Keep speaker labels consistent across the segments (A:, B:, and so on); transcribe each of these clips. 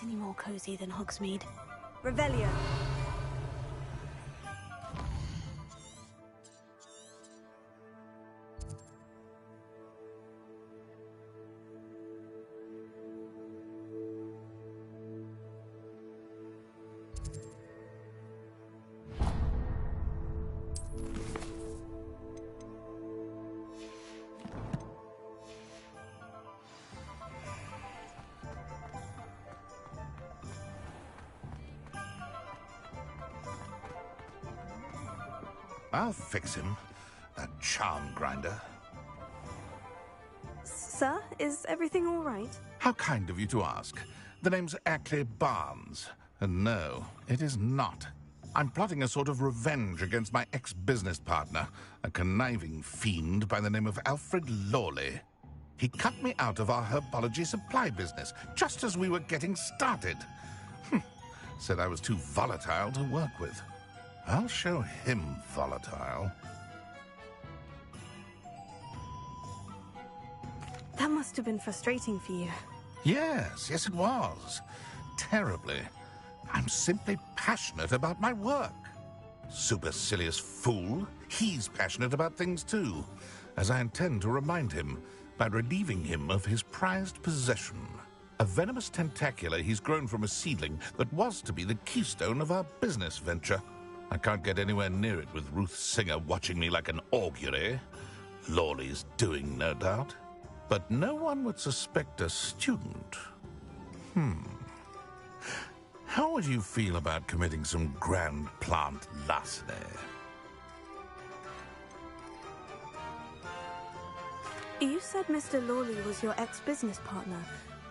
A: any more cozy than Hogsmeade.
B: Revelio.
C: I'll fix him, that charm grinder.
B: Sir, is everything all right?
C: How kind of you to ask. The name's Ackley Barnes. And no, it is not. I'm plotting a sort of revenge against my ex-business partner, a conniving fiend by the name of Alfred Lawley. He cut me out of our herbology supply business, just as we were getting started. Said I was too volatile to work with. I'll show him volatile.
B: That must have been frustrating for you.
C: Yes, it was. Terribly. I'm simply passionate about my work. Supercilious fool. He's passionate about things too, as I intend to remind him by relieving him of his prized possession. A venomous tentacula he's grown from a seedling that was to be the keystone of our business venture. I can't get anywhere near it with Ruth Singer watching me like an augury. Lawley's doing, no doubt. But no one would suspect a student. How would you feel about committing some grand plant larceny?
B: You said Mr. Lawley was your ex-business partner.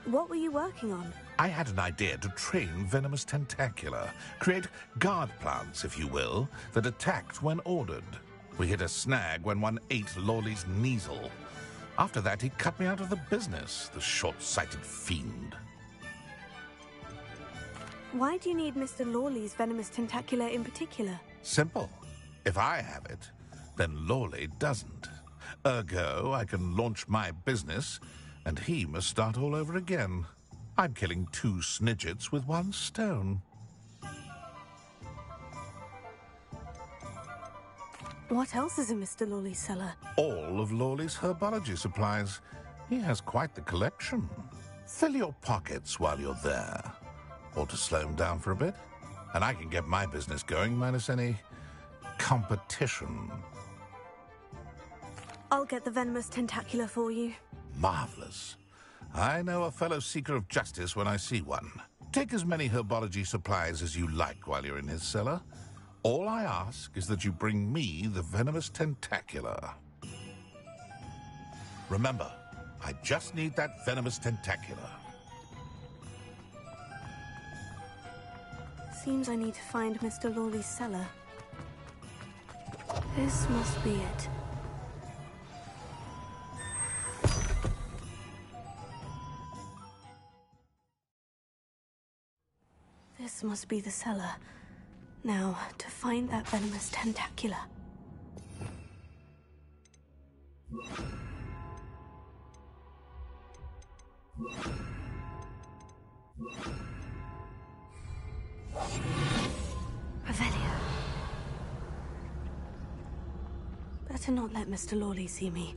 B: What were you working on?
C: I had an idea to train venomous tentacula, create guard plants, if you will, that attacked when ordered. We hit a snag when one ate Lawley's Kneasel. After that, he cut me out of the business, the short-sighted fiend.
B: Why do you need Mr. Lawley's venomous tentacula in particular?
C: Simple. If I have it, then Lawley doesn't. Ergo, I can launch my business, and he must start all over again. I'm killing two snidgets with one stone.
B: What else is in Mr. Lawley's cellar?
C: All of Lawley's herbology supplies. He has quite the collection. Fill your pockets while you're there. Or to slow him down for a bit. And I can get my business going minus any competition.
B: I'll get the venomous tentacula for you.
C: Marvelous. I know a fellow seeker of justice when I see one. Take as many herbology supplies as you like while you're in his cellar. All I ask is that you bring me the venomous tentacula. Remember, I just need that venomous tentacula.
B: Seems I need to find Mr. Lawley's cellar. This must be it. This must be the cellar. Now, to find that venomous tentacula. Revelio. Better not let Mr. Lawley see me.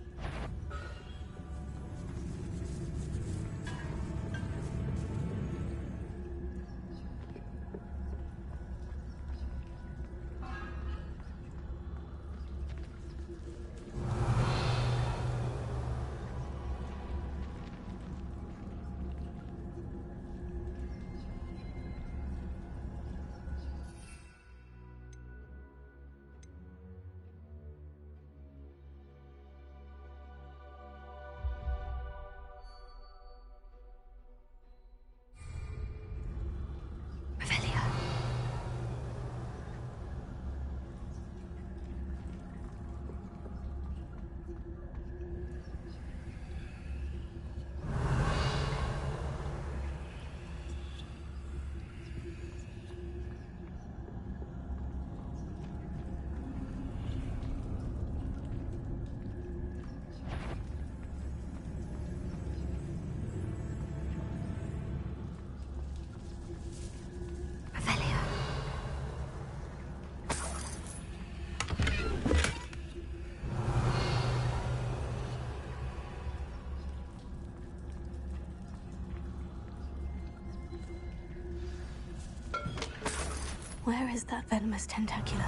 B: Where is that venomous tentacula?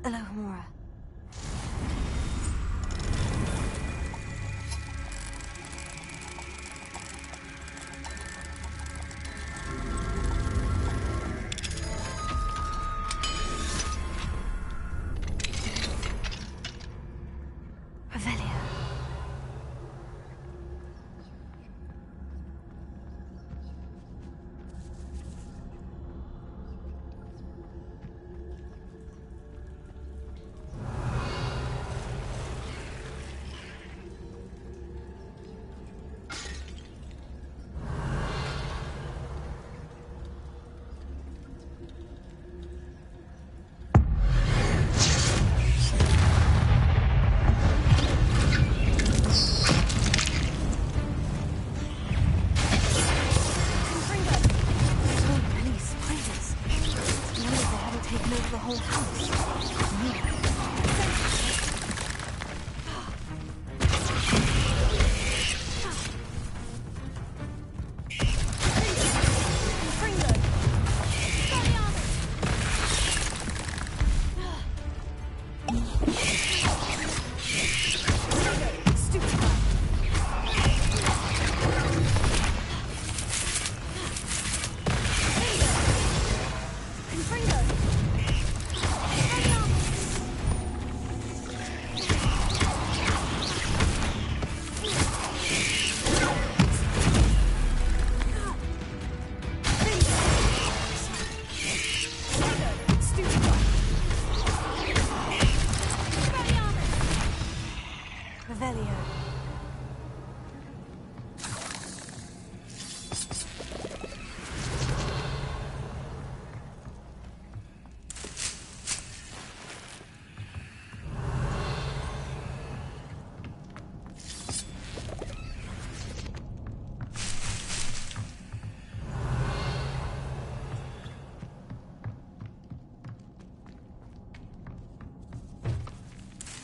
B: Alohomora.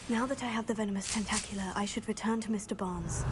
B: Now that I have the venomous tentacula, I should return to Mr. Barnes.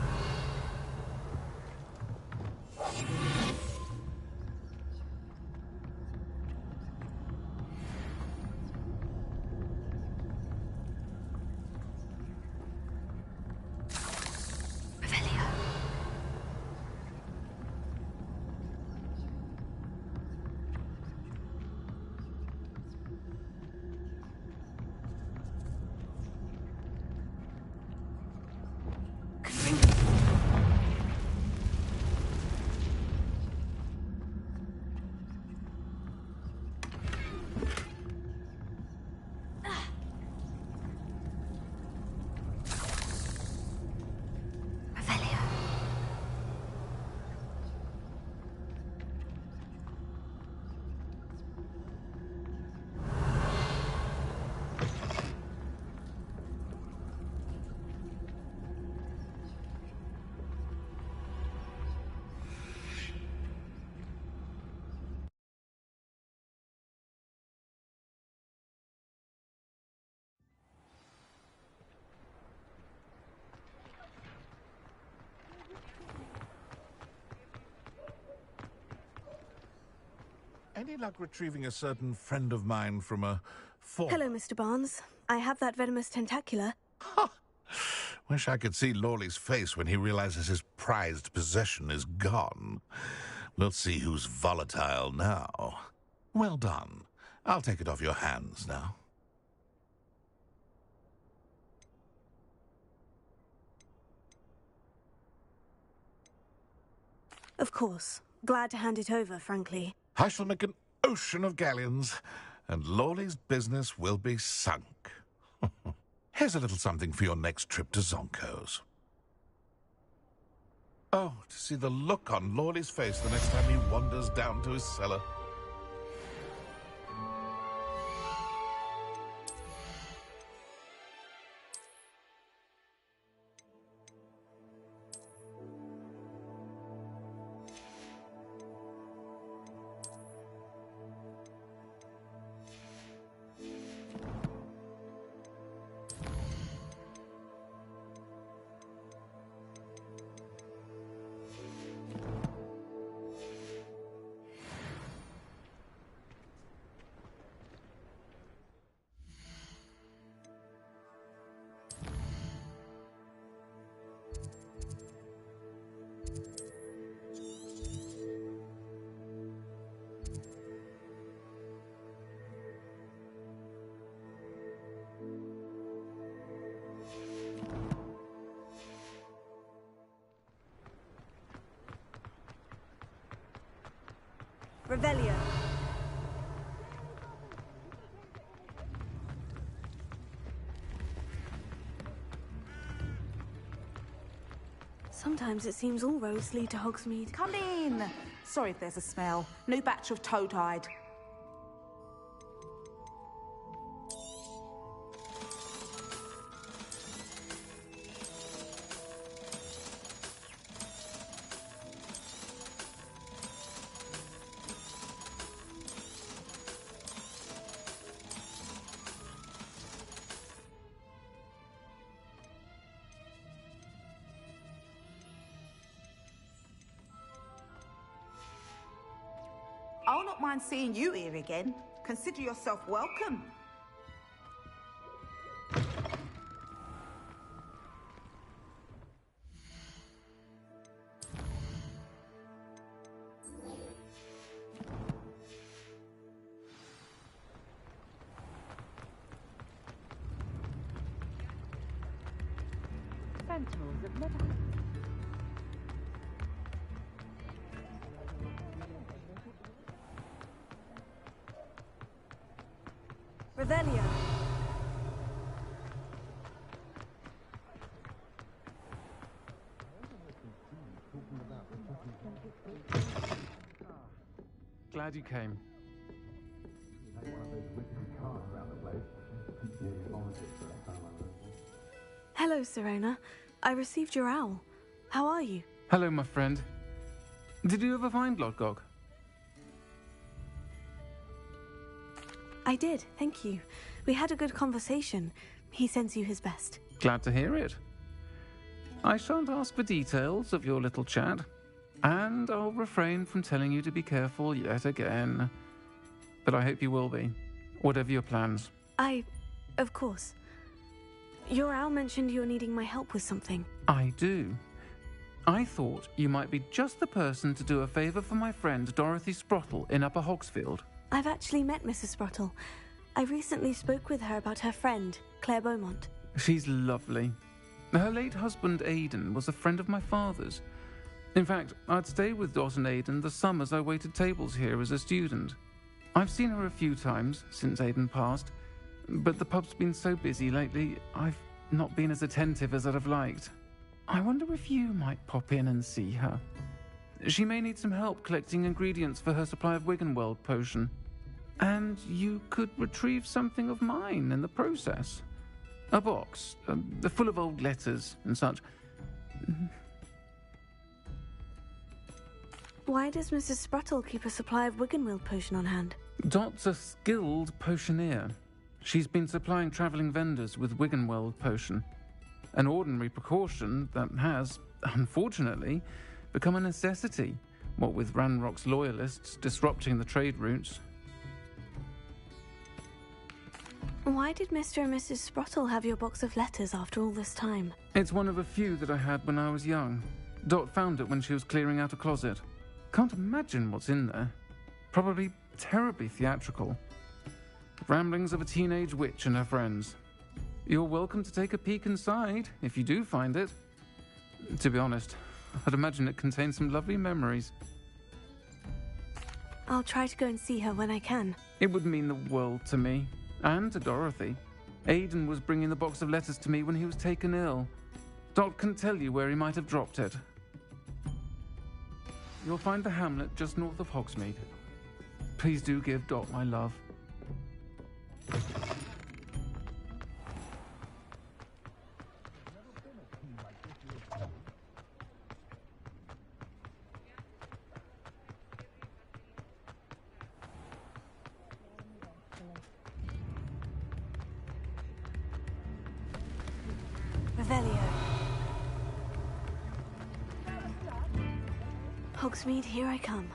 C: Any luck retrieving a certain friend of mine from a former...
B: Hello, Mr. Barnes. I have that venomous tentacula.
C: Ha! Wish I could see Lawley's face when he realizes his prized possession is gone. We'll see who's volatile now. Well done. I'll take it off your hands now.
B: Of course. Glad to hand it over, frankly.
C: I shall make an ocean of galleons, and Lawley's business will be sunk. Here's a little something for your next trip to Zonko's. Oh, to see the look on Lawley's face the next time he wanders down to his cellar.
B: Revelio. Sometimes it seems all roads lead to Hogsmeade.
A: Come in. Sorry if there's a smell. New batch of toad-hide. I'll not mind seeing you here again. Consider yourself welcome.
D: Sentinels have never...
B: Revelio.
E: Glad you came.
B: Hello, Serona. I received your owl. How are you?
E: Hello, my friend. Did you ever find Lodgok?
B: I did, thank you. We had a good conversation. He sends you his best.
E: Glad to hear it. I shan't ask for details of your little chat, and I'll refrain from telling you to be careful yet again. But I hope you will be, whatever your plans.
B: Of course. Your owl mentioned you're needing my help with something.
E: I do. I thought you might be just the person to do a favour for my friend Dorothy Sprottle in Upper Hogsfield.
B: I've actually met Mrs. Sprottle. I recently spoke with her about her friend, Claire Beaumont.
E: She's lovely. Her late husband Aidan was a friend of my father's. In fact, I'd stay with Dot and Aidan the summers I waited tables here as a student. I've seen her a few times since Aidan passed, but the pub's been so busy lately, I've not been as attentive as I'd have liked. I wonder if you might pop in and see her. She may need some help collecting ingredients for her supply of Wiggenweld potion. And you could retrieve something of mine in the process. A box, full of old letters and such.
B: Why does Mrs. Sprottle keep a supply of Wiggenweld potion on hand?
E: Dot's a skilled potioneer. She's been supplying travelling vendors with Wiggenweld potion. An ordinary precaution that has, unfortunately, become a necessity, what with Ranrock's loyalists disrupting the trade routes.
B: Why did Mr. and Mrs. Sprottle have your box of letters after all this time?
E: It's one of a few that I had when I was young. Dot found it when she was clearing out a closet. Can't imagine what's in there. Probably terribly theatrical. Ramblings of a teenage witch and her friends. You're welcome to take a peek inside, if you do find it. To be honest, I'd imagine it contains some lovely memories.
B: I'll try to go and see her when I can.
E: It would mean the world to me. And to Dorothy. Aidan was bringing the box of letters to me when he was taken ill. Dot can tell you where he might have dropped it. You'll find the hamlet just north of Hogsmeade. Please do give Dot my love.
B: Revelio. Hogsmeade, here I come.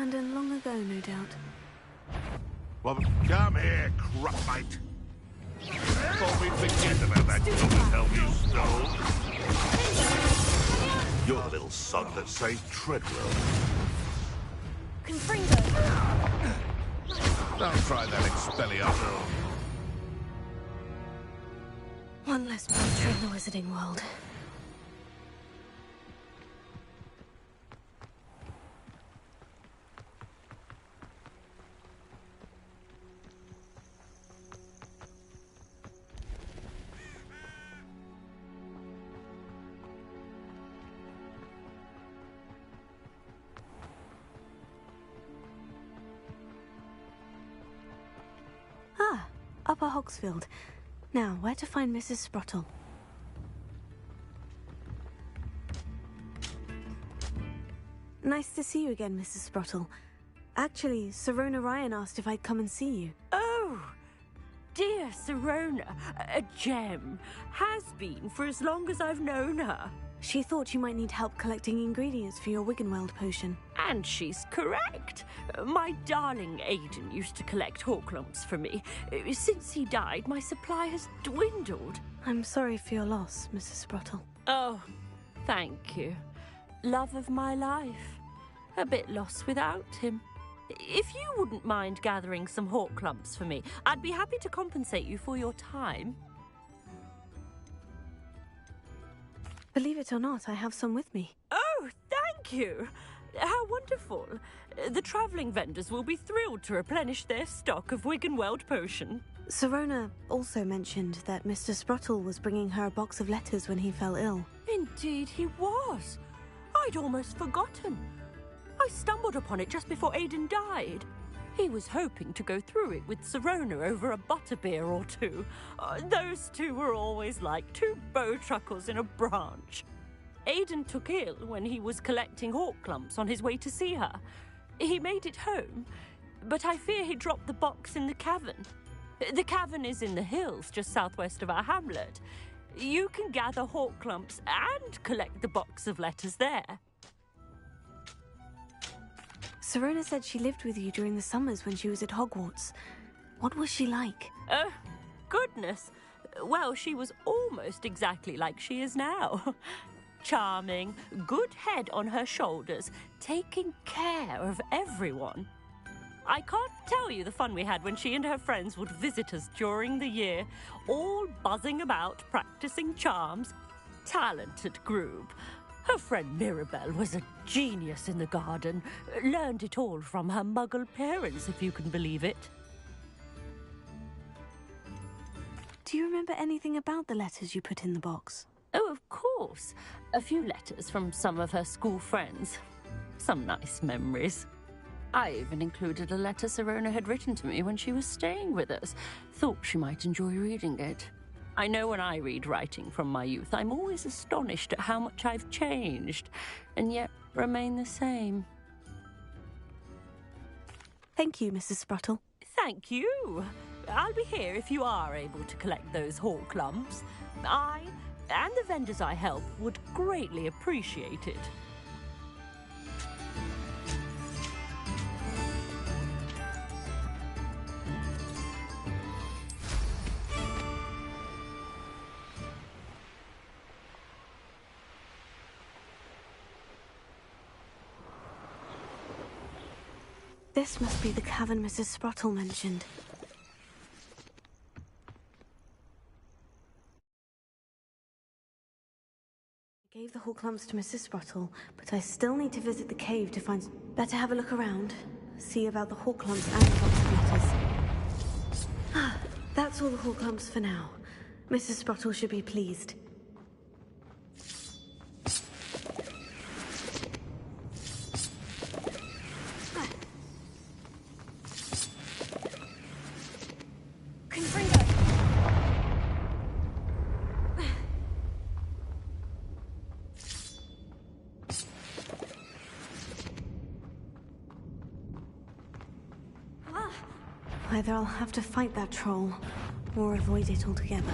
B: Abandoned long ago, no doubt.
C: Well, come here, Crupmite. Thought we'd forget about that goblin helm you stole. You're the little son that saved Treadwell.
B: Confringo!
C: Don't try that Expelliarmus.
B: One less poacher in the wizarding world. Ah, Upper Hogsfield. Now, where to find Mrs. Sprottle? Nice to see you again, Mrs. Sprottle. Actually, Sirona Ryan asked if I'd come and see you.
D: Oh, dear Sirona, a gem. Has been for as long as I've known her.
B: She thought you might need help collecting ingredients for your Wiggenweld potion.
D: And she's correct. My darling Aidan used to collect Horklumps for me. Since he died, my supply has dwindled.
B: I'm sorry for your loss, Mrs. Sprottle.
D: Oh, thank you. Love of my life. A bit lost without him. If you wouldn't mind gathering some Horklumps for me, I'd be happy to compensate you for your time.
B: Believe it or not, I have some with me.
D: Oh, thank you. How wonderful. The travelling vendors will be thrilled to replenish their stock of Wiggenweld potion.
B: Sirona also mentioned that Mr. Sprottle was bringing her a box of letters when he fell ill.
D: Indeed he was. I'd almost forgotten. I stumbled upon it just before Aidan died. He was hoping to go through it with Sirona over a butterbeer or two. Those two were always like two bowtruckles in a branch. Aidan took ill when he was collecting Horklumps on his way to see her. He made it home, but I fear he dropped the box in the cavern. The cavern is in the hills just southwest of our hamlet. You can gather Horklumps and collect the box of letters there.
B: Sirona said she lived with you during the summers when she was at Hogwarts. What was she like?
D: Oh, goodness. Well, she was almost exactly like she is now. Charming, good head on her shoulders, taking care of everyone. I can't tell you the fun we had when she and her friends would visit us during the year, all buzzing about, practicing charms. Talented group. Her friend Mirabelle was a genius in the garden. Learned it all from her muggle parents, if you can believe it.
B: Do you remember anything about the letters you put in the box?
D: Oh, of course. A few letters from some of her school friends. Some nice memories. I even included a letter Sirona had written to me when she was staying with us. Thought she might enjoy reading it. I know when I read writing from my youth, I'm always astonished at how much I've changed, and yet remain the same.
B: Thank you, Mrs. Sprottle.
D: Thank you. I'll be here if you are able to collect those Horklumps. I and the vendors I help would greatly appreciate it.
B: This must be the cavern Mrs. Sprottle mentioned. I gave the Horklumps to Mrs. Sprottle, but I still need to visit the cave to find... Better have a look around. See about the Horklumps and the box of letters. Ah, that's all the Horklumps for now. Mrs. Sprottle should be pleased. Either I'll have to fight that troll, or avoid it altogether.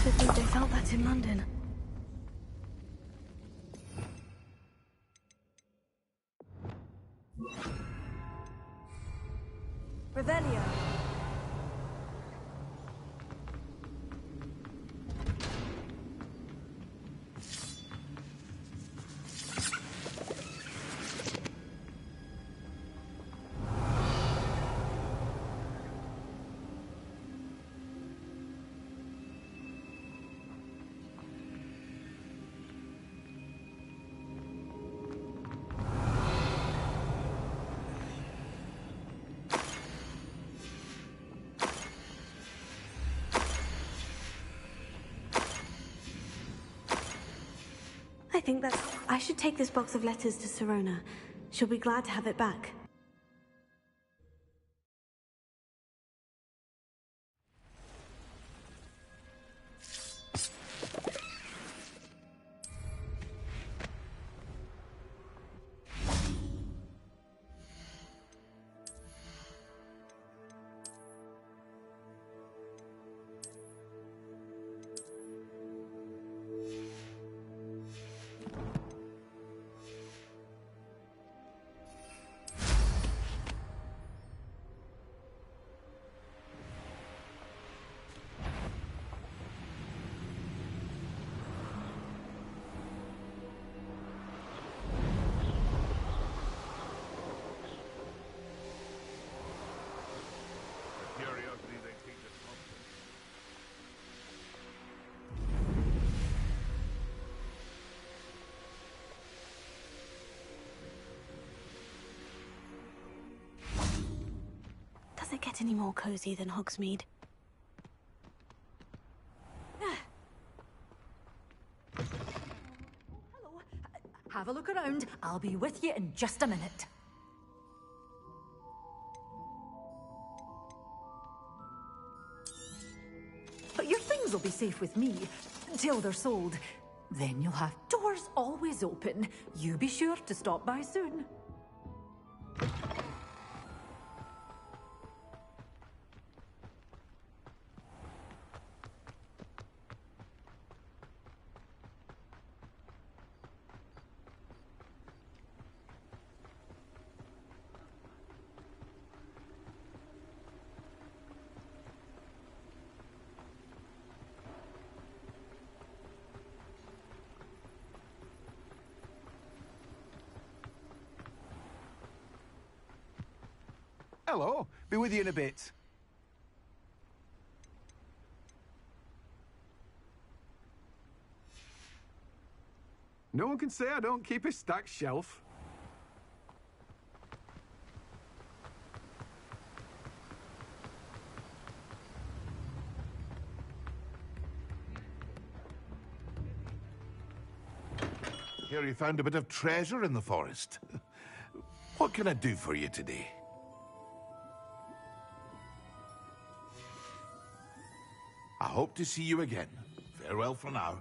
B: To think they felt that in London. Revelio. I think I should take this box of letters to Sirona. She'll be glad to have it back. Does it get any more cozy than Hogsmeade?
F: Hello. Have a look around. I'll be with you in just a minute. But your things will be safe with me till they're sold. Then you'll have doors always open. You be sure to stop by soon.
G: Hello. Be with you in a bit. No one can say I don't keep a stacked shelf.
C: Here you found a bit of treasure in the forest. What can I do for you today? I hope to see you again. Farewell for now.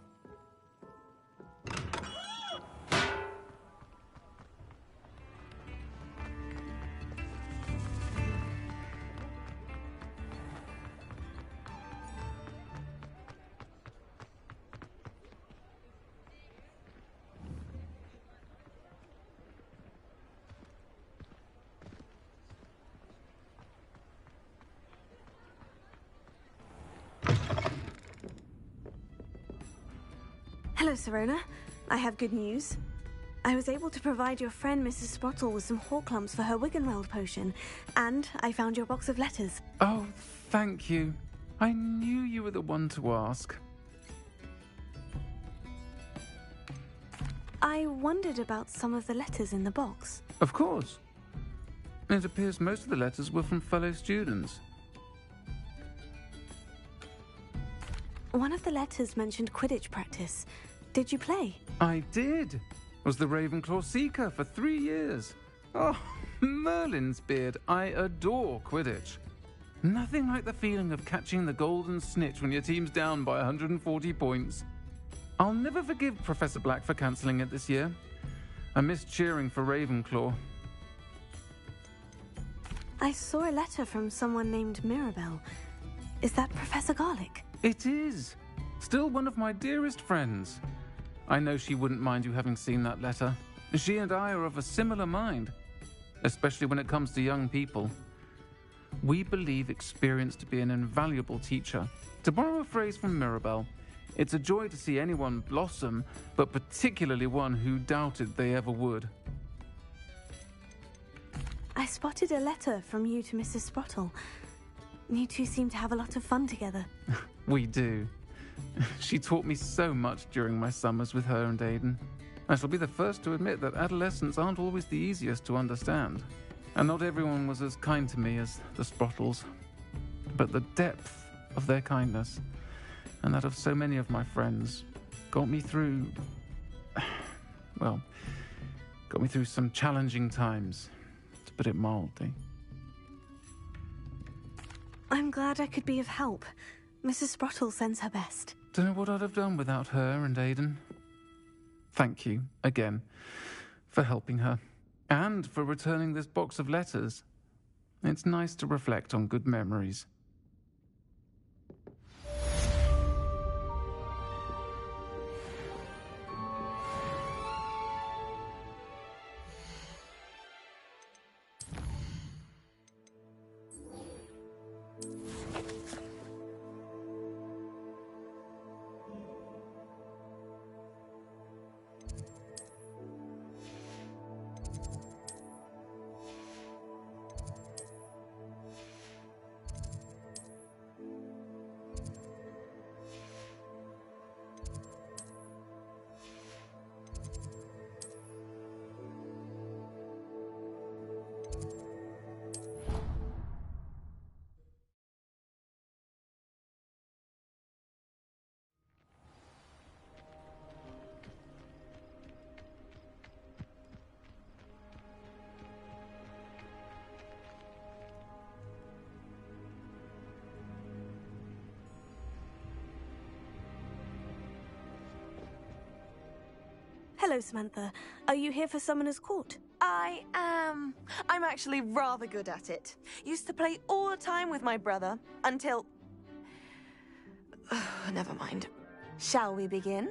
B: Hello, Sirona. I have good news. I was able to provide your friend Mrs. Sprottle with some Horklumps for her Wiggenweld potion, and I found your box of letters.
E: Oh, thank you. I knew you were the one to ask.
B: I wondered about some of the letters in the box.
E: Of course. It appears most of the letters were from fellow students.
B: One of the letters mentioned Quidditch practice. Did you play?
E: I did. Was the Ravenclaw Seeker for 3 years. Oh, Merlin's beard. I adore Quidditch. Nothing like the feeling of catching the golden snitch when your team's down by 140 points. I'll never forgive Professor Black for cancelling it this year. I missed cheering for Ravenclaw.
B: I saw a letter from someone named Mirabelle. Is that Professor Garlick?
E: It is. Still one of my dearest friends. I know she wouldn't mind you having seen that letter. She and I are of a similar mind, especially when it comes to young people. We believe experience to be an invaluable teacher. To borrow a phrase from Mirabelle, it's a joy to see anyone blossom, but particularly one who doubted they ever would.
B: I spotted a letter from you to Mrs. Sprottle. You two seem to have a lot of fun together.
E: We do. She taught me so much during my summers with her and Aiden. I shall be the first to admit that adolescents aren't always the easiest to understand. And not everyone was as kind to me as the Sprottles. But the depth of their kindness, and that of so many of my friends, got me through... well, got me through some challenging times, to put it mildly.
B: I'm glad I could be of help. Mrs. Sprottle sends her best.
E: Don't know what I'd have done without her and Aiden. Thank you, again, for helping her, and for returning this box of letters. It's nice to reflect on good memories.
B: Hello, Samantha. Are you here for Summoner's Court?
H: I am. I'm actually rather good at it. Used to play all the time with my brother, until... never mind. Shall we begin?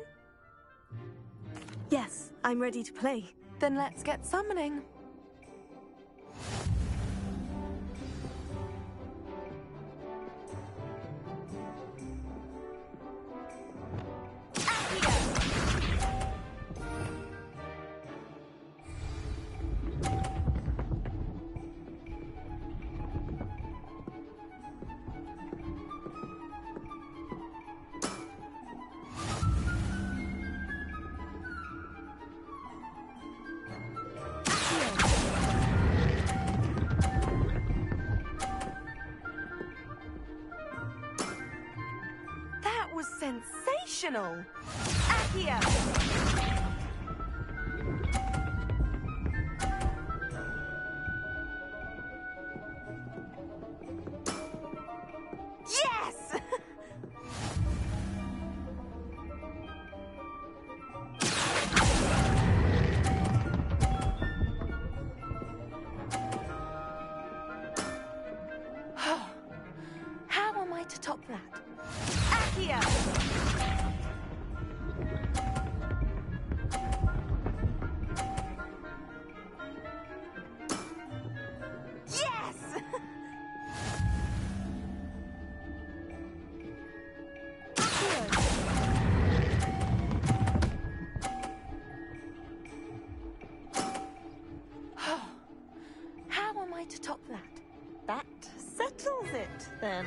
B: Yes, I'm ready to play.
H: Then let's get summoning. That was sensational! Accio! Yes! How am I to top that? Accio! Yes! How am I to top that? That settles it, then.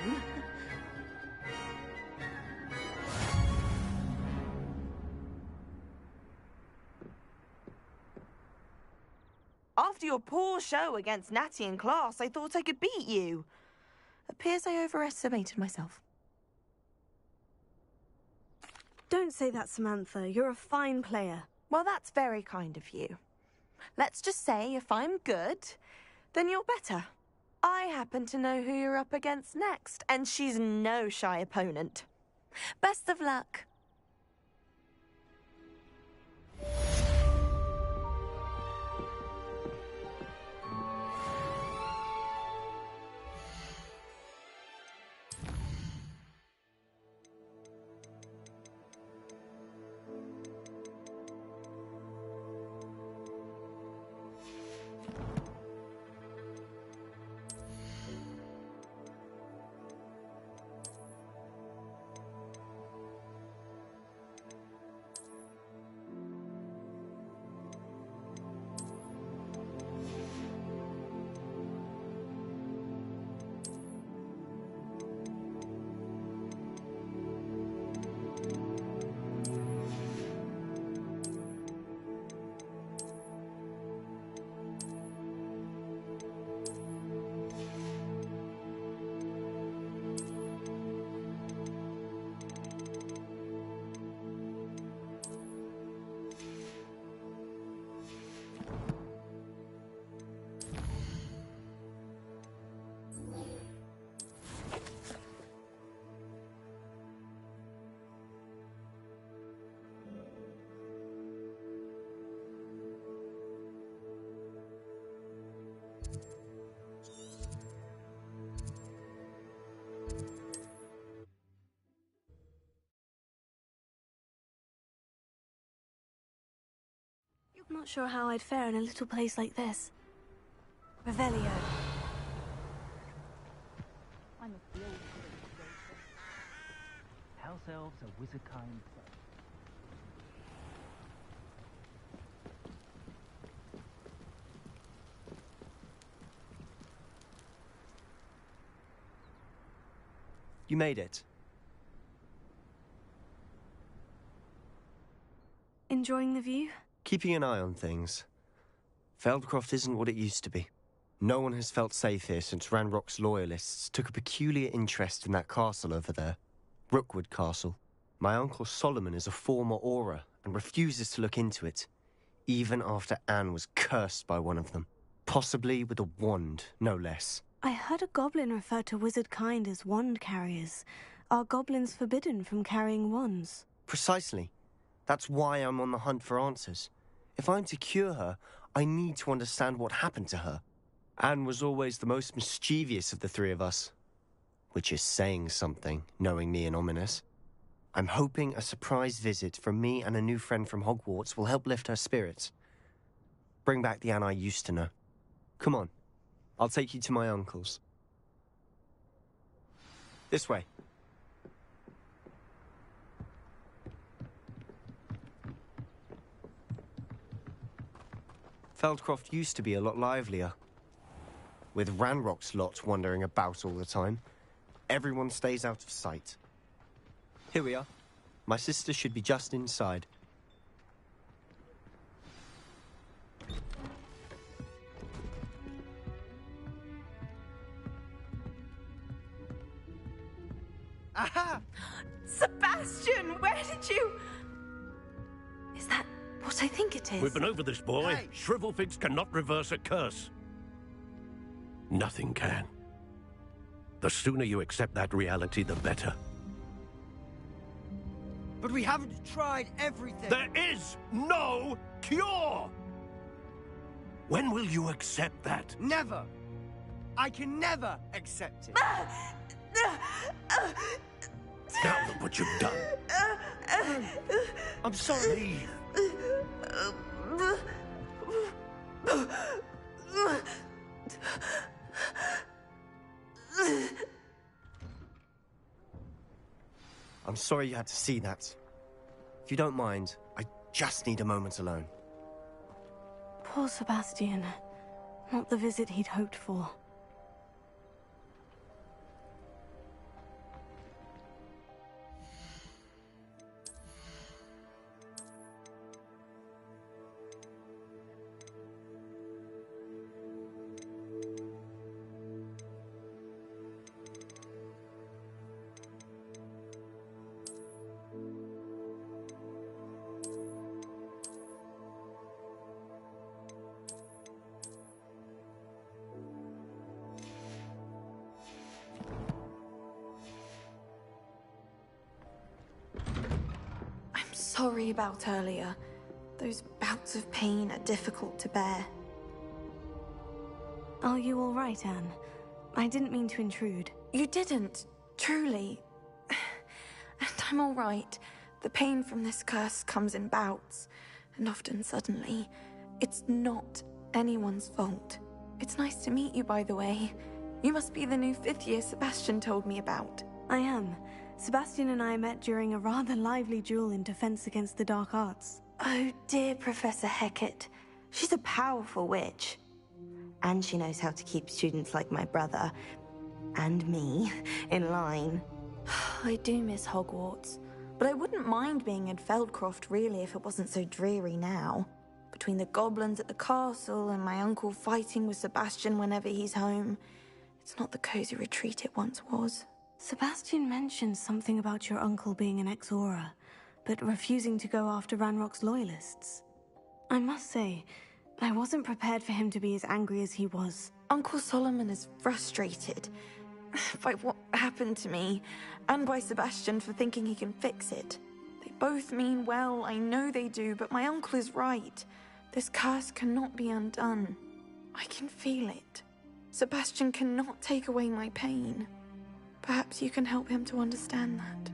H: After your poor show against Natty in class, I thought I could beat you. Appears I overestimated myself.
B: Don't say that, Samantha. You're a fine player.
H: Well, that's very kind of you. Let's just say if I'm good, then you're better. I happen to know who you're up against next, and she's no shy opponent. Best of luck.
B: I'm not sure how I'd fare in a little place like this. Revelio.
I: House elves are wizard kind.
J: You made it.
B: Enjoying the view?
J: Keeping an eye on things. Feldcroft isn't what it used to be. No one has felt safe here since Ranrock's loyalists took a peculiar interest in that castle over there. Rookwood Castle. My uncle Solomon is a former Auror and refuses to look into it, even after Anne was cursed by one of them. Possibly with a wand, no less.
B: I heard a goblin refer to wizard kind as wand carriers. Are goblins forbidden from carrying wands?
J: Precisely. That's why I'm on the hunt for answers. If I'm to cure her, I need to understand what happened to her. Anne was always the most mischievous of the three of us. Which is saying something, knowing me and Ominous. I'm hoping a surprise visit from me and a new friend from Hogwarts will help lift her spirits. Bring back the Anne I used to know. Come on. I'll take you to my uncle's. This way. Feldcroft used to be a lot livelier. With Ranrock's lot wandering about all the time, everyone stays out of sight. Here we are. My sister should be just inside.
H: Aha! Sebastian, where did you...
B: Is that what I think it is?
K: We've been over this, boy.
G: Hey.
K: Shrivelfigs cannot reverse a curse. Nothing can. The sooner you accept that reality, the better.
L: But we haven't tried everything.
K: There is no cure! When will you accept that?
L: Never. I can never accept it.
K: Now look what you've done.
J: I'm sorry.
K: Leave.
J: I'm sorry you had to see that. If you don't mind, I just need a moment alone.
B: Poor Sebastian. Not the visit he'd hoped for.
H: Sorry about earlier. Those bouts of pain are difficult to bear.
B: Are you all right, Anne? I didn't mean to intrude.
H: You didn't, truly. And I'm all right. The pain from this curse comes in bouts, and often suddenly. It's not anyone's fault. It's nice to meet you, by the way. You must be the new 5th year Sebastian told me about.
B: I am. Sebastian and I met during a rather lively duel in defense against the dark arts.
H: Oh, dear Professor Hecat. She's a powerful witch. And she knows how to keep students like my brother, and me, in line. I do miss Hogwarts, but I wouldn't mind being in Feldcroft, really, if it wasn't so dreary now. Between the goblins at the castle and my uncle fighting with Sebastian whenever he's home, it's not the cozy retreat it once was.
B: Sebastian mentioned something about your uncle being an ex-Auror, but refusing to go after Ranrock's loyalists. I must say, I wasn't prepared for him to be as angry as he was.
H: Uncle Solomon is frustrated by what happened to me, and by Sebastian for thinking he can fix it. They both mean well, I know they do, but my uncle is right. This curse cannot be undone. I can feel it. Sebastian cannot take away my pain. Perhaps you can help him to understand that.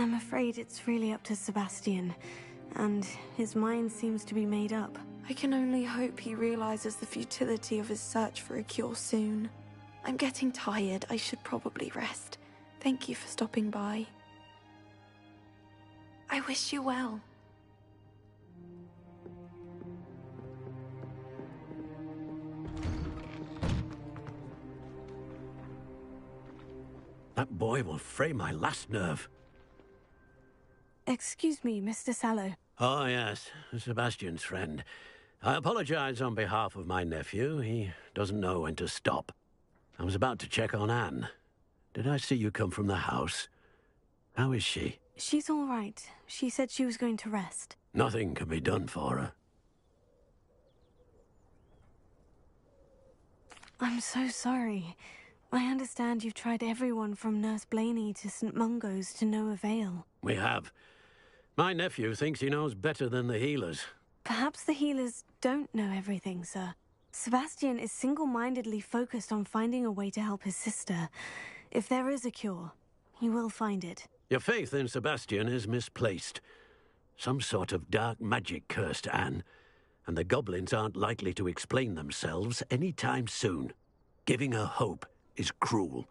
B: I'm afraid it's really up to Sebastian, and his mind seems to be made up.
H: I can only hope he realizes the futility of his search for a cure soon. I'm getting tired. I should probably rest. Thank you for stopping by. I wish you well.
K: That boy will fray my last nerve.
B: Excuse me, Mr. Sallow.
K: Oh, yes, Sebastian's friend. I apologize on behalf of my nephew. He doesn't know when to stop. I was about to check on Anne. Did I see you come from the house? How is she?
B: She's all right. She said she was going to rest.
K: Nothing can be done for her.
B: I'm so sorry. I understand you've tried everyone from Nurse Blaney to St. Mungo's to no avail.
K: We have. My nephew thinks he knows better than the healers.
B: Perhaps the healers don't know everything, sir. Sebastian is single-mindedly focused on finding a way to help his sister. If there is a cure, he will find it.
K: Your faith in Sebastian is misplaced. Some sort of dark magic cursed Anne, and the goblins aren't likely to explain themselves any time soon. Giving her hope is cruel.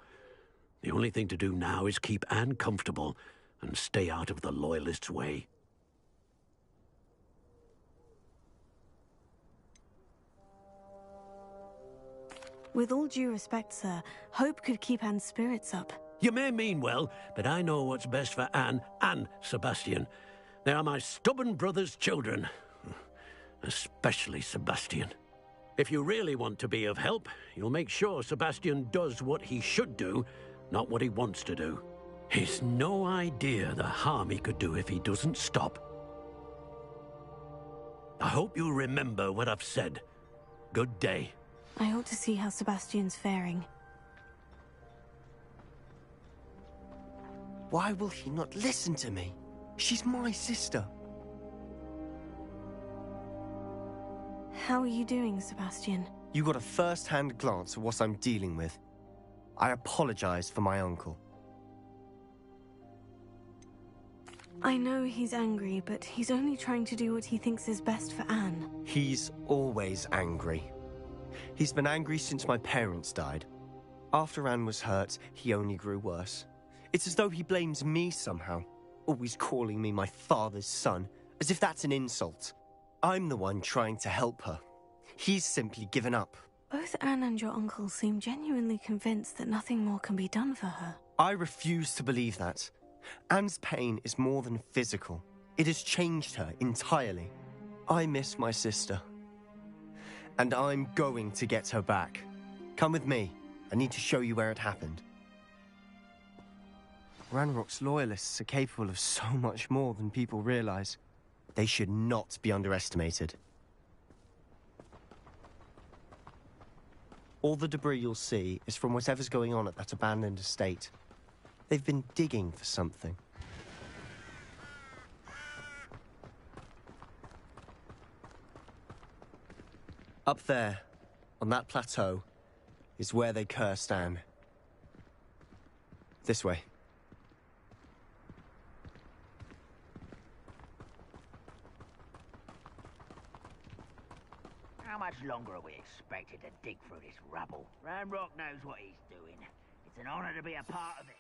K: The only thing to do now is keep Anne comfortable and stay out of the Loyalists' way.
B: With all due respect, sir, hope could keep Anne's spirits up.
K: You may mean well, but I know what's best for Anne and Sebastian. They are my stubborn brother's children. Especially Sebastian. If you really want to be of help, you'll make sure Sebastian does what he should do, not what he wants to do. He's no idea the harm he could do if he doesn't stop. I hope you'll remember what I've said. Good day.
B: I ought to see how Sebastian's faring.
J: Why will he not listen to me? She's my sister.
B: How are you doing, Sebastian?
J: You got a first-hand glance at what I'm dealing with. I apologize for my uncle.
B: I know he's angry, but he's only trying to do what he thinks is best for Anne.
J: He's always angry. He's been angry since my parents died. After Anne was hurt, he only grew worse. It's as though he blames me somehow, always calling me my father's son, as if that's an insult. I'm the one trying to help her. He's simply given up.
B: Both Anne and your uncle seem genuinely convinced that nothing more can be done for her.
J: I refuse to believe that. Anne's pain is more than physical. It has changed her entirely. I miss my sister. And I'm going to get her back. Come with me. I need to show you where it happened. Ranrock's loyalists are capable of so much more than people realize. They should not be underestimated. All the debris you'll see is from whatever's going on at that abandoned estate. They've been digging for something. Up there, on that plateau, is where they cursed Anne. This way.
I: How much longer are we expected to dig through this rubble? Ranrock knows what he's doing. It's an honor to be a part of it.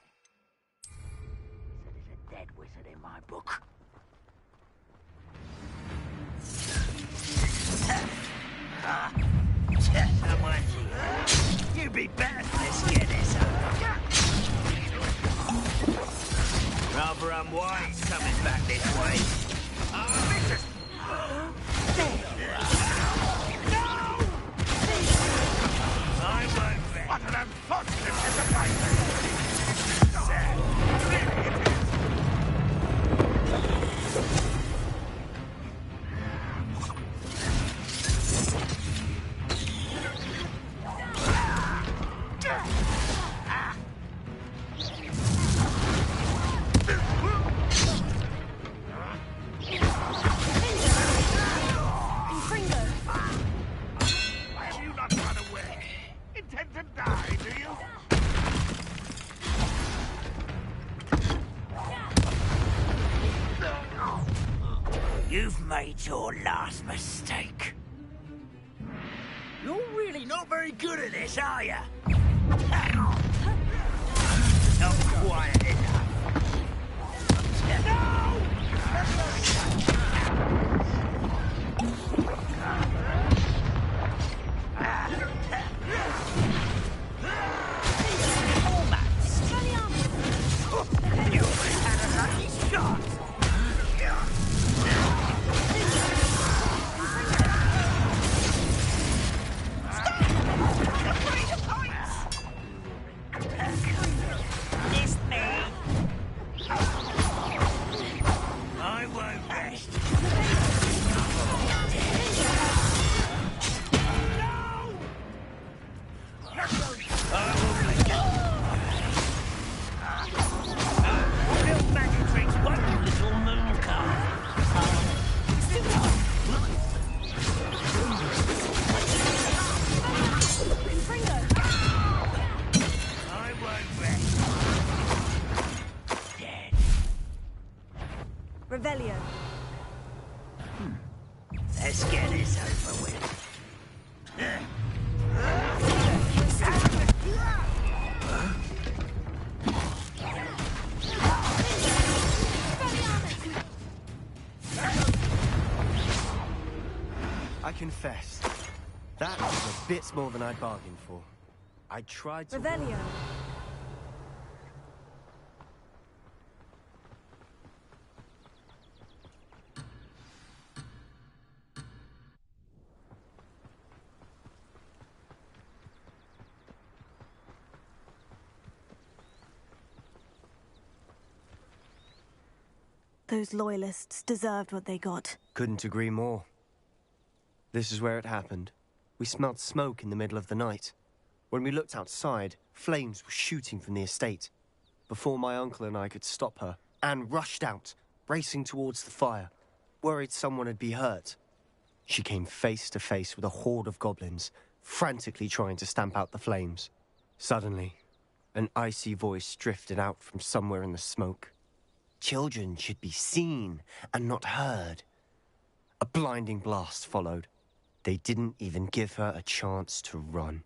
I: So there's a dead wizard in my book. Someone's here. You'd be better than this, get this up. Rather unwise coming back this way. Vicious!
C: What an unfortunate disappointment!
I: It's your last mistake. You're really not very good at this, are you? Not quiet enough. No! You had a lucky shot! I won't rest.
B: Revelio.
I: Let's get this over with.
J: I confess, that was a bit more than I bargained for. I tried to...
B: Revelio. Those loyalists deserved what they got.
J: Couldn't agree more. This is where it happened. We smelled smoke in the middle of the night. When we looked outside, flames were shooting from the estate. Before my uncle and I could stop her, Anne rushed out, racing towards the fire, worried someone had been hurt. She came face to face with a horde of goblins, frantically trying to stamp out the flames. Suddenly, an icy voice drifted out from somewhere in the smoke. Children should be seen and not heard. A blinding blast followed. They didn't even give her a chance to run.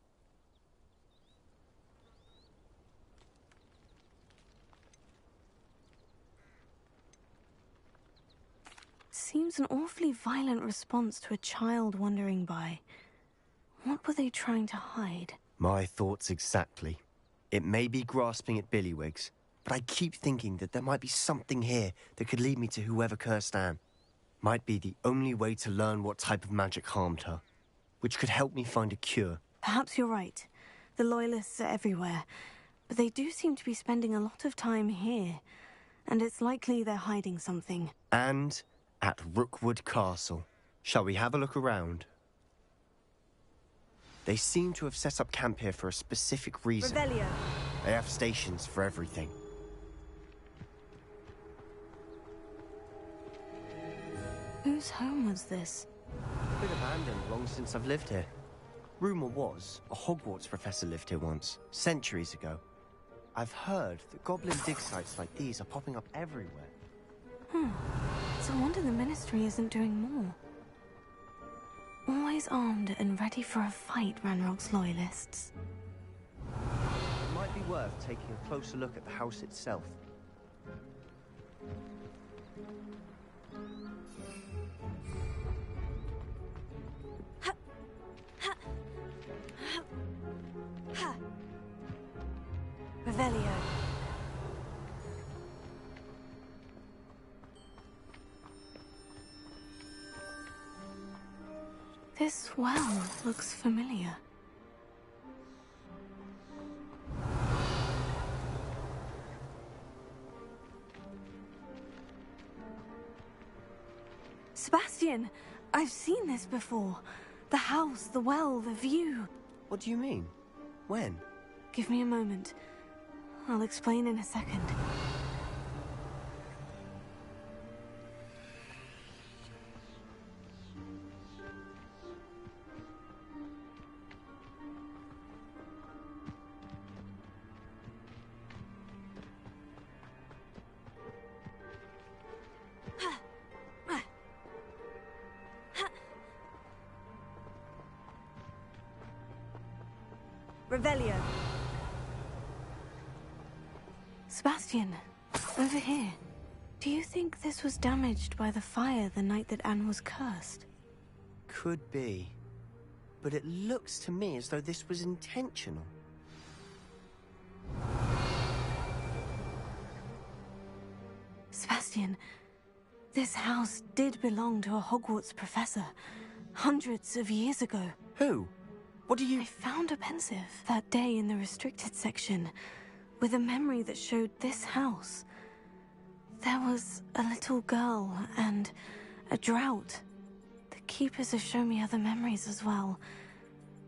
B: Seems an awfully violent response to a child wandering by. What were they trying to hide?
J: My thoughts exactly. It may be grasping at Billywigs, but I keep thinking that there might be something here that could lead me to whoever cursed Anne. Might be the only way to learn what type of magic harmed her, which could help me find a cure.
B: Perhaps you're right. The Loyalists are everywhere, but they do seem to be spending a lot of time here, and it's likely they're hiding something.
J: And at Rookwood Castle. Shall we have a look around? They seem to have set up camp here for a specific reason.
B: Revelio.
J: They have stations for everything.
B: Whose home was this?
J: Been abandoned long since I've lived here. Rumour was, a Hogwarts professor lived here once, centuries ago. I've heard that goblin dig sites like these are popping up everywhere.
B: It's a wonder the Ministry isn't doing more. Always armed and ready for a fight, Ranrock's Loyalists.
J: It might be worth taking a closer look at the house itself.
B: Revelio. This well looks familiar. Sebastian, I've seen this before. The house, the well, the view.
J: What do you mean? When?
B: Give me a moment. I'll explain in a second. Revelio. Sebastian, over here. Do you think this was damaged by the fire the night that Anne was cursed?
J: Could be. But it looks to me as though this was intentional.
B: Sebastian, this house did belong to a Hogwarts professor hundreds of years ago.
J: Who? What do you...
B: I found a pensive that day in the restricted section with a memory that showed this house. There was a little girl and a drought. The keepers have shown me other memories as well.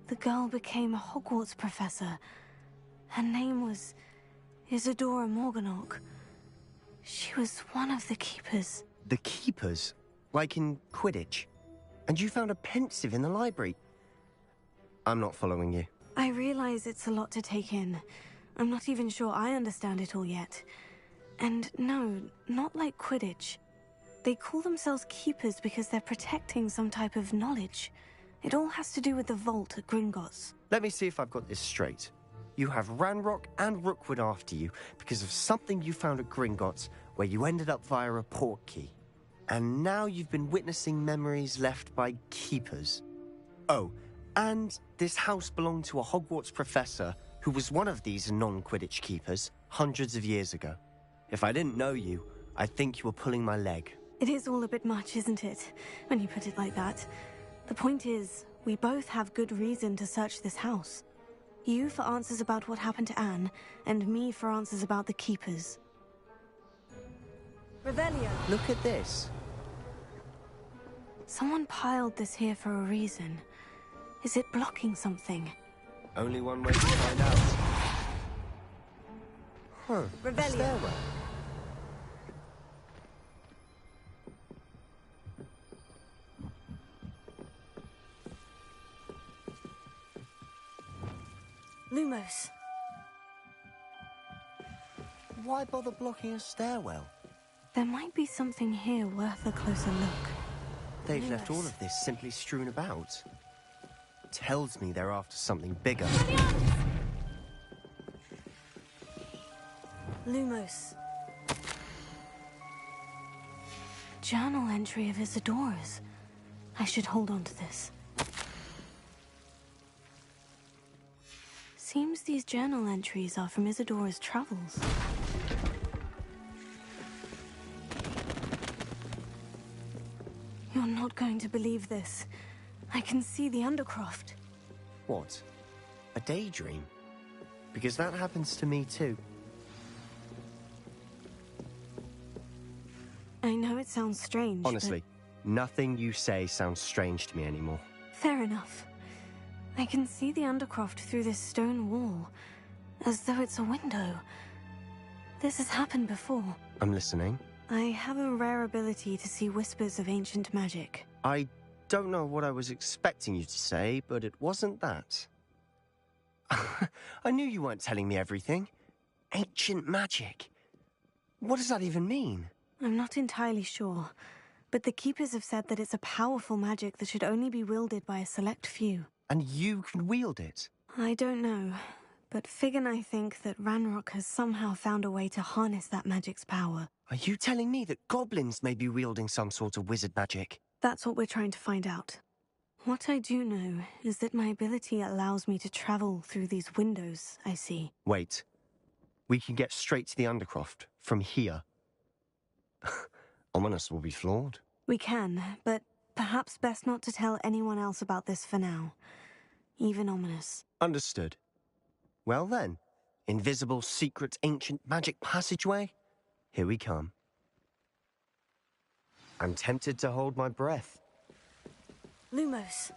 B: The girl became a Hogwarts professor. Her name was Isadora Morganach. She was one of the keepers.
J: The keepers? Like in Quidditch? And you found a pensive in the library? I'm not following you.
B: I realize it's a lot to take in. I'm not even sure I understand it all yet. And no, not like Quidditch. They call themselves keepers because they're protecting some type of knowledge. It all has to do with the vault at Gringotts.
J: Let me see if I've got this straight. You have Ranrock and Rookwood after you because of something you found at Gringotts where you ended up via a portkey. And now you've been witnessing memories left by keepers. Oh, and this house belonged to a Hogwarts professor who was one of these non-Quidditch keepers hundreds of years ago. If I didn't know you, I think you were pulling my leg.
B: It is all a bit much, isn't it, when you put it like that? The point is, we both have good reason to search this house. You for answers about what happened to Anne, and me for answers about the keepers. Revelio.
J: Look at this.
B: Someone piled this here for a reason. Is it blocking something?
J: Only one way to find out. Huh.
B: Revelio.
J: Stairwell.
B: Lumos.
J: Why bother blocking a stairwell?
B: There might be something here worth a closer look.
J: They've left all of this simply strewn about. Tells me they're after something bigger.
B: Lumos. Journal entry of Isadora's. I should hold on to this. Seems these journal entries are from Isadora's travels. You're not going to believe this. I can see the Undercroft.
J: What? A daydream? Because that happens to me too.
B: I know it sounds strange,
J: Honestly, nothing you say sounds strange to me anymore.
B: Fair enough. I can see the Undercroft through this stone wall, as though it's a window. This has happened before.
J: I'm listening.
B: I have a rare ability to see whispers of ancient magic.
J: I don't know what I was expecting you to say, but it wasn't that. I knew you weren't telling me everything. Ancient magic. What does that even mean?
B: I'm not entirely sure, but the Keepers have said that it's a powerful magic that should only be wielded by a select few.
J: And you can wield it?
B: I don't know, but Fig and I think that Ranrock has somehow found a way to harness that magic's power.
J: Are you telling me that goblins may be wielding some sort of wizard magic?
B: That's what we're trying to find out. What I do know is that my ability allows me to travel through these windows I see.
J: Wait. We can get straight to the Undercroft from here. Ominous will be flawed.
B: We can, but perhaps best not to tell anyone else about this for now. Even Ominous.
J: Understood. Well then, invisible, secret, ancient magic passageway? Here we come. I'm tempted to hold my breath.
B: Lumos.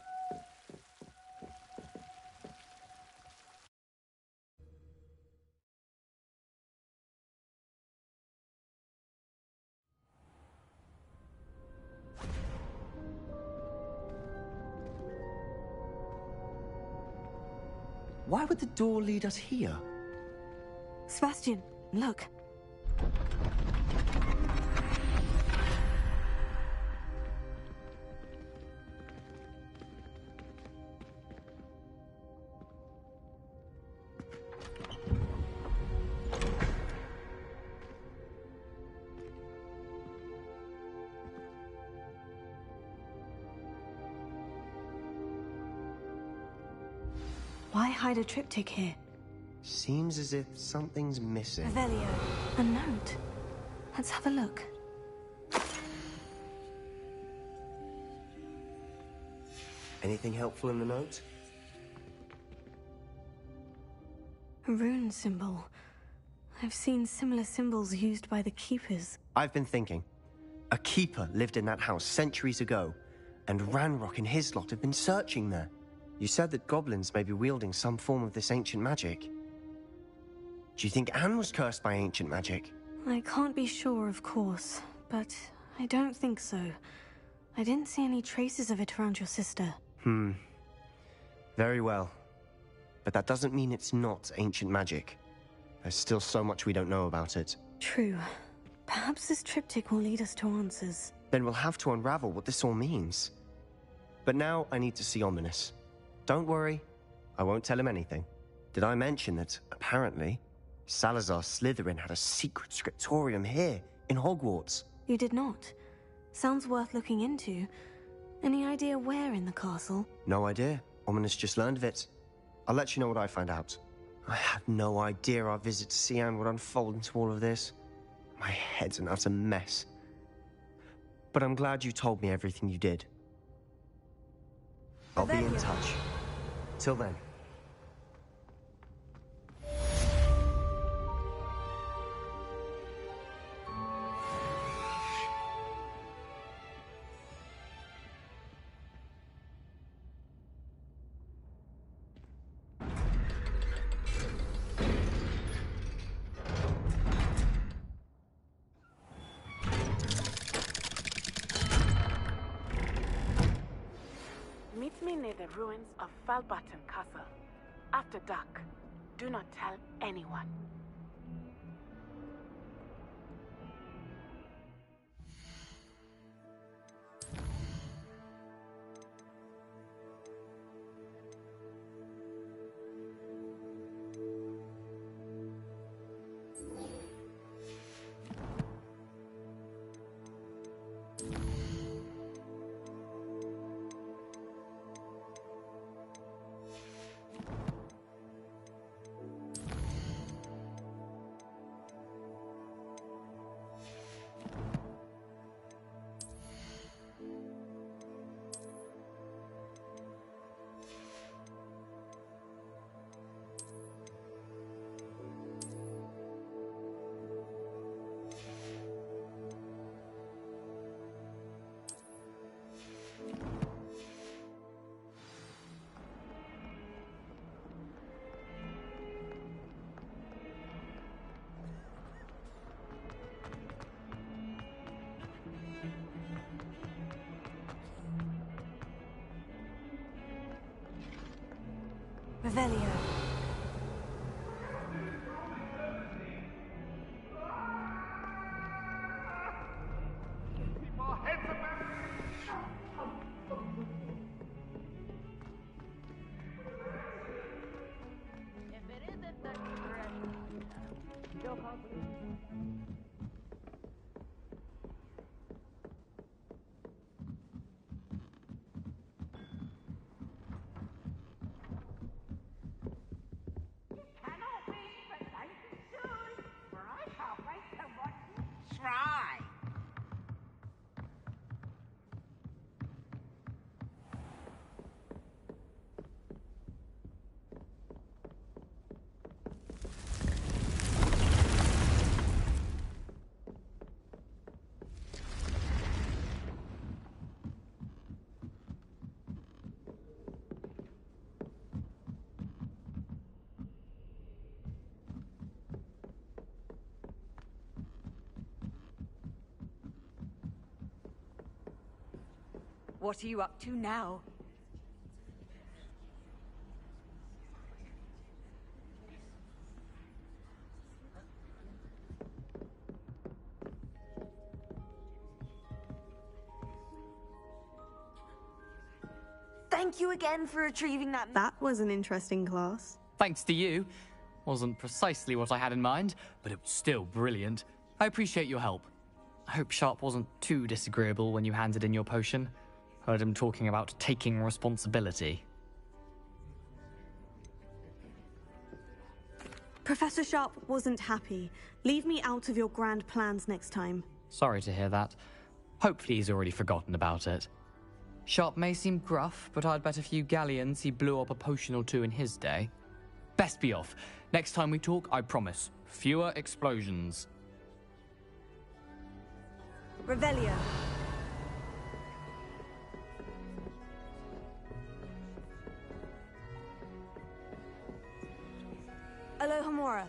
J: Why would the door lead us here?
B: Sebastian, look. hide a triptych here.
J: Seems as if something's missing.
B: Revelio. A note. Let's have a look.
J: Anything helpful in the note?
B: A rune symbol. I've seen similar symbols used by the keepers.
J: I've been thinking. A keeper lived in that house centuries ago, and Ranrock and his lot have been searching there. You said that goblins may be wielding some form of this ancient magic. Do you think Anne was cursed by ancient magic?
B: I can't be sure, of course, but I don't think so. I didn't see any traces of it around your sister.
J: Very well. But that doesn't mean it's not ancient magic. There's still so much we don't know about it.
B: True. Perhaps this triptych will lead us to answers.
J: Then we'll have to unravel what this all means. But now I need to see Ominous. Don't worry, I won't tell him anything. Did I mention that, apparently, Salazar Slytherin had a secret scriptorium here, in Hogwarts?
B: You did not. Sounds worth looking into. Any idea where in the castle?
J: No idea. Ominous just learned of it. I'll let you know what I find out. I had no idea our visit to see Anne would unfold into all of this. My head's an utter mess. But I'm glad you told me everything you did. I'll be in touch. Till then.
M: Meet me near the ruins of Falbaton Castle. After dark. Do not tell anyone.
B: Revelio.
F: What are you up to now?
H: Thank you again for retrieving that.
B: That was an interesting class.
N: Thanks to you. Wasn't precisely what I had in mind, but it was still brilliant. I appreciate your help. I hope Sharp wasn't too disagreeable when you handed in your potion. Heard him talking about taking responsibility.
B: Professor Sharp wasn't happy. Leave me out of your grand plans next time.
N: Sorry to hear that. Hopefully he's already forgotten about it. Sharp may seem gruff, but I'd bet a few galleons he blew up a potion or two in his day. Best be off. Next time we talk, I promise, fewer explosions.
B: Revelio. Alohomora.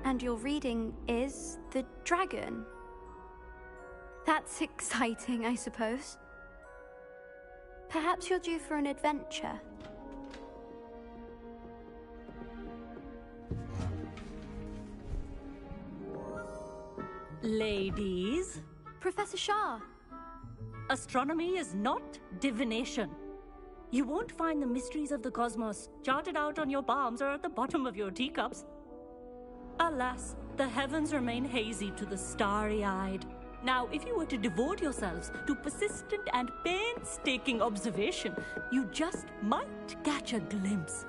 O: And your reading is the dragon. That's exciting, I suppose. Perhaps you're due for an adventure.
D: Ladies.
O: Professor Shah.
D: Astronomy is not divination. You won't find the mysteries of the cosmos charted out on your palms or at the bottom of your teacups. Alas, the heavens remain hazy to the starry-eyed. Now, if you were to devote yourselves to persistent and painstaking observation, you just might catch a glimpse.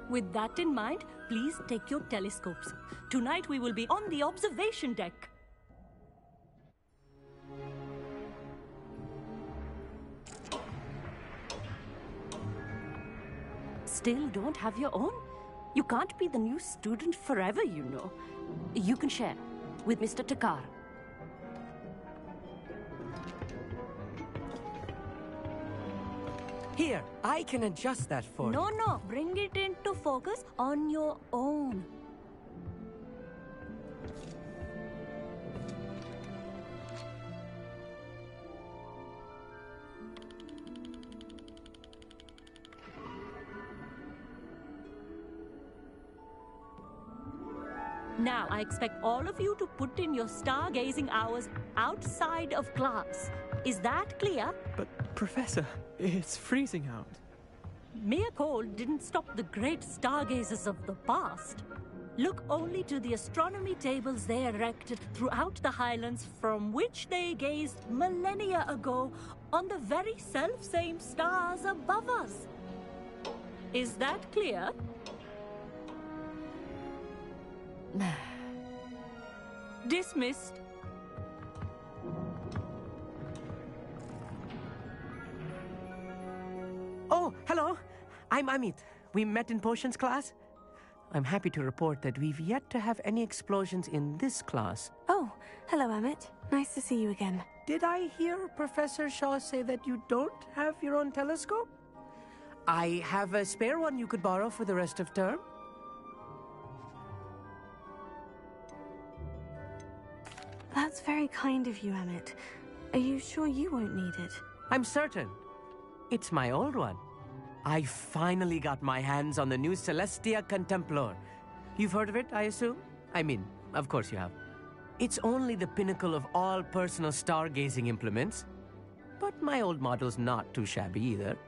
D: With that in mind, please take your telescopes. Tonight we will be on the observation deck. Still don't have your own? You can't be the new student forever, you know. You can share with Mr. Takar.
L: Here, I can adjust that for you.
D: No, bring it into focus on your own. Now, I expect all of you to put in your stargazing hours outside of class. Is that clear?
P: But, Professor, it's freezing out.
D: Mere cold didn't stop the great stargazers of the past. Look only to the astronomy tables they erected throughout the highlands from which they gazed millennia ago on the very self-same stars above us. Is that clear? Dismissed.
L: Oh, hello. I'm Amit. We met in potions class. I'm happy to report that we've yet to have any explosions in this class.
B: Oh, hello, Amit. Nice to see you again.
L: Did I hear Professor Shaw say that you don't have your own telescope? I have a spare one you could borrow for the rest of term.
B: That's very kind of you, Amit. Are you sure you won't need it?
L: I'm certain. It's my old one. I finally got my hands on the new Celestia Contemplor. You've heard of it, I assume? I mean, of course you have. It's only the pinnacle of all personal stargazing implements. But my old model's not too shabby either.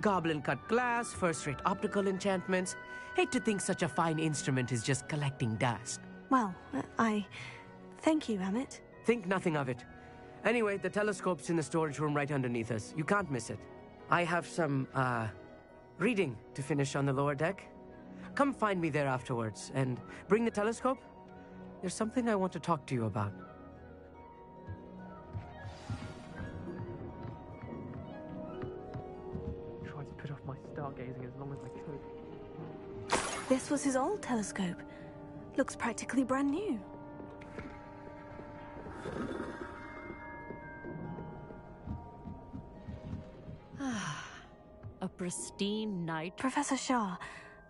L: Goblin-cut glass, first-rate optical enchantments. Hate to think such a fine instrument is just collecting dust.
B: Well, Thank you, Amit.
L: Think nothing of it. Anyway, the telescope's in the storage room right underneath us. You can't miss it. I have some, reading to finish on the lower deck. Come find me there afterwards, and bring the telescope. There's something I want to talk to you about.
P: Tried to put off my stargazing as long as I could.
B: This was his old telescope. Looks practically brand new.
D: A pristine night.
B: Professor Shah,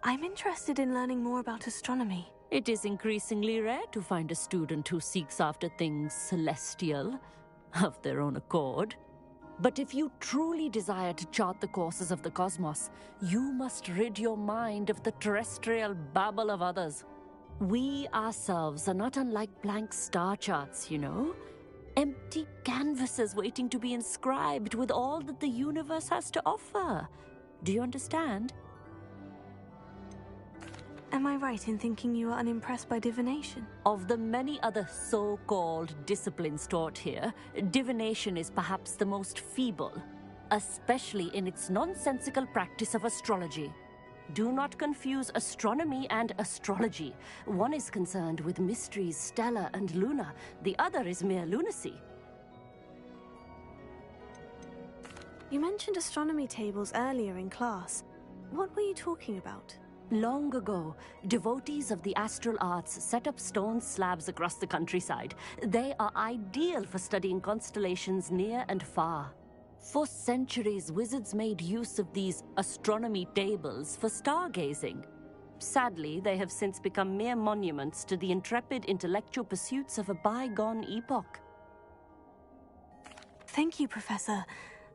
B: I'm interested in learning more about astronomy.
D: It is increasingly rare to find a student who seeks after things celestial, of their own accord. But if you truly desire to chart the courses of the cosmos, you must rid your mind of the terrestrial babble of others. We ourselves are not unlike blank star charts, you know? Empty canvases waiting to be inscribed with all that the universe has to offer. Do you understand?
B: Am I right in thinking you are unimpressed by divination?
D: Of the many other so-called disciplines taught here, divination is perhaps the most feeble, especially in its nonsensical practice of astrology. Do not confuse astronomy and astrology. One is concerned with mysteries stellar and lunar. The other is mere lunacy.
B: You mentioned astronomy tables earlier in class. What were you talking about?
D: Long ago, devotees of the astral arts set up stone slabs across the countryside. They are ideal for studying constellations near and far. For centuries, wizards made use of these astronomy tables for stargazing. Sadly, they have since become mere monuments to the intrepid intellectual pursuits of a bygone epoch.
B: Thank you, Professor.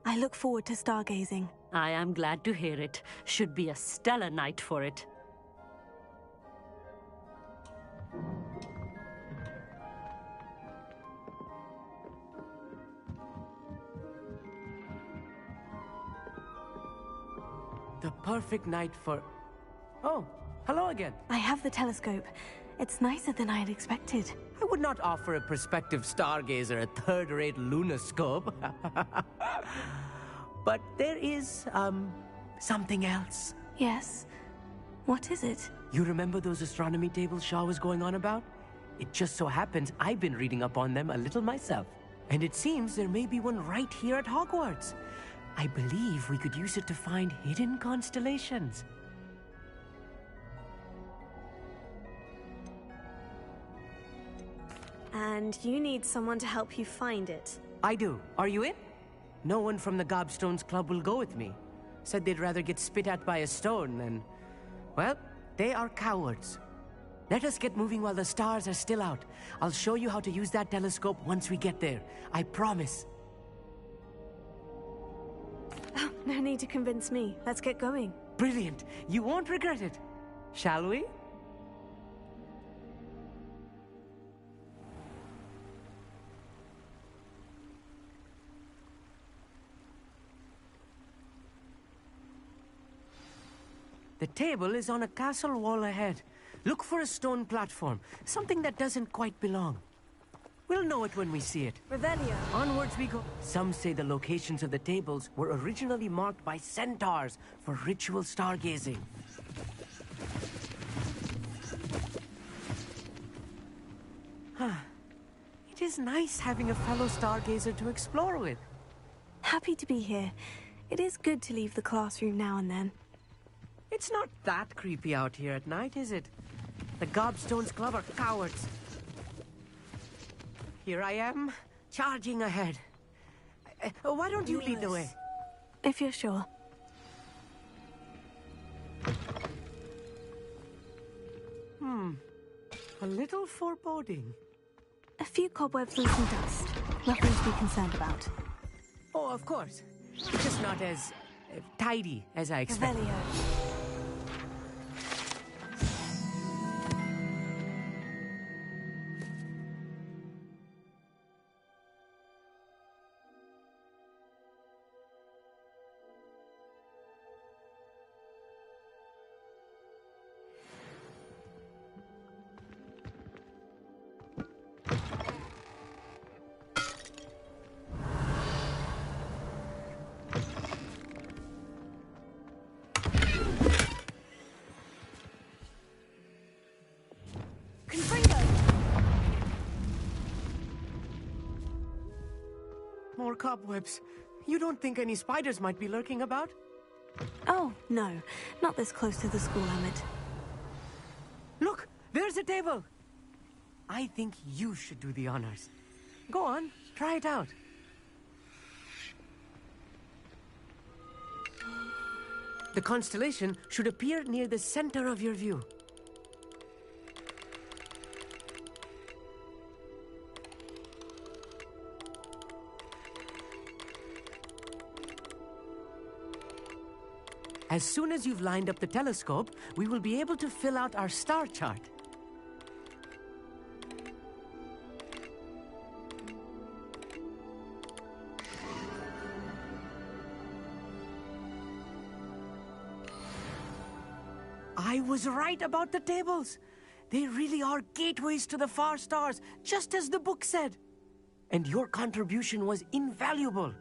B: I look forward to stargazing.
D: I am glad to hear it. Should be a stellar night for it.
L: The perfect night for... Oh, hello again.
B: I have the telescope. It's nicer than I had expected.
L: I would not offer a prospective stargazer a third-rate lunoscope. But there is, something else.
B: Yes? What is it?
L: You remember those astronomy tables Shaw was going on about? It just so happens I've been reading up on them a little myself. And it seems there may be one right here at Hogwarts. I believe we could use it to find hidden constellations.
B: And you need someone to help you find it.
L: I do. Are you in? No one from the Gobstones Club will go with me. Said they'd rather get spit at by a stone than... Well, they are cowards. Let us get moving while the stars are still out. I'll show you how to use that telescope once we get there. I promise.
B: Oh, no need to convince me. Let's get going.
L: Brilliant. You won't regret it. Shall we? The table is on a castle wall ahead. Look for a stone platform, something that doesn't quite belong. We'll know it when we see it.
B: Revelio.
L: Onwards we go. Some say the locations of the tables were originally marked by centaurs for ritual stargazing. It is nice having a fellow stargazer to explore with.
B: Happy to be here. It is good to leave the classroom now and then.
L: It's not that creepy out here at night, is it? The Gobstones Club are cowards. Here I am, charging ahead. Why don't you lead the way?
B: If you're sure.
L: A little foreboding.
B: A few cobwebs and some dust. Nothing to be concerned about.
L: Oh, of course. Just not as tidy as I expected.
B: Revelio.
L: More cobwebs. You don't think any spiders might be lurking about?
B: Oh, no. Not this close to the school, Emmett.
L: Look! There's a table! I think you should do the honors. Go on, try it out. The constellation should appear near the center of your view. As soon as you've lined up the telescope, we will be able to fill out our star chart. I was right about the tables. They really are gateways to the far stars, just as the book said. And your contribution was invaluable.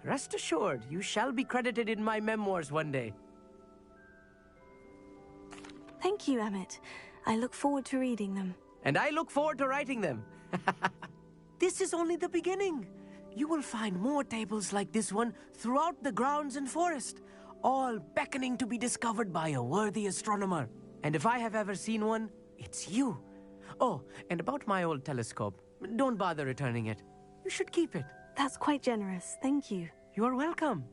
L: Rest assured, you shall be credited in my memoirs one day.
B: Thank you, Emmett. I look forward to reading them.
L: And I look forward to writing them. This is only the beginning. You will find more tables like this one throughout the grounds and forest, all beckoning to be discovered by a worthy astronomer. And if I have ever seen one, it's you. Oh, and about my old telescope, don't bother returning it. You should keep it.
B: That's quite generous. Thank you.
L: You are welcome.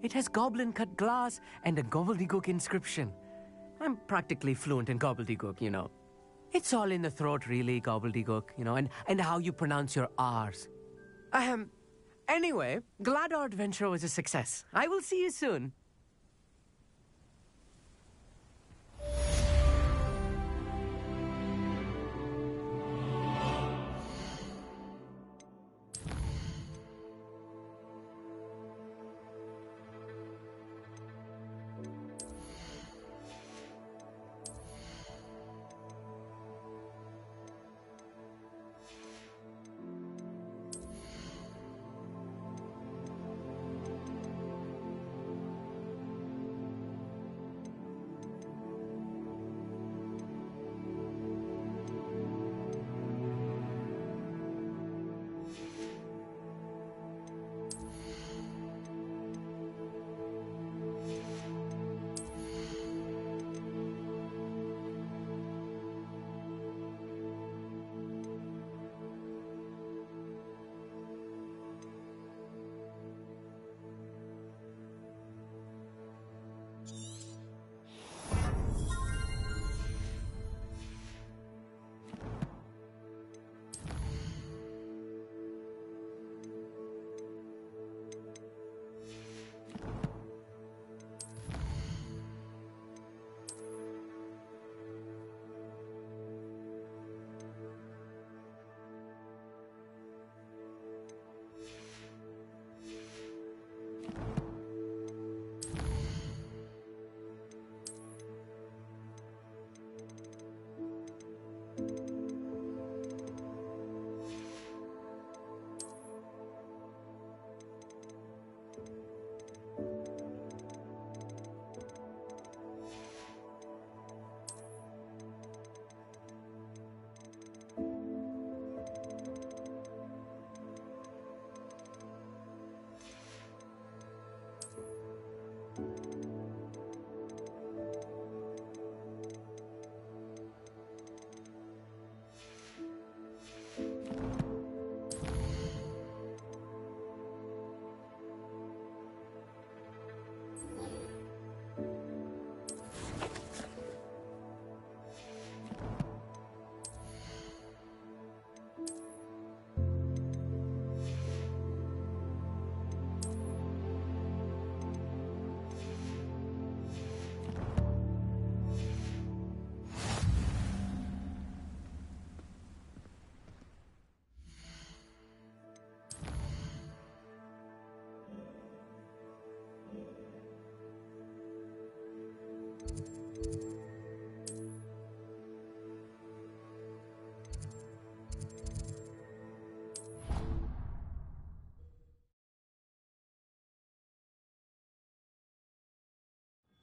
L: It has goblin-cut glass and a gobbledygook inscription. I'm practically fluent in gobbledygook, you know. It's all in the throat, really, gobbledygook, you know, and how you pronounce your R's. Anyway, glad our adventure was a success. I will see you soon.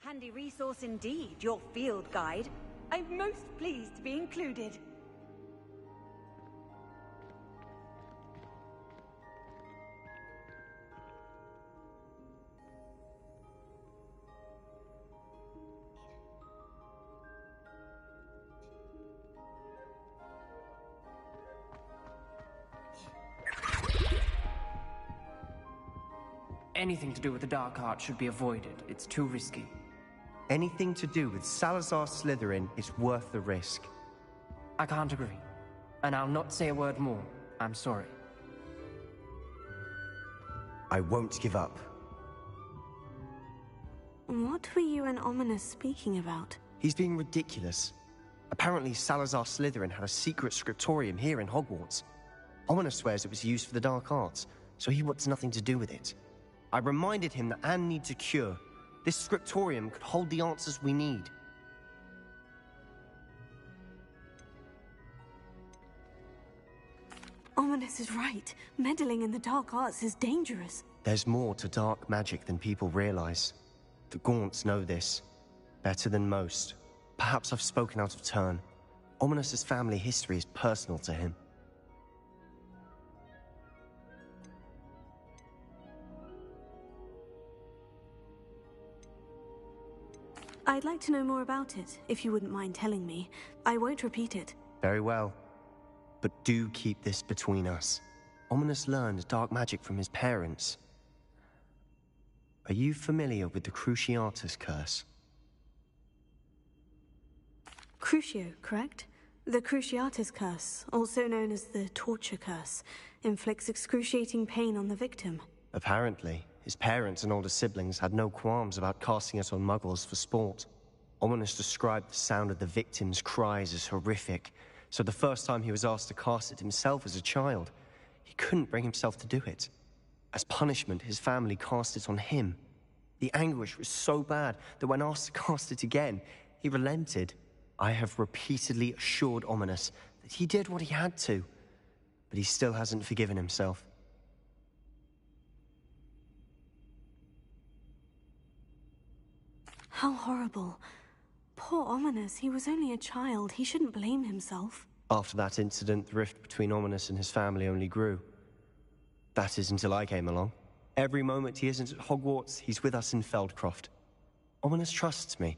Q: Handy resource indeed, your field guide. I'm most pleased to be included.
P: Anything to do with the dark art should be avoided. It's too risky.
J: Anything to do with Salazar Slytherin is worth the risk.
P: I can't agree. And I'll not say a word more. I'm sorry.
J: I won't give up.
B: What were you and Ominous speaking about?
J: He's being ridiculous. Apparently Salazar Slytherin had a secret scriptorium here in Hogwarts. Ominous swears it was used for the dark arts, so he wants nothing to do with it. I reminded him that Anne needs a cure. This scriptorium could hold the answers we need.
B: Ominous is right. Meddling in the dark arts is dangerous.
J: There's more to dark magic than people realize. The Gaunts know this. Better than most. Perhaps I've spoken out of turn. Ominous's family history is personal to him.
B: I'd like to know more about it, if you wouldn't mind telling me. I won't repeat it.
J: Very well. But do keep this between us. Ominous learned dark magic from his parents. Are you familiar with the Cruciatus curse?
B: Crucio, correct? The Cruciatus curse, also known as the torture curse, inflicts excruciating pain on the victim.
J: Apparently, his parents and older siblings had no qualms about casting it on muggles for sport. Ominous described the sound of the victim's cries as horrific, so the first time he was asked to cast it himself as a child, he couldn't bring himself to do it. As punishment, his family cast it on him. The anguish was so bad that when asked to cast it again, he relented. I have repeatedly assured Ominous that he did what he had to, but he still hasn't forgiven himself.
B: How horrible. Poor Ominous, he was only a child. He shouldn't blame himself.
J: After that incident, the rift between Ominous and his family only grew. That is until I came along. Every moment he isn't at Hogwarts, he's with us in Feldcroft. Ominous trusts me.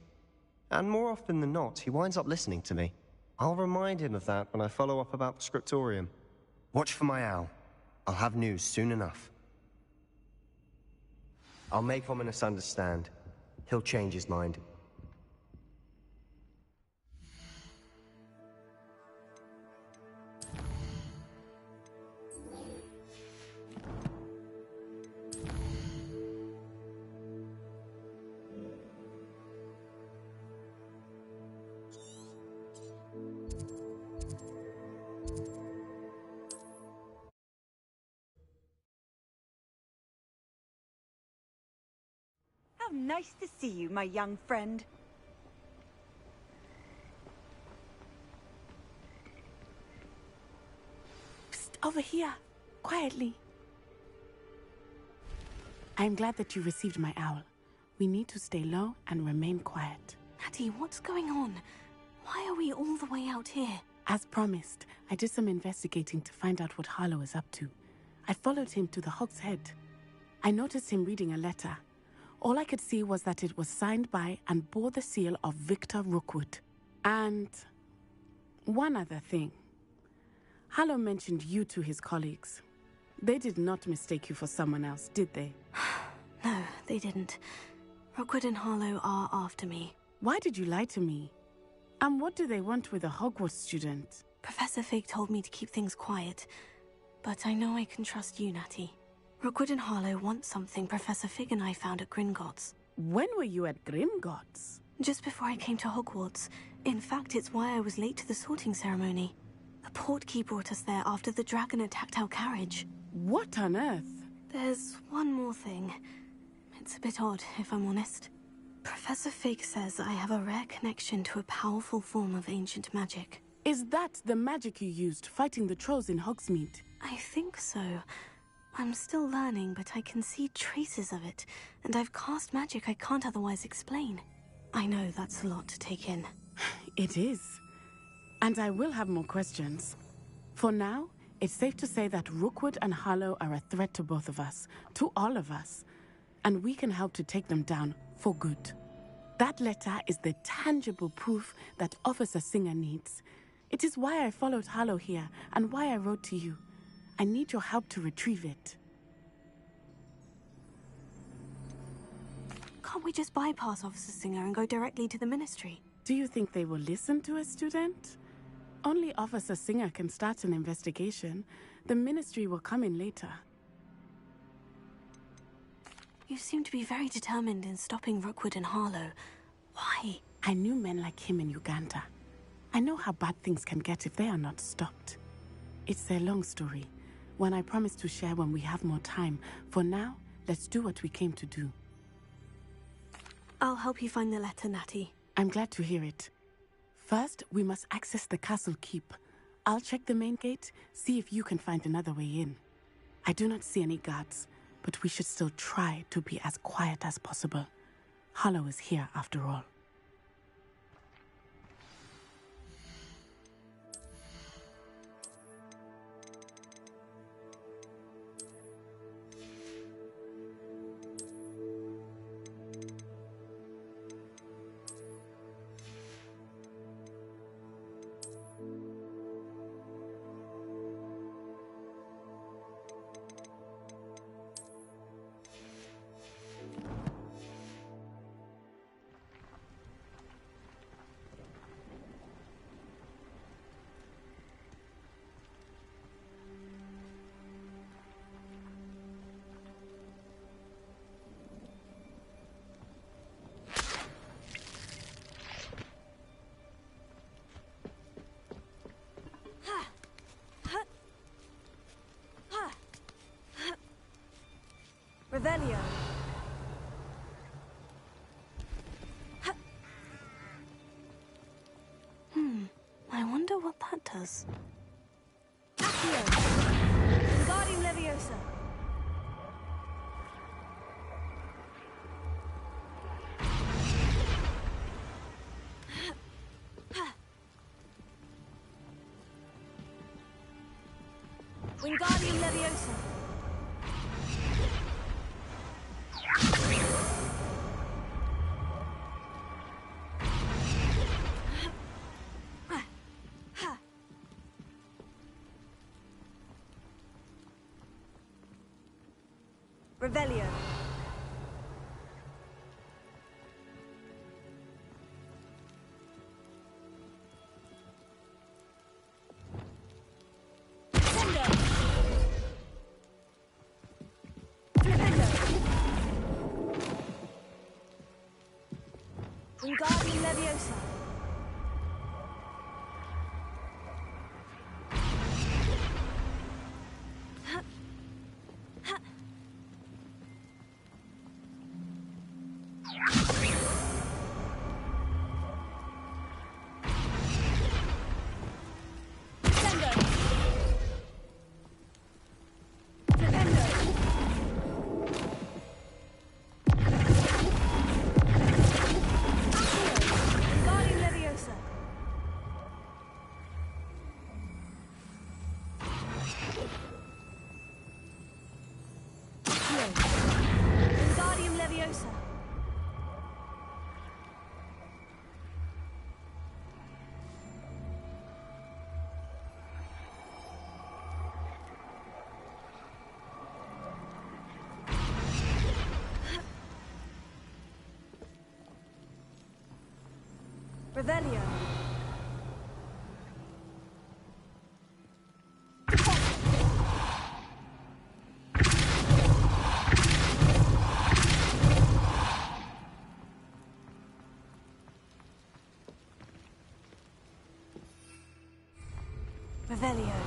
J: And more often than not, he winds up listening to me. I'll remind him of that when I follow up about the scriptorium. Watch for my owl. I'll have news soon enough. I'll make Ominous understand. He'll change his mind.
Q: How nice to see you, my young friend.
M: Psst, over here. Quietly. I'm glad that you received my owl. We need to stay low and remain quiet.
B: Natty, what's going on? Why are we all the way out here?
M: As promised, I did some investigating to find out what Harlow is up to. I followed him to the Hog's Head. I noticed him reading a letter. All I could see was that it was signed by and bore the seal of Victor Rookwood. And one other thing. Harlow mentioned you to his colleagues. They did not mistake you for someone else, did they?
B: No, they didn't. Rookwood and Harlow are after me.
M: Why did you lie to me? And what do they want with a Hogwarts student?
B: Professor Fig told me to keep things quiet, but I know I can trust you, Natty. Rookwood and Harlow want something Professor Fig and I found at Gringotts.
M: When were you at Gringotts?
B: Just before I came to Hogwarts. In fact, it's why I was late to the sorting ceremony. The portkey brought us there after the dragon attacked our carriage.
M: What on earth?
B: There's one more thing. It's a bit odd, if I'm honest. Professor Fig says I have a rare connection to a powerful form of ancient magic.
M: Is that the magic you used fighting the trolls in Hogsmeade?
B: I think so. I'm still learning, but I can see traces of it, and I've cast magic I can't otherwise explain. I know that's a lot to take in.
M: It is. And I will have more questions. For now, it's safe to say that Rookwood and Harlow are a threat to both of us, to all of us, and we can help to take them down for good. That letter is the tangible proof that Officer Singer needs. It is why I followed Harlow here, and why I wrote to you. I need your help to retrieve it.
B: Can't we just bypass Officer Singer and go directly to the Ministry?
M: Do you think they will listen to a student? Only Officer Singer can start an investigation. The Ministry will come in later.
B: You seem to be very determined in stopping Rookwood and Harlow. Why?
M: I knew men like him in Uganda. I know how bad things can get if they are not stopped. It's a long story, one I promise to share when we have more time. For now, let's do what we came to do.
B: I'll help you find the letter, Natty.
M: I'm glad to hear it. First, we must access the castle keep. I'll check the main gate, see if you can find another way in. I do not see any guards, but we should still try to be as quiet as possible. Hollow is here after all.
H: Revelio.
B: I wonder what that does.
H: Accio. Wingardium Leviosa. Wingardium Leviosa. Revelio. Wingardium Leviosa. Wingardium Leviosa. Wingardium Leviosa. Revelio. Revelio.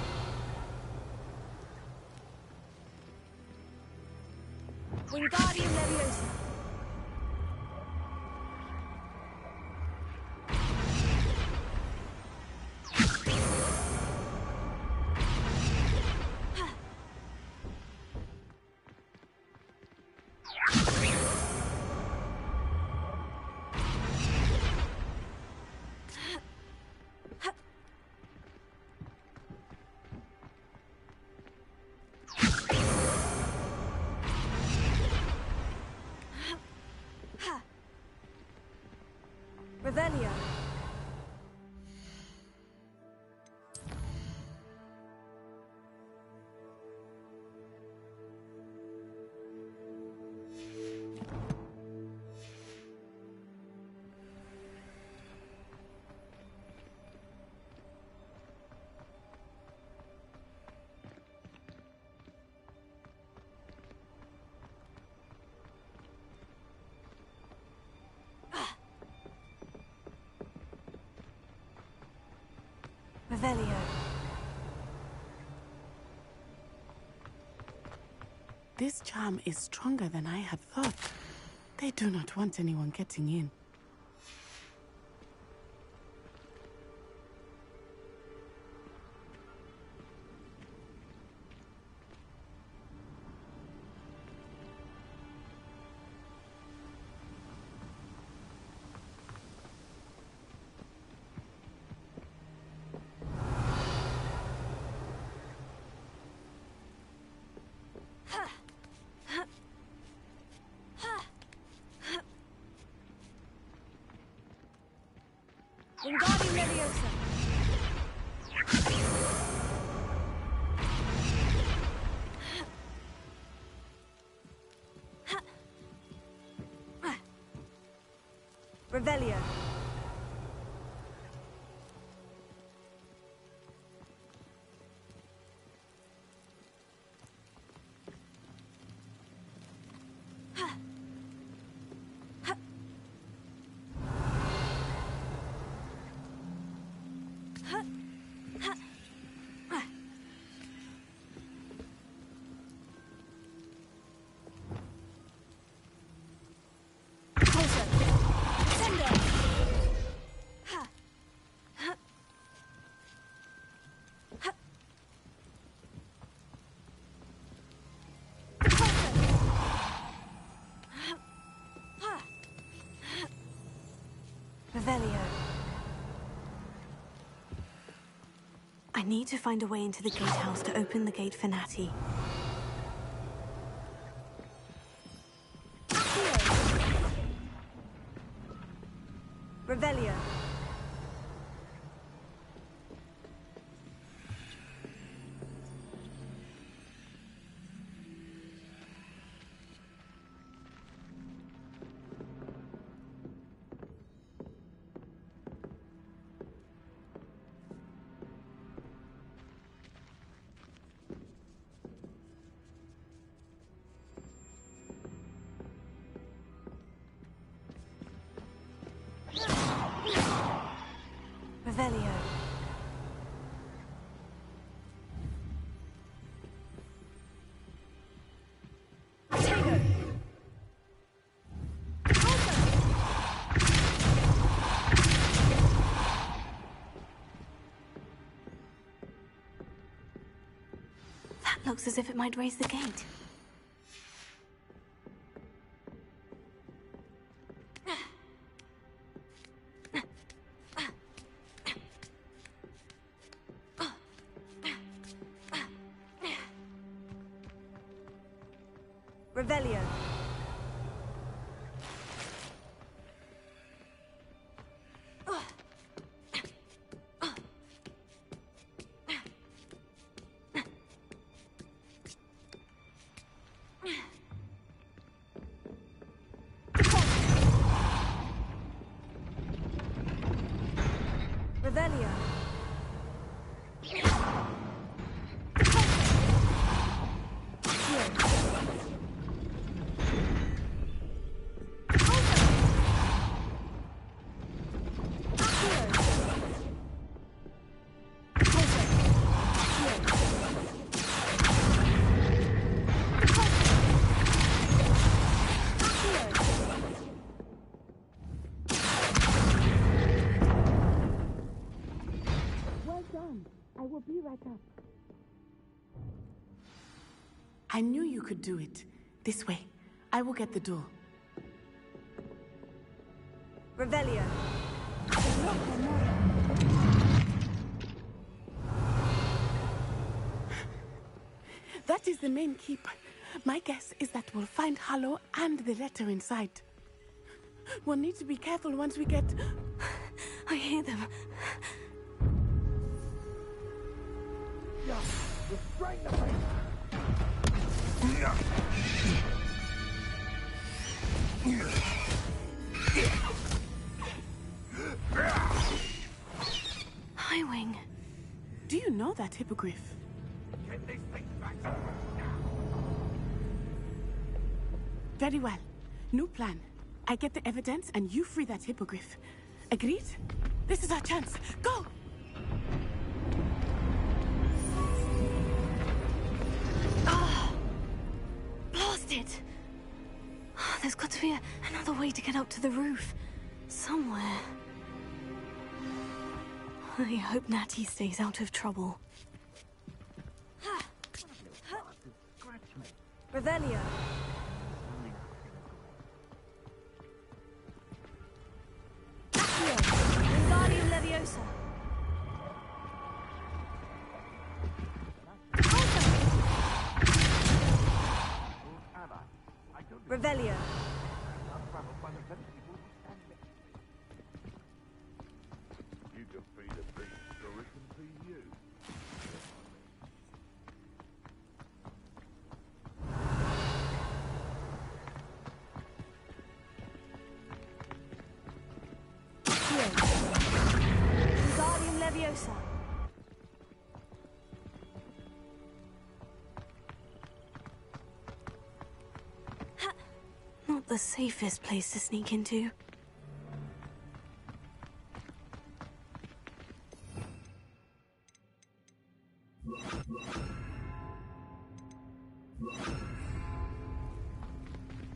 H: Wingardium Leviosa. Revelio. Revelio.
M: This charm is stronger than I had thought. They do not want anyone getting in.
O: Wingardium Leviosa.
Q: Revelio.
B: Revelio. I need to find a way into the gatehouse to open the gate for Natty.
Q: Revelio.
B: Revelio. That looks as if it might raise the gate.
Q: Revelio. Revelio.
M: I will be right up. I knew you could do it. This way. I will get the door.
Q: Revelio.
M: That is the main keep. My guess is that we'll find Hollow and the letter inside. We'll need to be careful once we get...
B: I hear them.
I: Restrain the beast!
B: Highwing.
M: Do you know that hippogriff?
I: Get these things back to
M: Very well. New plan. I get the evidence and you free that hippogriff. Agreed? This is our chance. Go!
B: Blasted! There's got to be another way to get up to the roof. Somewhere. I hope Natty stays out of trouble.
Q: Revelio.
O: Wingardium Leviosa.
Q: Revelio.
B: not the safest place to sneak into.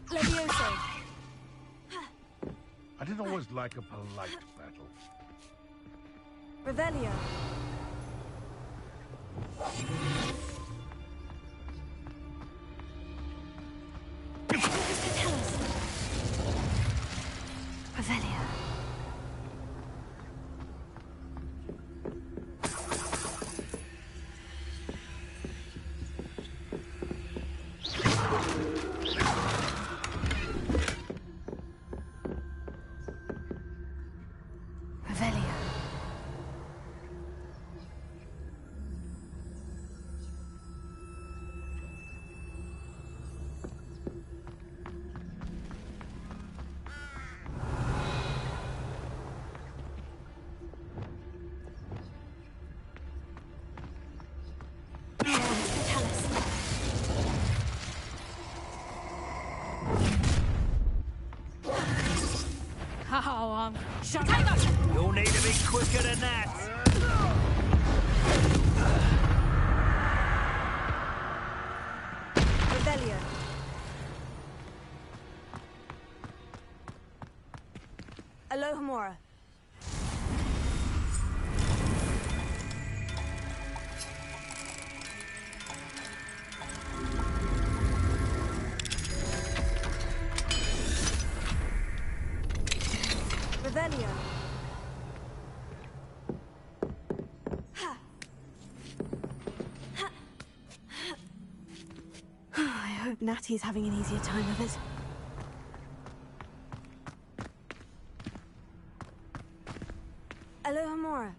O: Levioso.
C: I didn't always like a polite battle.
O: Revelio.
B: Revelio. Revelio.
O: Oh,
I: You'll need to be quicker than that.
O: Revelio. Alohomora. Revelio.
B: I hope Natty's having an easier time of it.
O: Alohomora.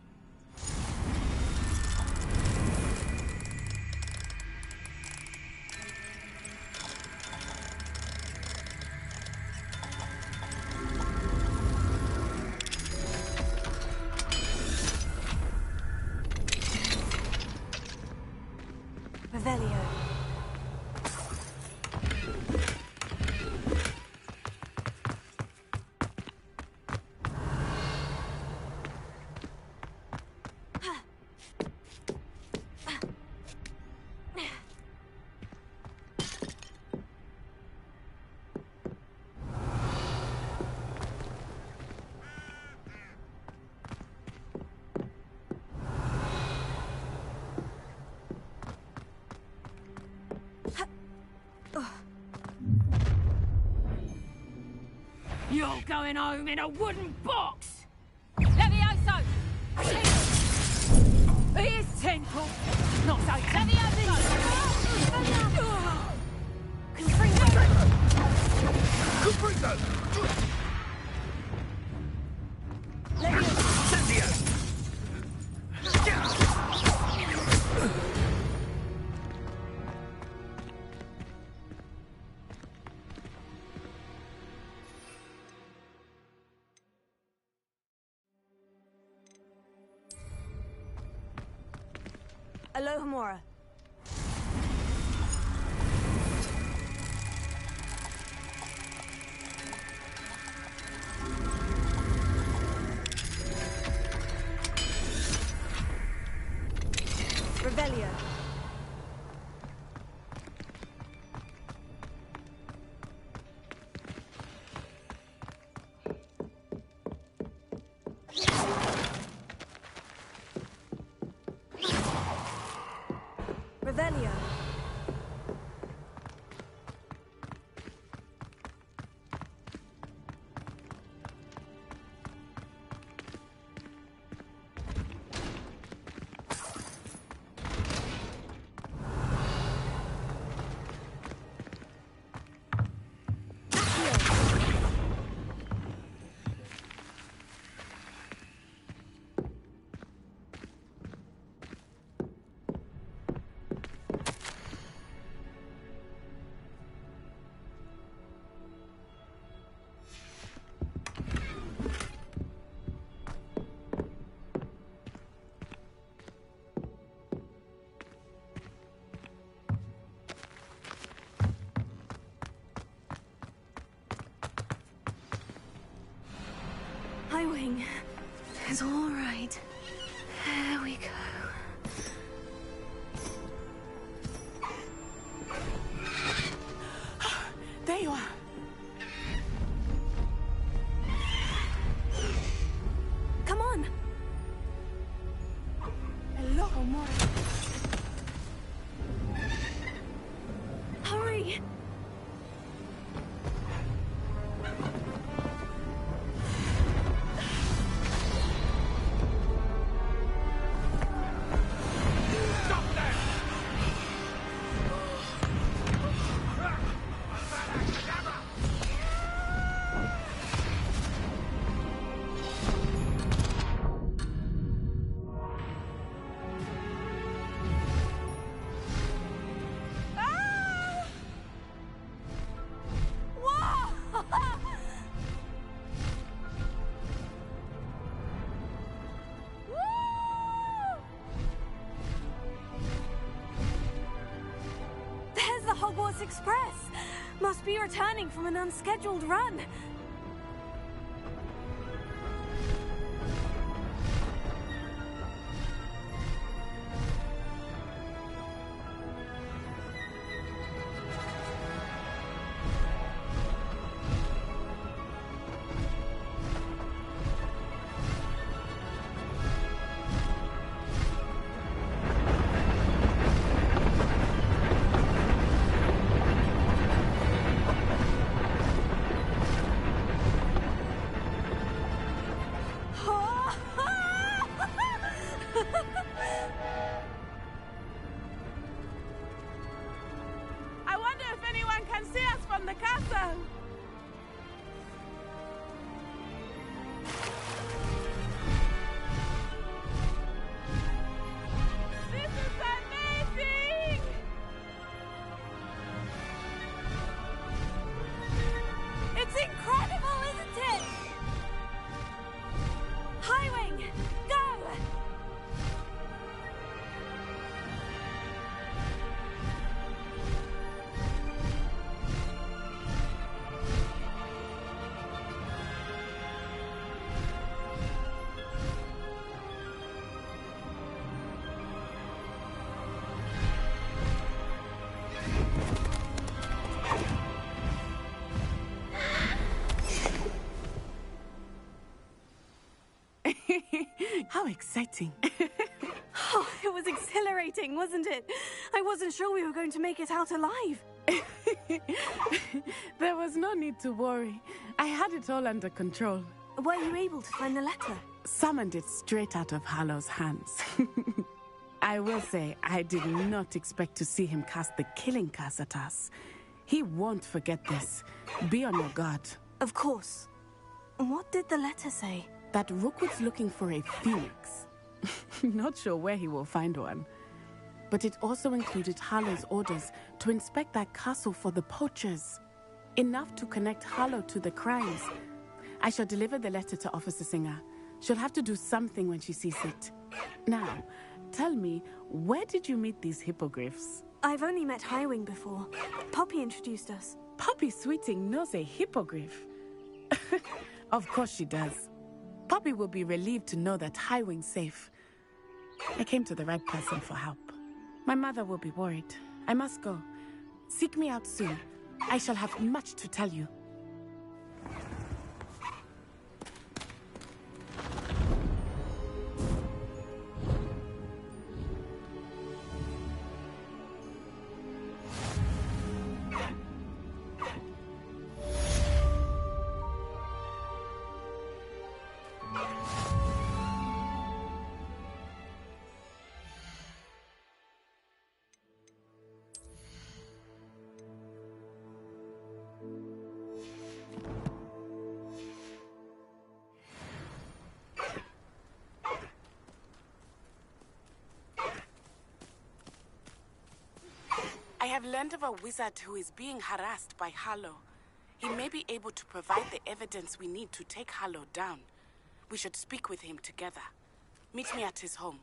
O: Revelio.
D: You're going home in a wooden box! Levioso! Here's Temple! Not so Levioso!
C: Confringo!
O: Alohomora. Revelio. Revelio.
B: darling. It's all right. There we go.
M: There you are.
B: Come on.
M: Hello, Homura.
B: Hurry. There's the Hogwarts Express. Must be returning from an unscheduled run.
M: I wonder if anyone can see us from the castle. This is amazing!
B: It's incredible, isn't it? Highwing, go!
M: How exciting.
B: Oh, it was exhilarating, wasn't it? I wasn't sure we were going to make it out alive.
M: There was no need to worry. I had it all under control.
B: Were you able to find the letter?
M: Summoned it straight out of Hallow's hands. I will say, I did not expect to see him cast the killing curse at us. He won't forget this. Be on your guard.
B: Of course. What did the letter say?
M: That Rookwood's looking for a phoenix. Not sure where he will find one. But it also included Harlow's orders to inspect that castle for the poachers. Enough to connect Harlow to the crimes. I shall deliver the letter to Officer Singer. She'll have to do something when she sees it. Now, tell me, where did you meet these hippogriffs?
B: I've only met Highwing before. Poppy introduced us.
M: Poppy Sweeting knows a hippogriff. Of course she does. Poppy will be relieved to know that Highwing's safe. I came to the right person for help. My mother will be worried. I must go. Seek me out soon. I shall have much to tell you. I have learned of a wizard who is being harassed by Harlow. He may be able to provide the evidence we need to take Harlow down. We should speak with him together. Meet me at his home.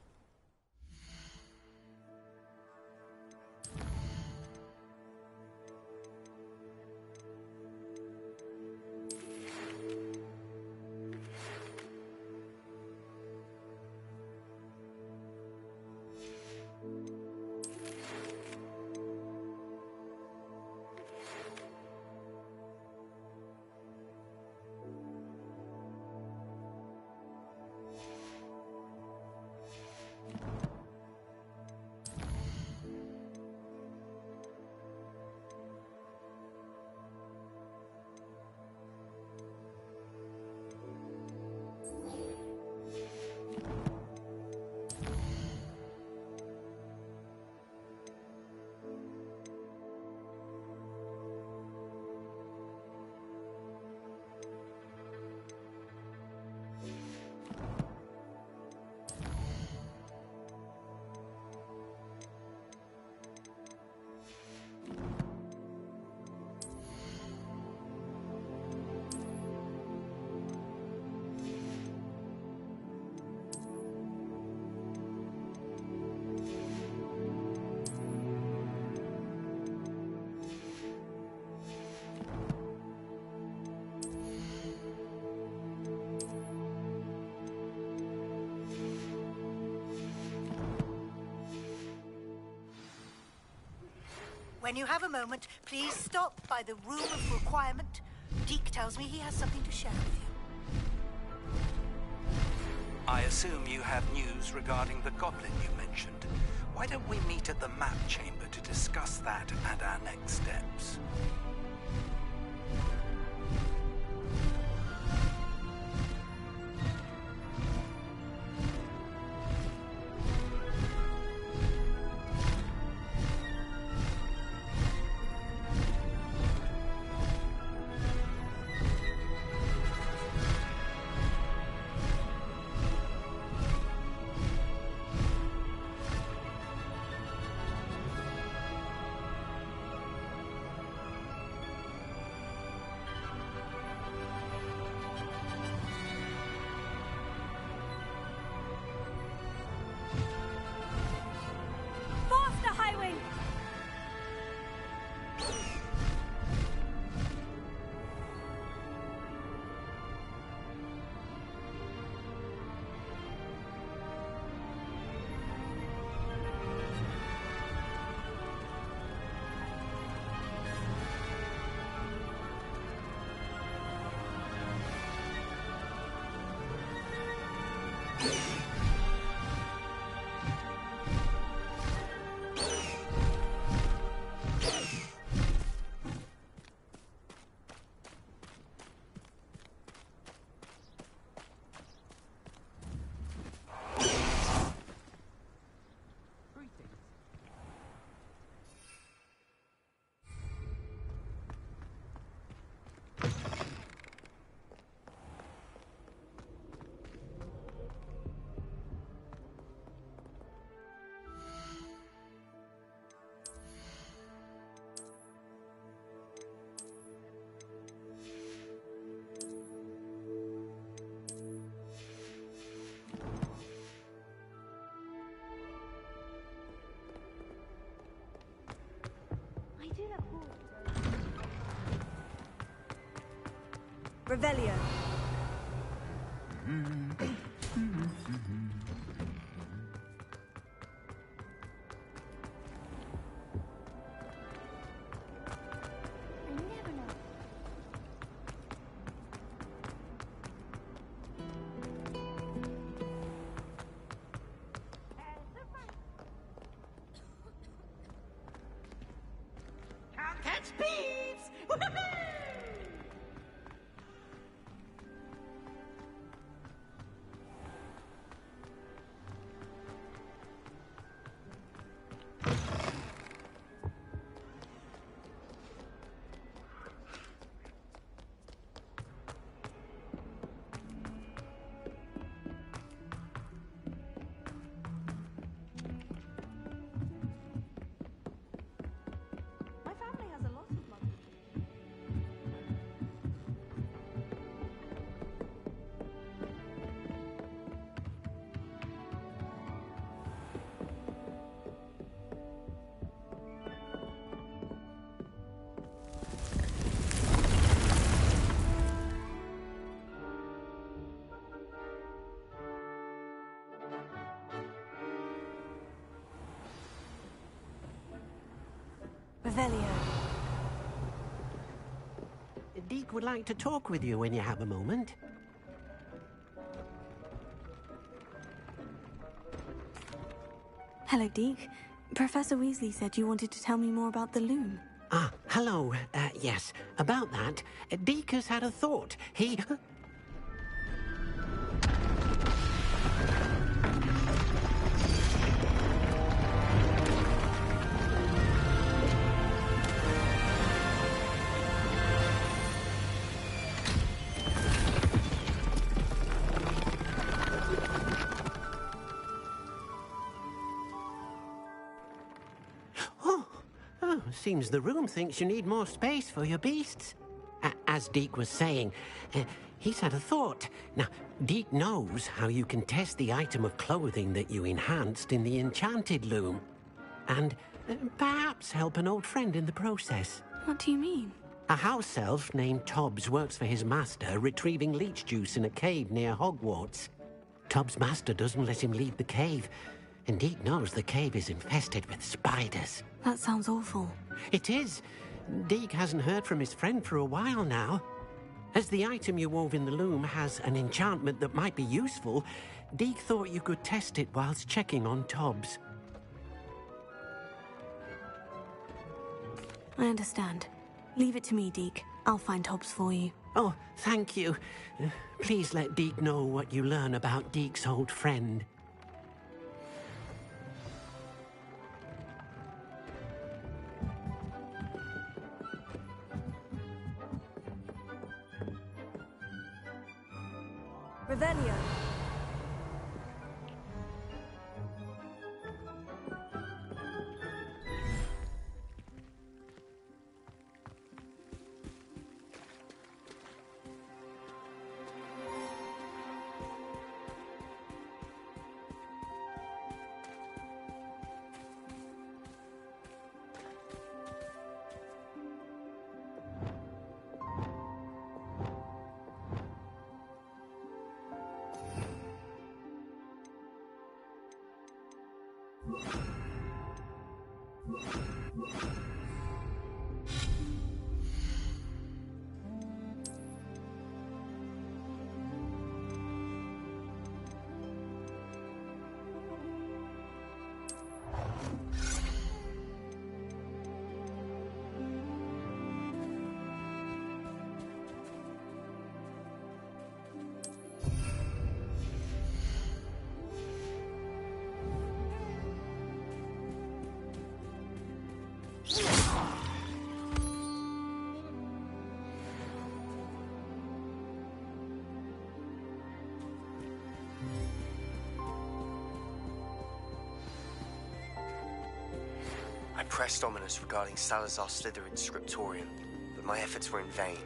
R: When you have a moment, please stop by the room of requirement. Deke tells me he has something to share with you.
S: I assume you have news regarding the goblin you mentioned. Why don't we meet at the map chamber to discuss that and our next steps?
O: Revelio.
I: Catch beeps!
O: My family has a lot of money. Revelio.
T: Deke would like to talk with you when you have a moment.
B: Hello, Deke. Professor Weasley said you wanted to tell me more about the loom.
T: Ah, hello. Yes, about that. Deke has had a thought. He... Seems the room thinks you need more space for your beasts. As Deke was saying, he's had a thought. Now, Deke knows how you can test the item of clothing that you enhanced in the enchanted loom. And perhaps help an old friend in the process.
B: What do you mean?
T: A house elf named Tobbs works for his master, retrieving leech juice in a cave near Hogwarts. Tobbs' master doesn't let him leave the cave, and Deke knows the cave is infested with spiders.
B: That sounds awful.
T: It is. Deke hasn't heard from his friend for a while now. As the item you wove in the loom has an enchantment that might be useful, Deke thought you could test it whilst checking on Tobbs.
B: I understand. Leave it to me, Deke. I'll find Tobbs for you.
T: Oh, thank you. Please let Deke know what you learn about Deke's old friend.
O: Revelio.
J: I pressed Ominous regarding Salazar Slytherin's scriptorium, but my efforts were in vain.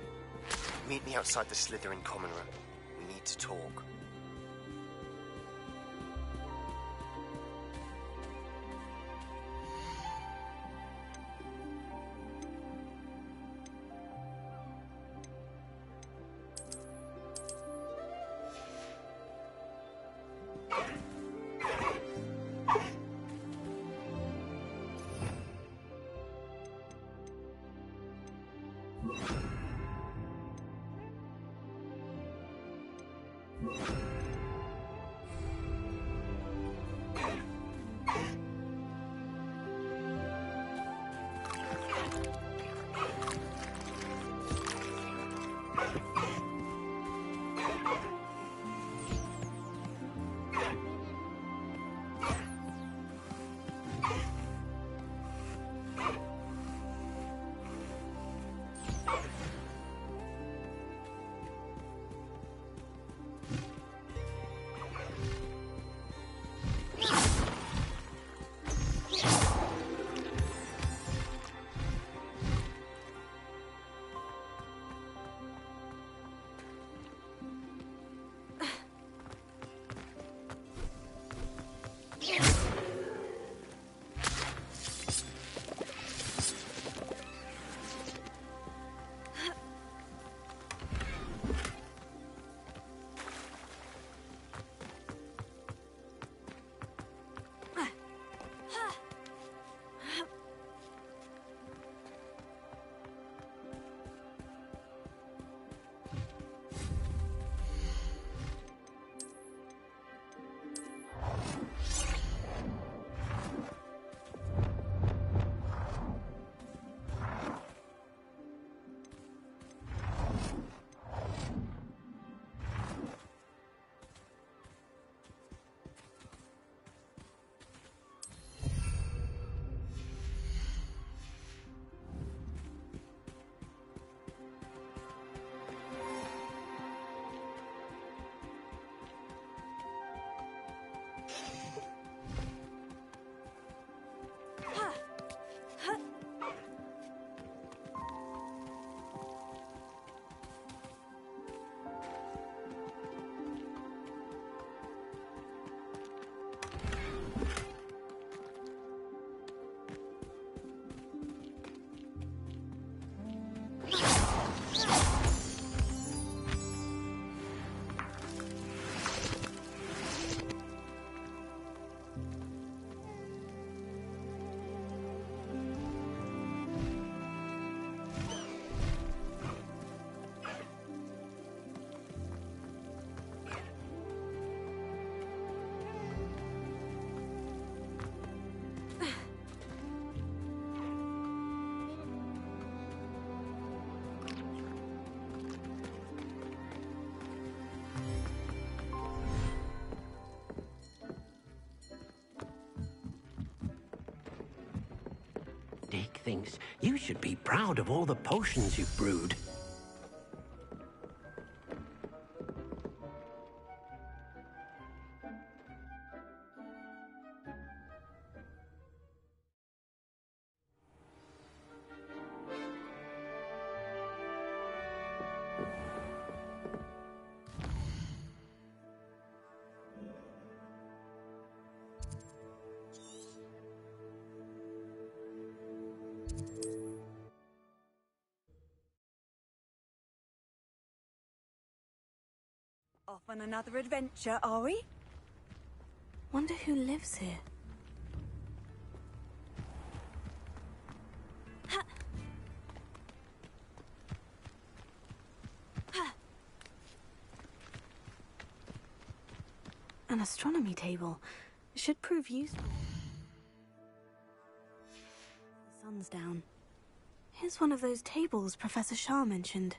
J: Meet me outside the Slytherin common room. We need to talk.
T: Dick thinks you should be proud of all the potions you've brewed.
Q: Off on another adventure, are we?
B: Wonder who lives here. An astronomy table. Should prove useful. The sun's down. Here's one of those tables Professor Shah mentioned.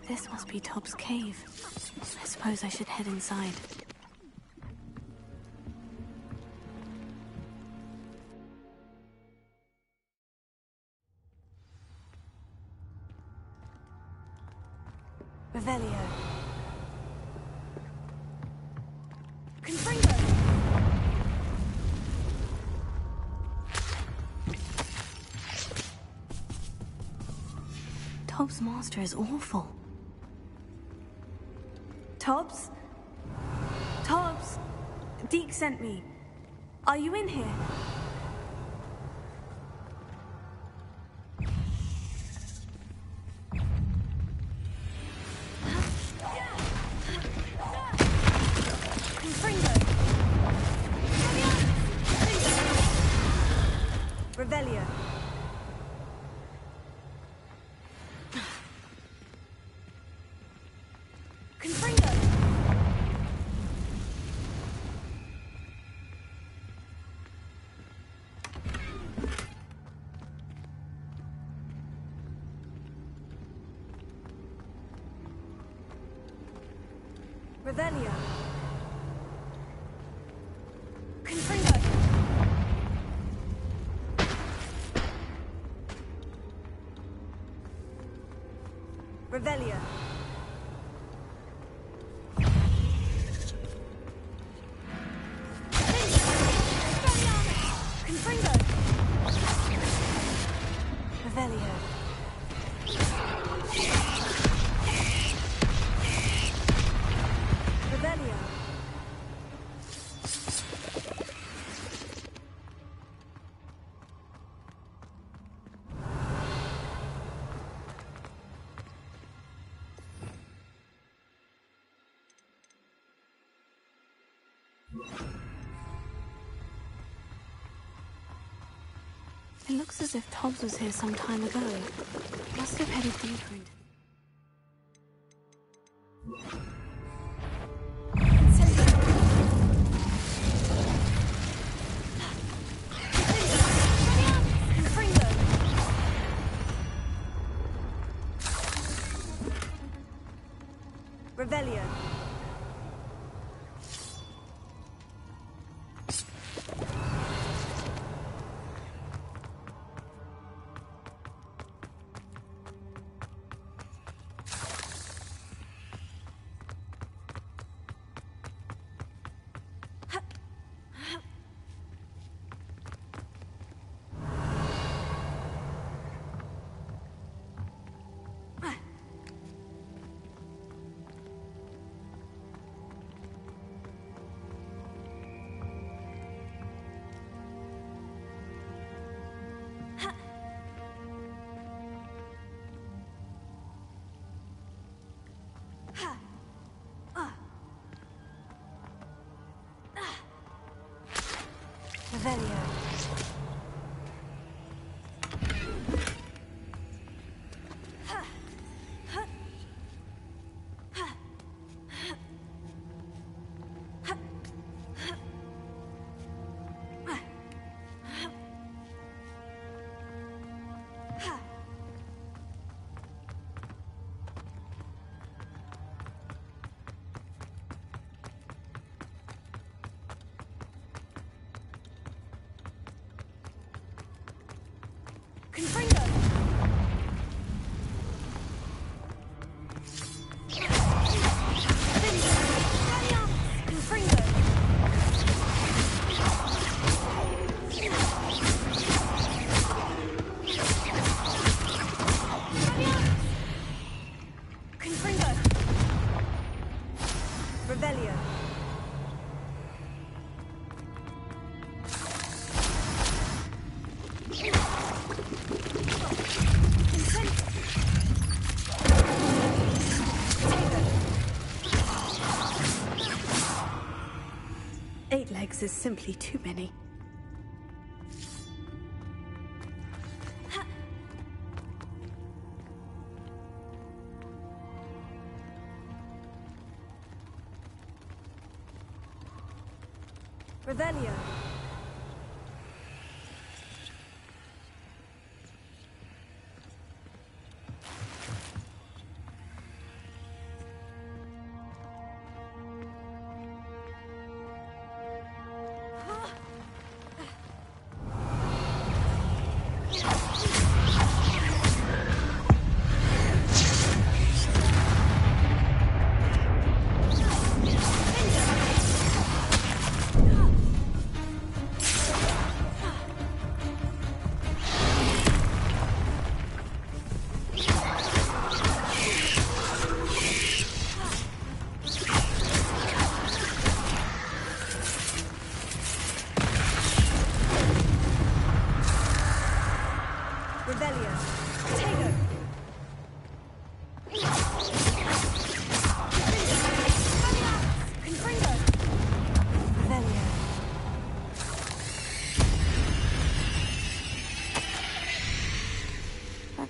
B: This must be Tob's cave. I suppose I should head inside. Revelio. Confringo! Tob's master is awful. Tobbs? Tobbs! Deke sent me. Are you in here? Revelio. Revelio. Confringo. Revelio. Confringo. Revelio. Revelio. It looks as if Tobbs was here some time ago. Must have headed deeper into... Revelio.
H: Revelio.
B: Is simply too many.
O: Revelio.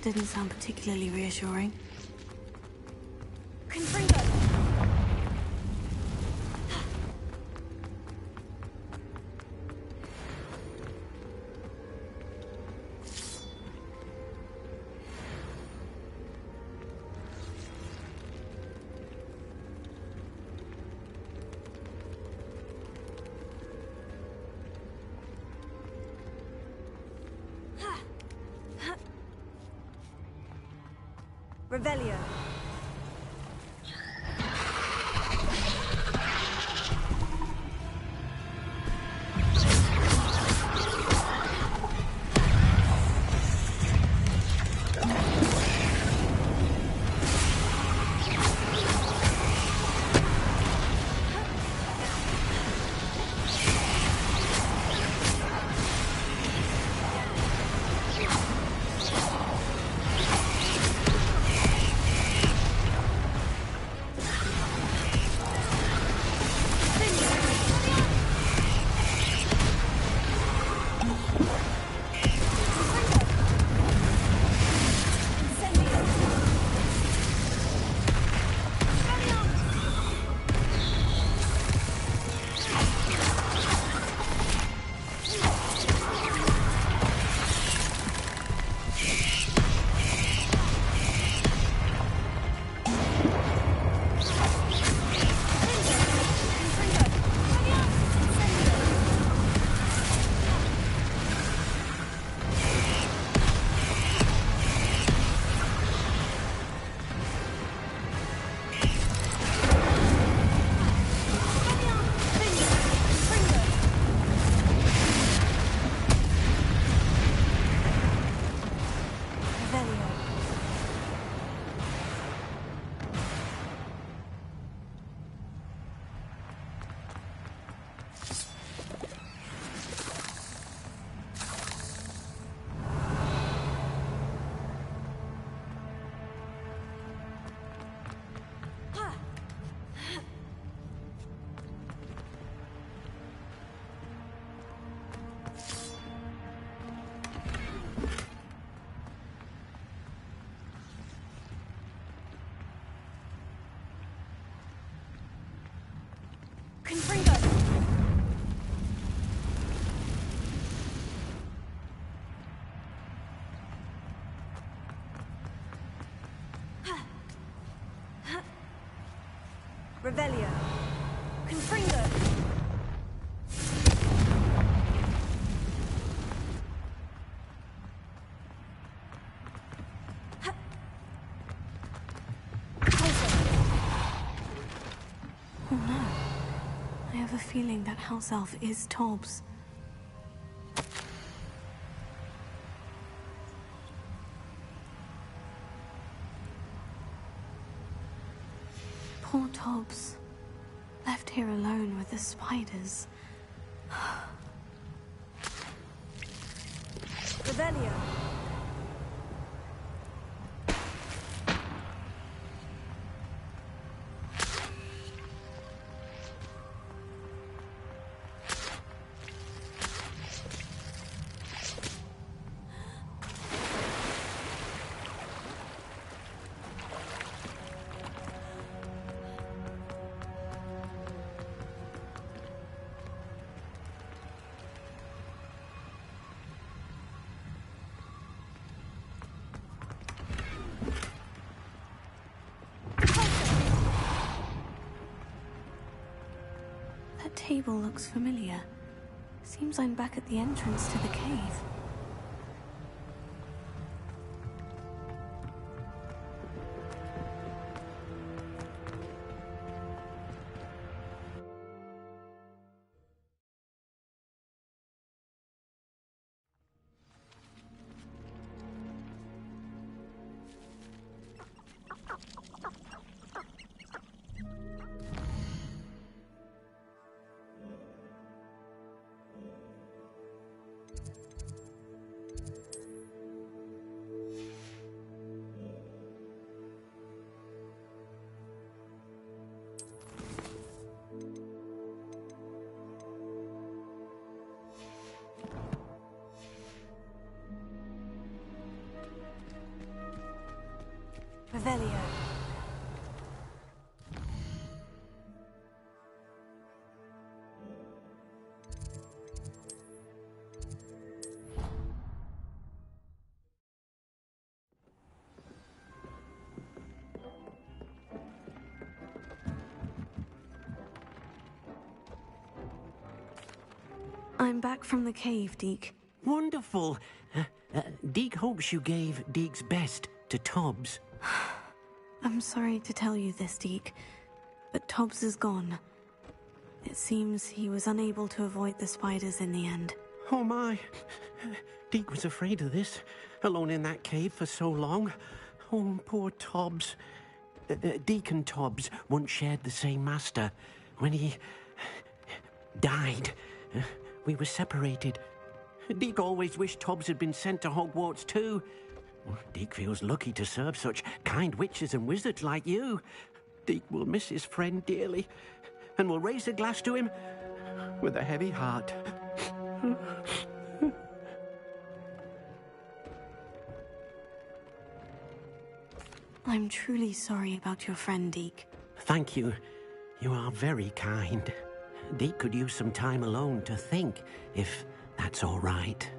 B: Didn't sound particularly reassuring.
O: Revelio. Confringo! Revelio. Confringo!
B: Oh no. I have a feeling that house elf is Tobbs. Poor Tobbs. Left here alone with the spiders.
O: Revelio.
B: That table looks familiar. Seems I'm back at the entrance to the cave.
O: Revelio.
B: I'm back from the cave, Deke.
T: Wonderful. Deke hopes you gave Deke's best to Tobbs.
B: I'm sorry to tell you this, Deke, but Tobbs is gone. It seems he was unable to avoid the spiders in the end.
T: Oh my. Deke was afraid of this, alone in that cave for so long. Oh, poor Tobbs. Deke and Tobbs once shared the same master. When he died, we were separated. Deke always wished Tobbs had been sent to Hogwarts too. Deke feels lucky to serve such kind witches and wizards like you. Deke will miss his friend dearly, and will raise a glass to him with a heavy heart.
B: I'm truly sorry about your friend, Deke.
T: Thank you. You are very kind. Deke could use some time alone to think, if that's all right.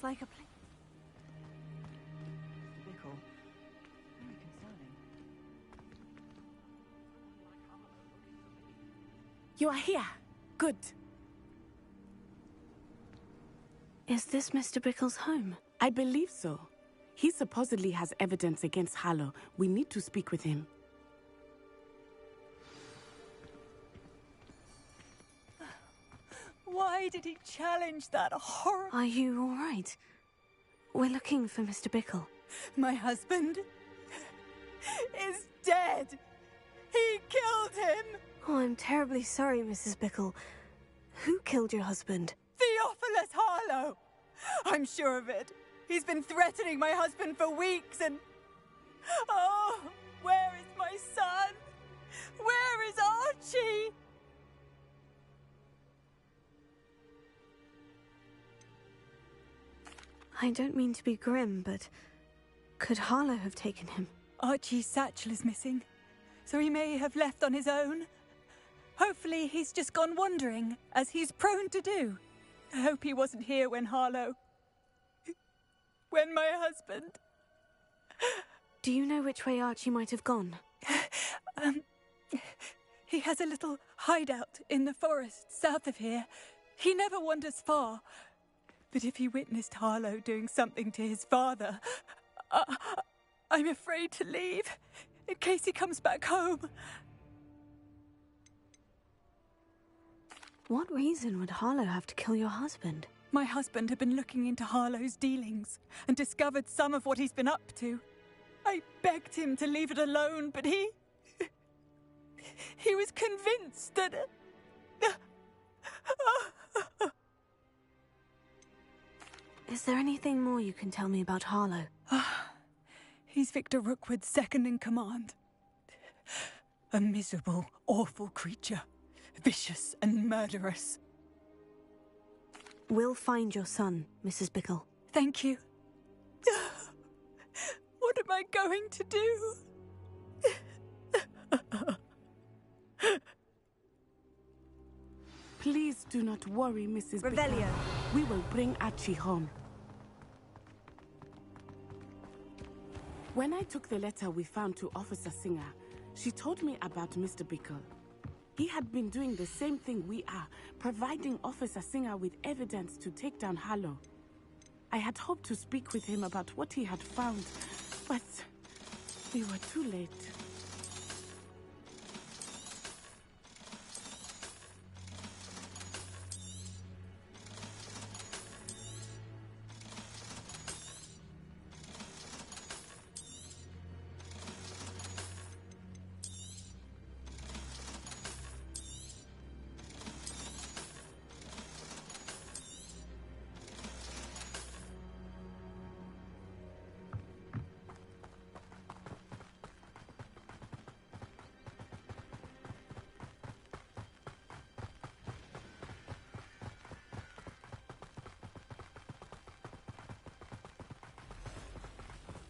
Q: Looks like a place. Bickle. Very concerning.
M: You are here. Good.
B: Is this Mr. Bickle's home?
M: I believe so. He supposedly has evidence against Harlow. We need to speak with him.
Q: Why did he challenge that horrible...
B: Are you all right? We're looking for Mr. Bickle.
Q: My husband is dead. He killed him.
B: Oh, I'm terribly sorry, Mrs. Bickle. Who killed your husband?
Q: Theophilus Harlow. I'm sure of it. He's been threatening my husband for weeks and... Oh, where is my son? Where is Archie?
B: I don't mean to be grim, but could Harlow have taken him?
Q: Archie's satchel is missing, so he may have left on his own. Hopefully he's just gone wandering, as he's prone to do. I hope he wasn't here when Harlow... when my husband...
B: Do you know which way Archie might have gone?
Q: He has a little hideout in the forest south of here. He never wanders far. But if he witnessed Harlow doing something to his father, I'm afraid to leave, in case he comes back home.
B: What reason would Harlow have to kill your husband?
Q: My husband had been looking into Harlow's dealings and discovered some of what he's been up to. I begged him to leave it alone, but he was convinced that...
B: Is there anything more you can tell me about Harlow?
Q: He's Victor Rookwood's second in command. A miserable, awful creature. Vicious and murderous.
B: We'll find your son, Mrs. Bickle.
Q: Thank you. What am I going to do?
M: Please do not worry, Mrs.
O: Revelio.
M: Bickle. We will bring Archie home. When I took the letter we found to Officer Singer, she told me about Mr. Bickle. He had been doing the same thing we are, providing Officer Singer with evidence to take down Harlow. I had hoped to speak with him about what he had found, but we were too late.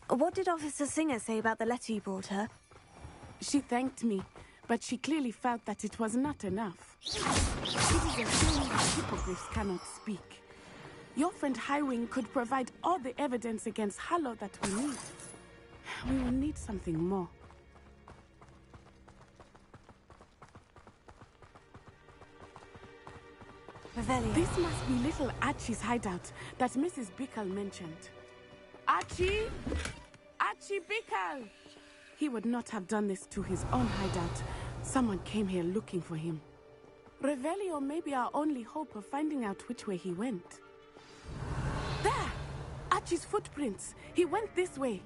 B: What did Officer Singer say about the letter you brought her?
M: She thanked me, but she clearly felt that it was not enough. It is a shame that hippogriffs cannot speak. Your friend Highwing could provide all the evidence against Harlow that we need. We will need something more.
B: Revelio.
M: This must be little Archie's hideout that Mrs. Bickle mentioned. Archie! Archie Bickle! He would not have done this to his own hideout. Someone came here looking for him. Revelio may be our only hope of finding out which way he went. There! Archie's footprints. He went this way.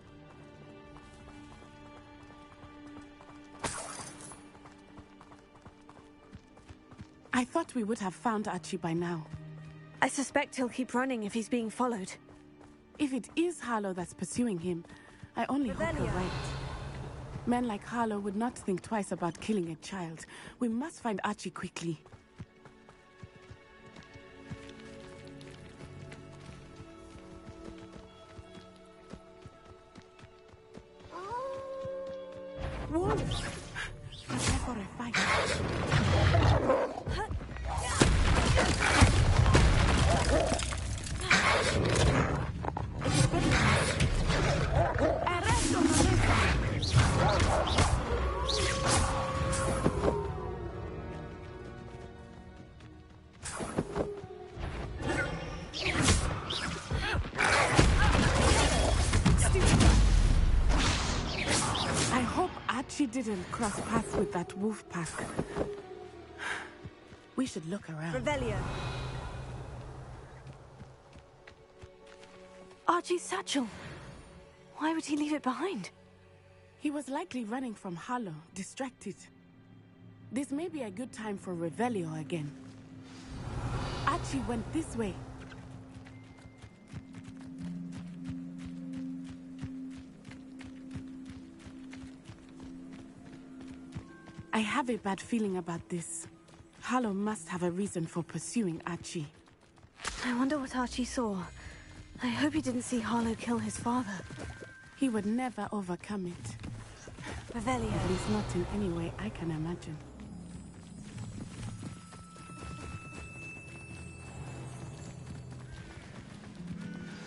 M: I thought we would have found Archie by now.
B: I suspect he'll keep running if he's being followed.
M: If it is Harlow that's pursuing him, I only hope you're right. Men like Harlow would not think twice about killing a child. We must find Archie quickly. Wolves! Prepare for a fight. didn't cross paths with that wolf pack. We should look around.
O: Revelio.
B: Archie's satchel. Why would he leave it behind?
M: He was likely running from Harlow, distracted. This may be a good time for Revelio again. Archie went this way. I have a bad feeling about this. Harlow must have a reason for pursuing Archie.
B: I wonder what Archie saw. I hope he didn't see Harlow kill his father.
M: He would never overcome it.
B: Revelio.
M: At least not in any way I can imagine.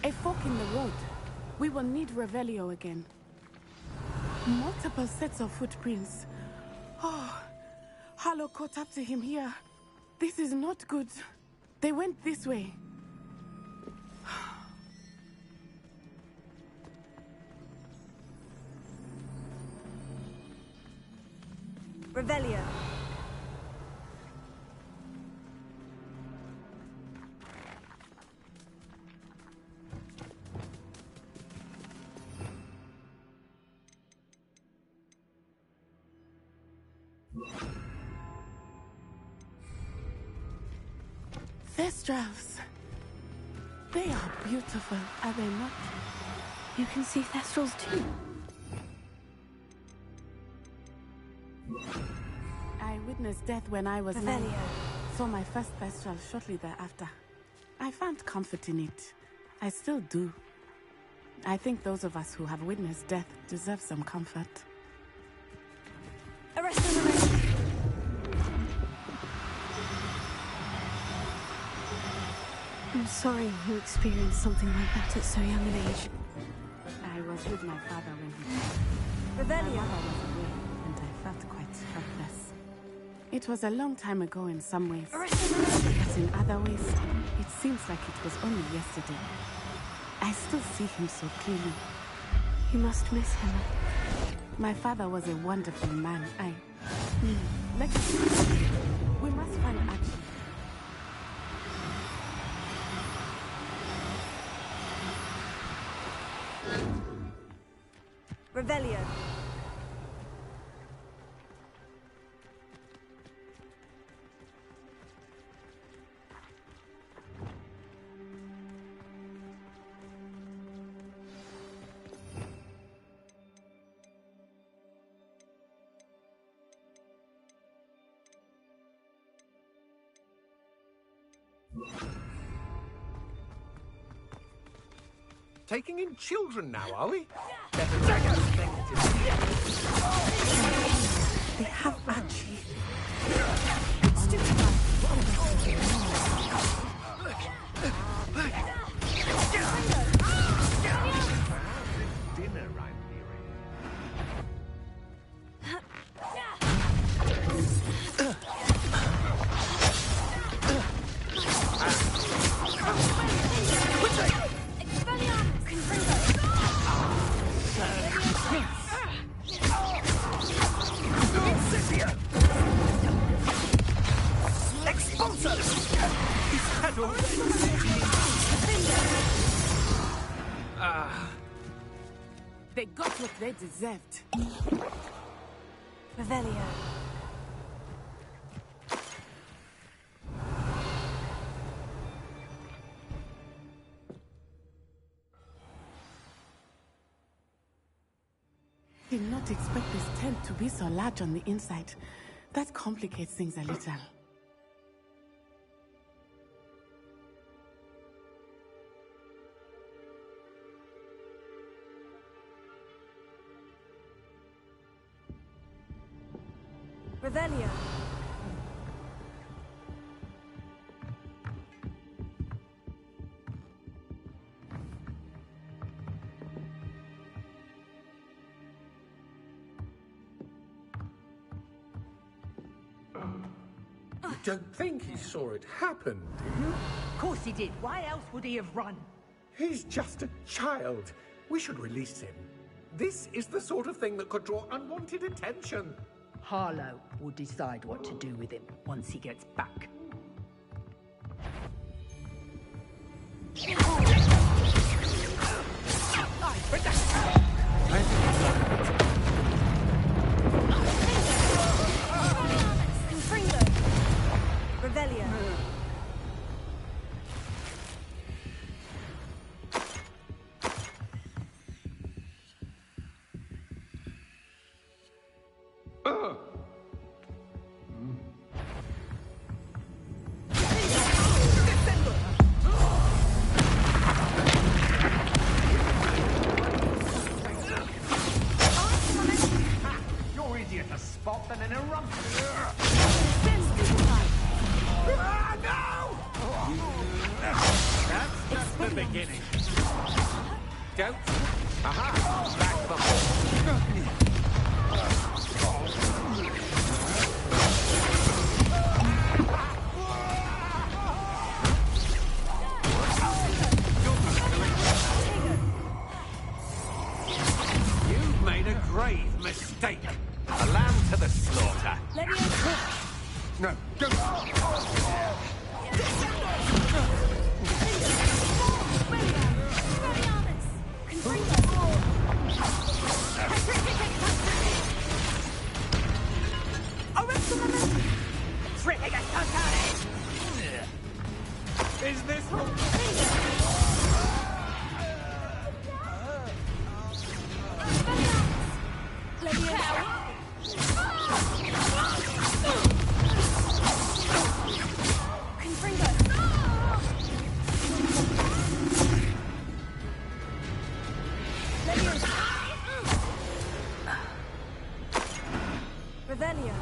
M: A fork in the road. We will need Revelio again. Multiple sets of footprints. Oh, Harlow caught up to him here. This is not good. They went this way.
O: Revelio.
M: Thestrals. They are beautiful, are they not?
B: You can see Thestrals too.
M: I witnessed death when I was 9. Saw my first Thestral shortly thereafter. I found comfort in it. I still do. I think those of us who have witnessed death deserve some comfort.
O: Arrest him, arrest him.
B: I'm sorry you experienced something like that at so young an age.
M: I was with my father when he died.
O: Revelio.
M: My mother was away, and I felt quite helpless. It was a long time ago in some ways, but in other ways, it seems like it was only yesterday. I still see him so clearly.
B: You must miss him.
M: My father was a wonderful man. Let's... We must find Archie.
O: Revelio.
G: Taking in children now, are we?
M: They have Archie.
G: Dinner, I'm
M: They got what they deserved.
O: Revelio.
M: Did not expect this tent to be so large on the inside. That complicates things a little.
O: Revelio.
G: You don't think he saw it happen, do you?
I: Of course he did. Why else would he have run?
G: He's just a child. We should release him.
U: This is the sort of thing that could draw unwanted attention.
V: Harlow will decide what to do with him once he gets back.
O: Revelio.
U: You're easier to spot than an eruption. That's just the beginning. Don't. Aha! Back bubble. You've made a grave mistake. A lamb to the slaughter. No, don't. Is this
O: Revelio.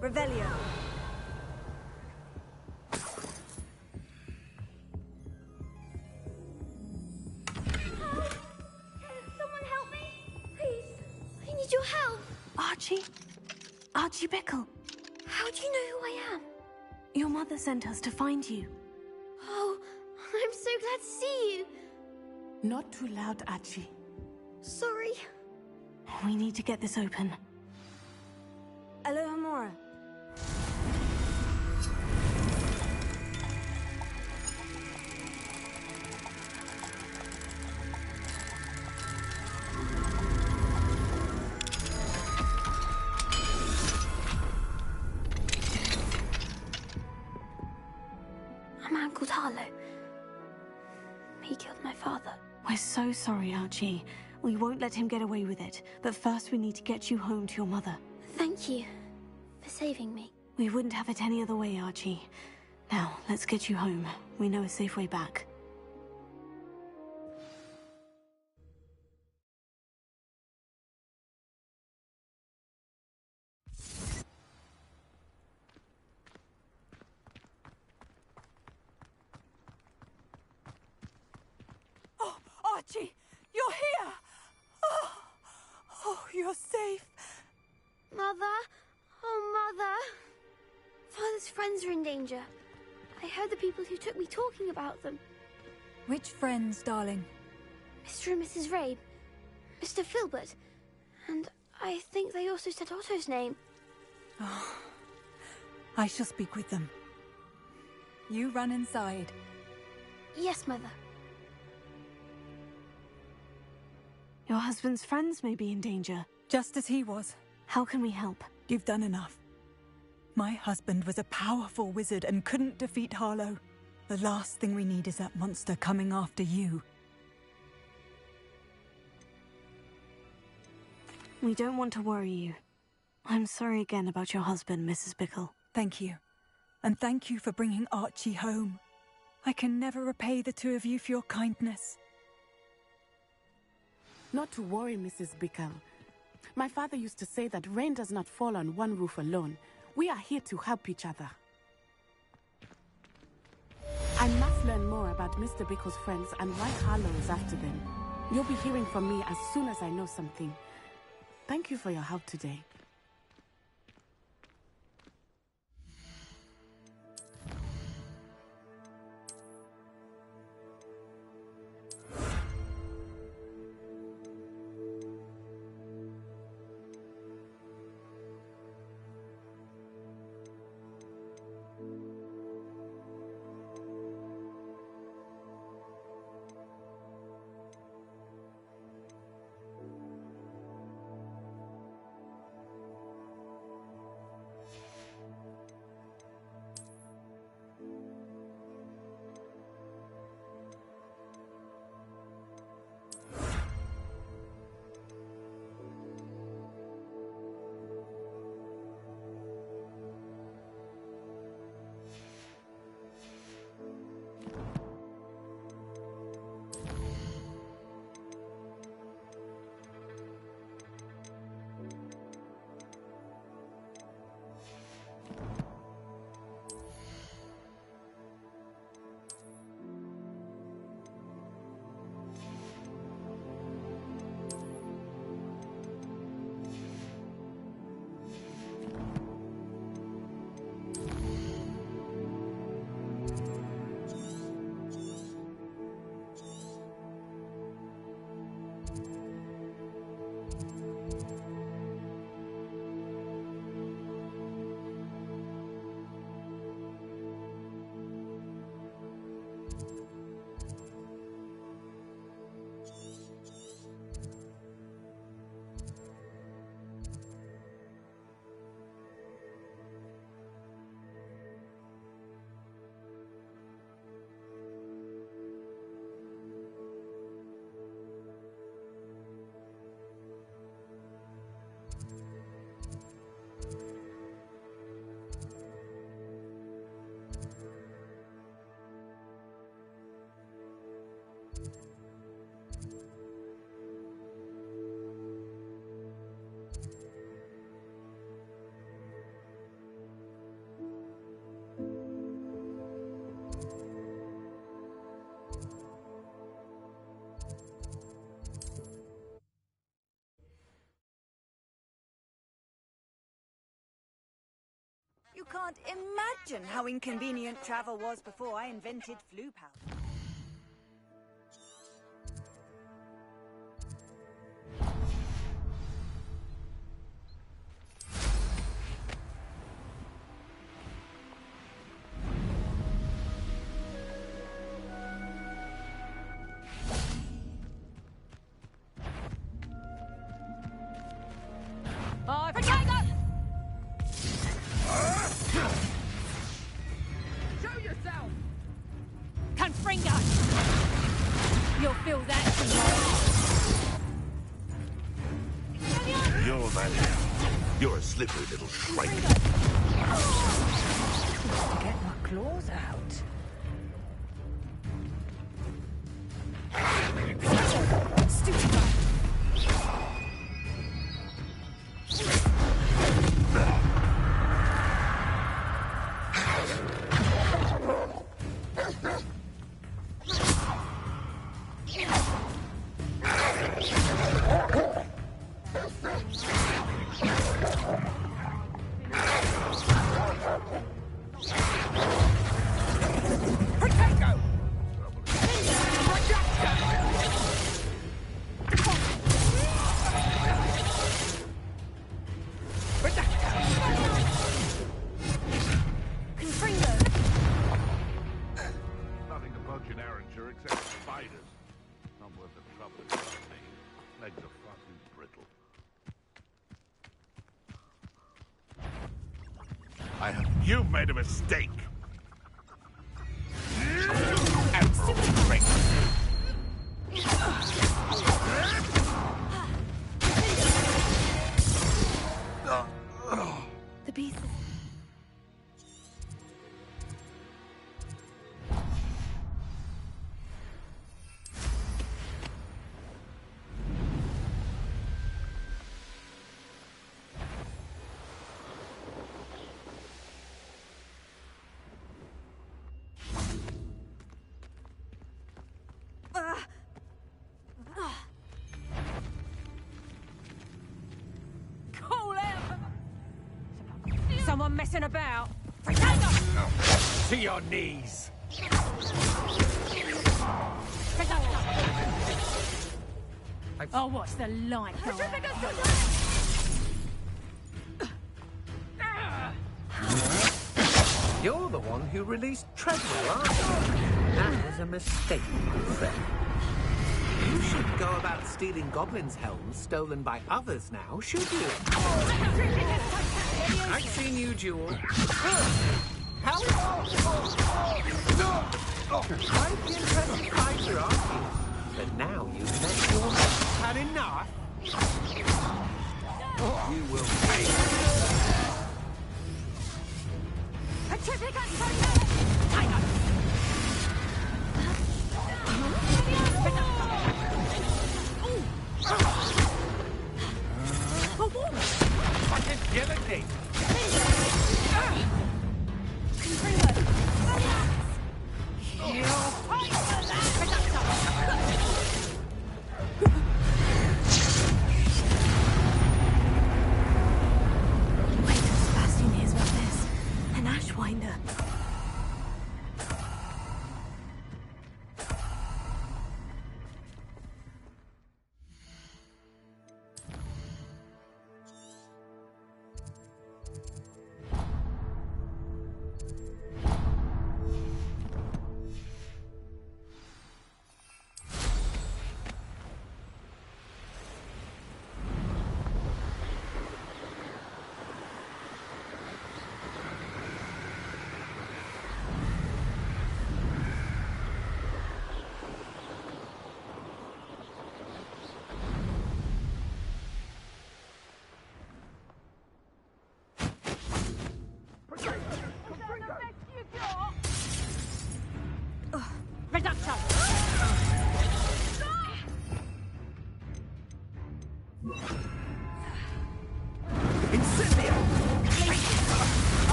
O: Revelio.
B: Someone help me! Please! I need your help! Archie? Archie Bickle. How do you know who I am? Your mother sent us to find you. Oh, I'm so glad to see you!
M: Not too loud, Archie.
B: Sorry. We need to get this open.
O: Alohomora.
B: A man called Harlow. He killed my father. We're so sorry, Archie. We won't let him get away with it. But first we need to get you home to your mother. Thank you for saving me. We wouldn't have it any other way, Archie. Now, let's get you home. We know a safe way back.
Q: Oh, Archie, you're here! Oh, you're safe.
B: Mother? Oh, Mother. Father's friends are in danger. I heard the people who took me talking about them.
Q: Which friends, darling?
B: Mr. and Mrs. Rabe, Mr. Filbert, and I think they also said Otto's name.
Q: Oh, I shall speak with them. You run inside.
B: Yes, Mother. Your husband's friends may be in danger.
Q: Just as he was.
B: How can we help?
Q: You've done enough. My husband was a powerful wizard and couldn't defeat Harlow. The last thing we need is that monster coming after you.
B: We don't want to worry you. I'm sorry again about your husband, Mrs. Bickle.
Q: Thank you. And thank you for bringing Archie home. I can never repay the two of you for your kindness.
M: Not to worry, Mrs. Bickle. My father used to say that rain does not fall on one roof alone. We are here to help each other. I must learn more about Mr. Bickle's friends and why Harlow is after them. You'll be hearing from me as soon as I know something. Thank you for your help today.
O: You can't imagine how inconvenient travel was before I invented flu powder.
C: You're a slippery little shrike.
V: To get my claws out.
O: Stupid guy.
C: You've made a mistake. Admiral Drake.
B: The beast.
D: someone messing about.
U: To your knees.
D: I'll watch the light go out.
U: You're the one who released Treadwell, aren't you? That was a mistake, my friend. You shouldn't go about stealing goblins' helms stolen by others now, should you? I've seen you duel. How quite the impressive fighter, aren't you? But now you've met your... Had enough? You will pay. What agility!
B: Sebastian hears about this. An Ashwinder.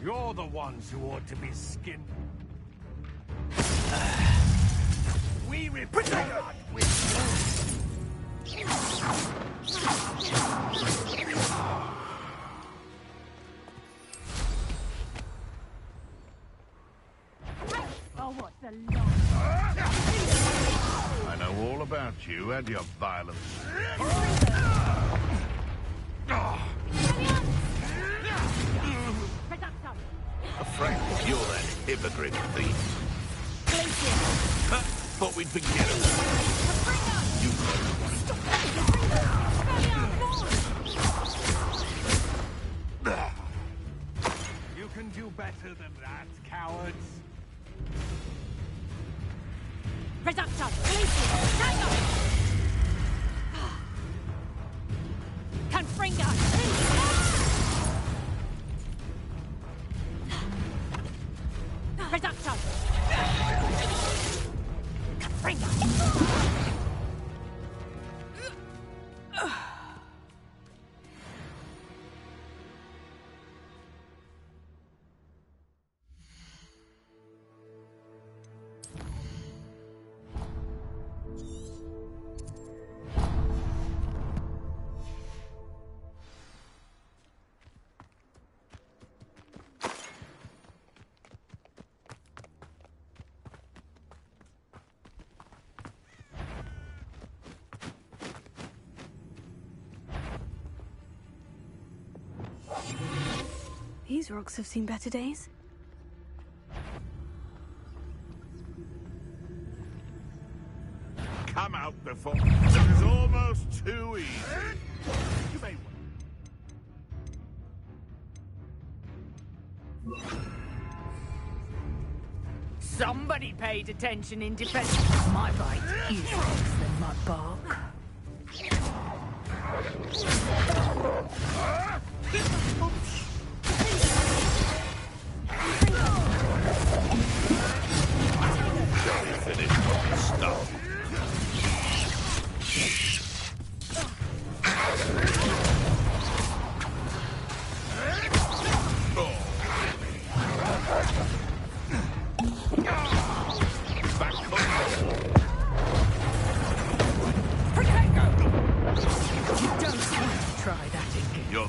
U: You're the ones who ought to be skinned. We report with...
C: I know all about you and your violence. Afraid you're that hypocrite thief. Thought we'd forget
U: You can do better than that, cowards.
B: These rocks have seen better days.
C: Come out before... It is almost too easy. You may...
V: Somebody paid attention in defense. My bite is worse than my bark.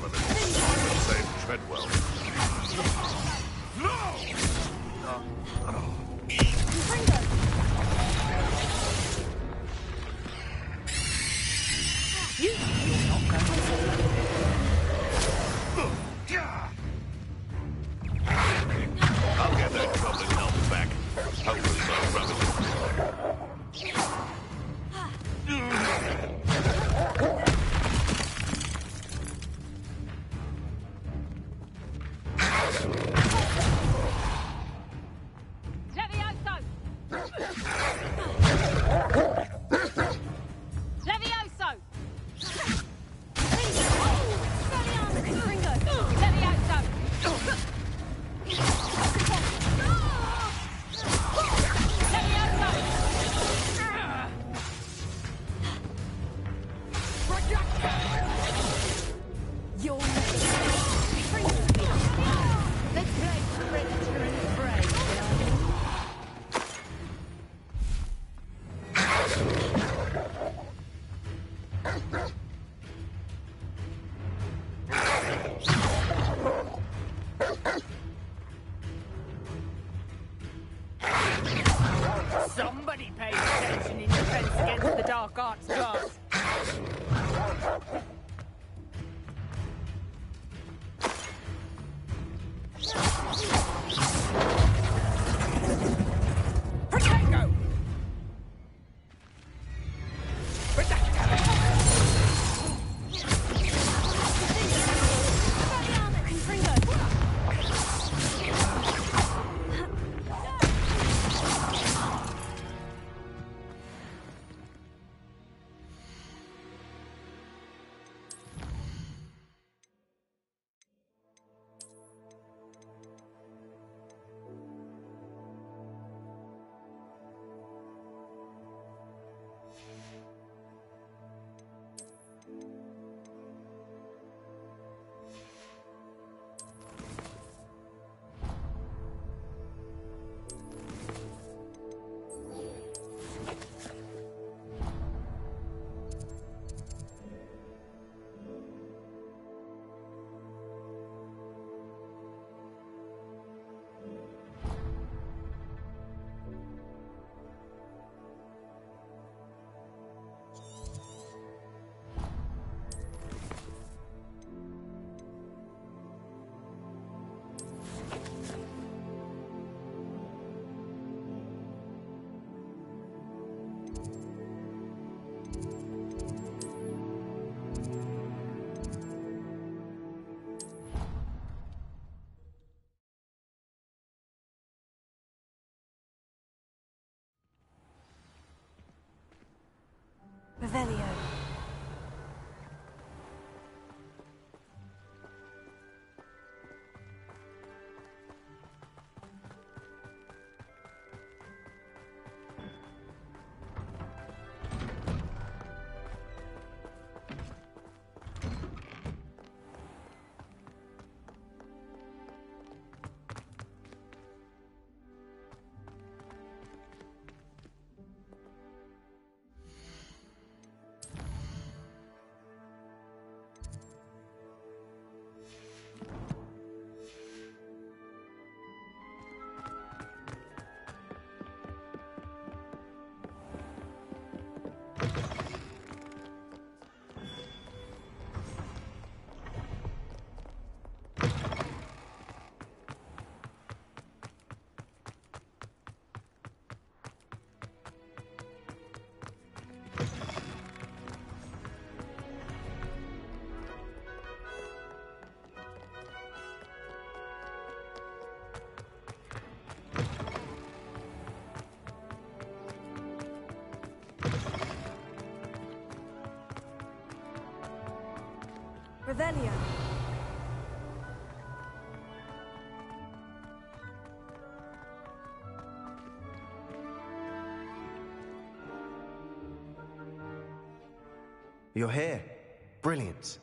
C: Ominous. I will save Treadwell. No!
V: You're not going to
C: I'll get that goblin helmet back. Hopefully not rubbish.
V: Somebody pays attention in defense against the dark arts class. Protego!
B: Revelio. Revelio.
J: You're here. Brilliant.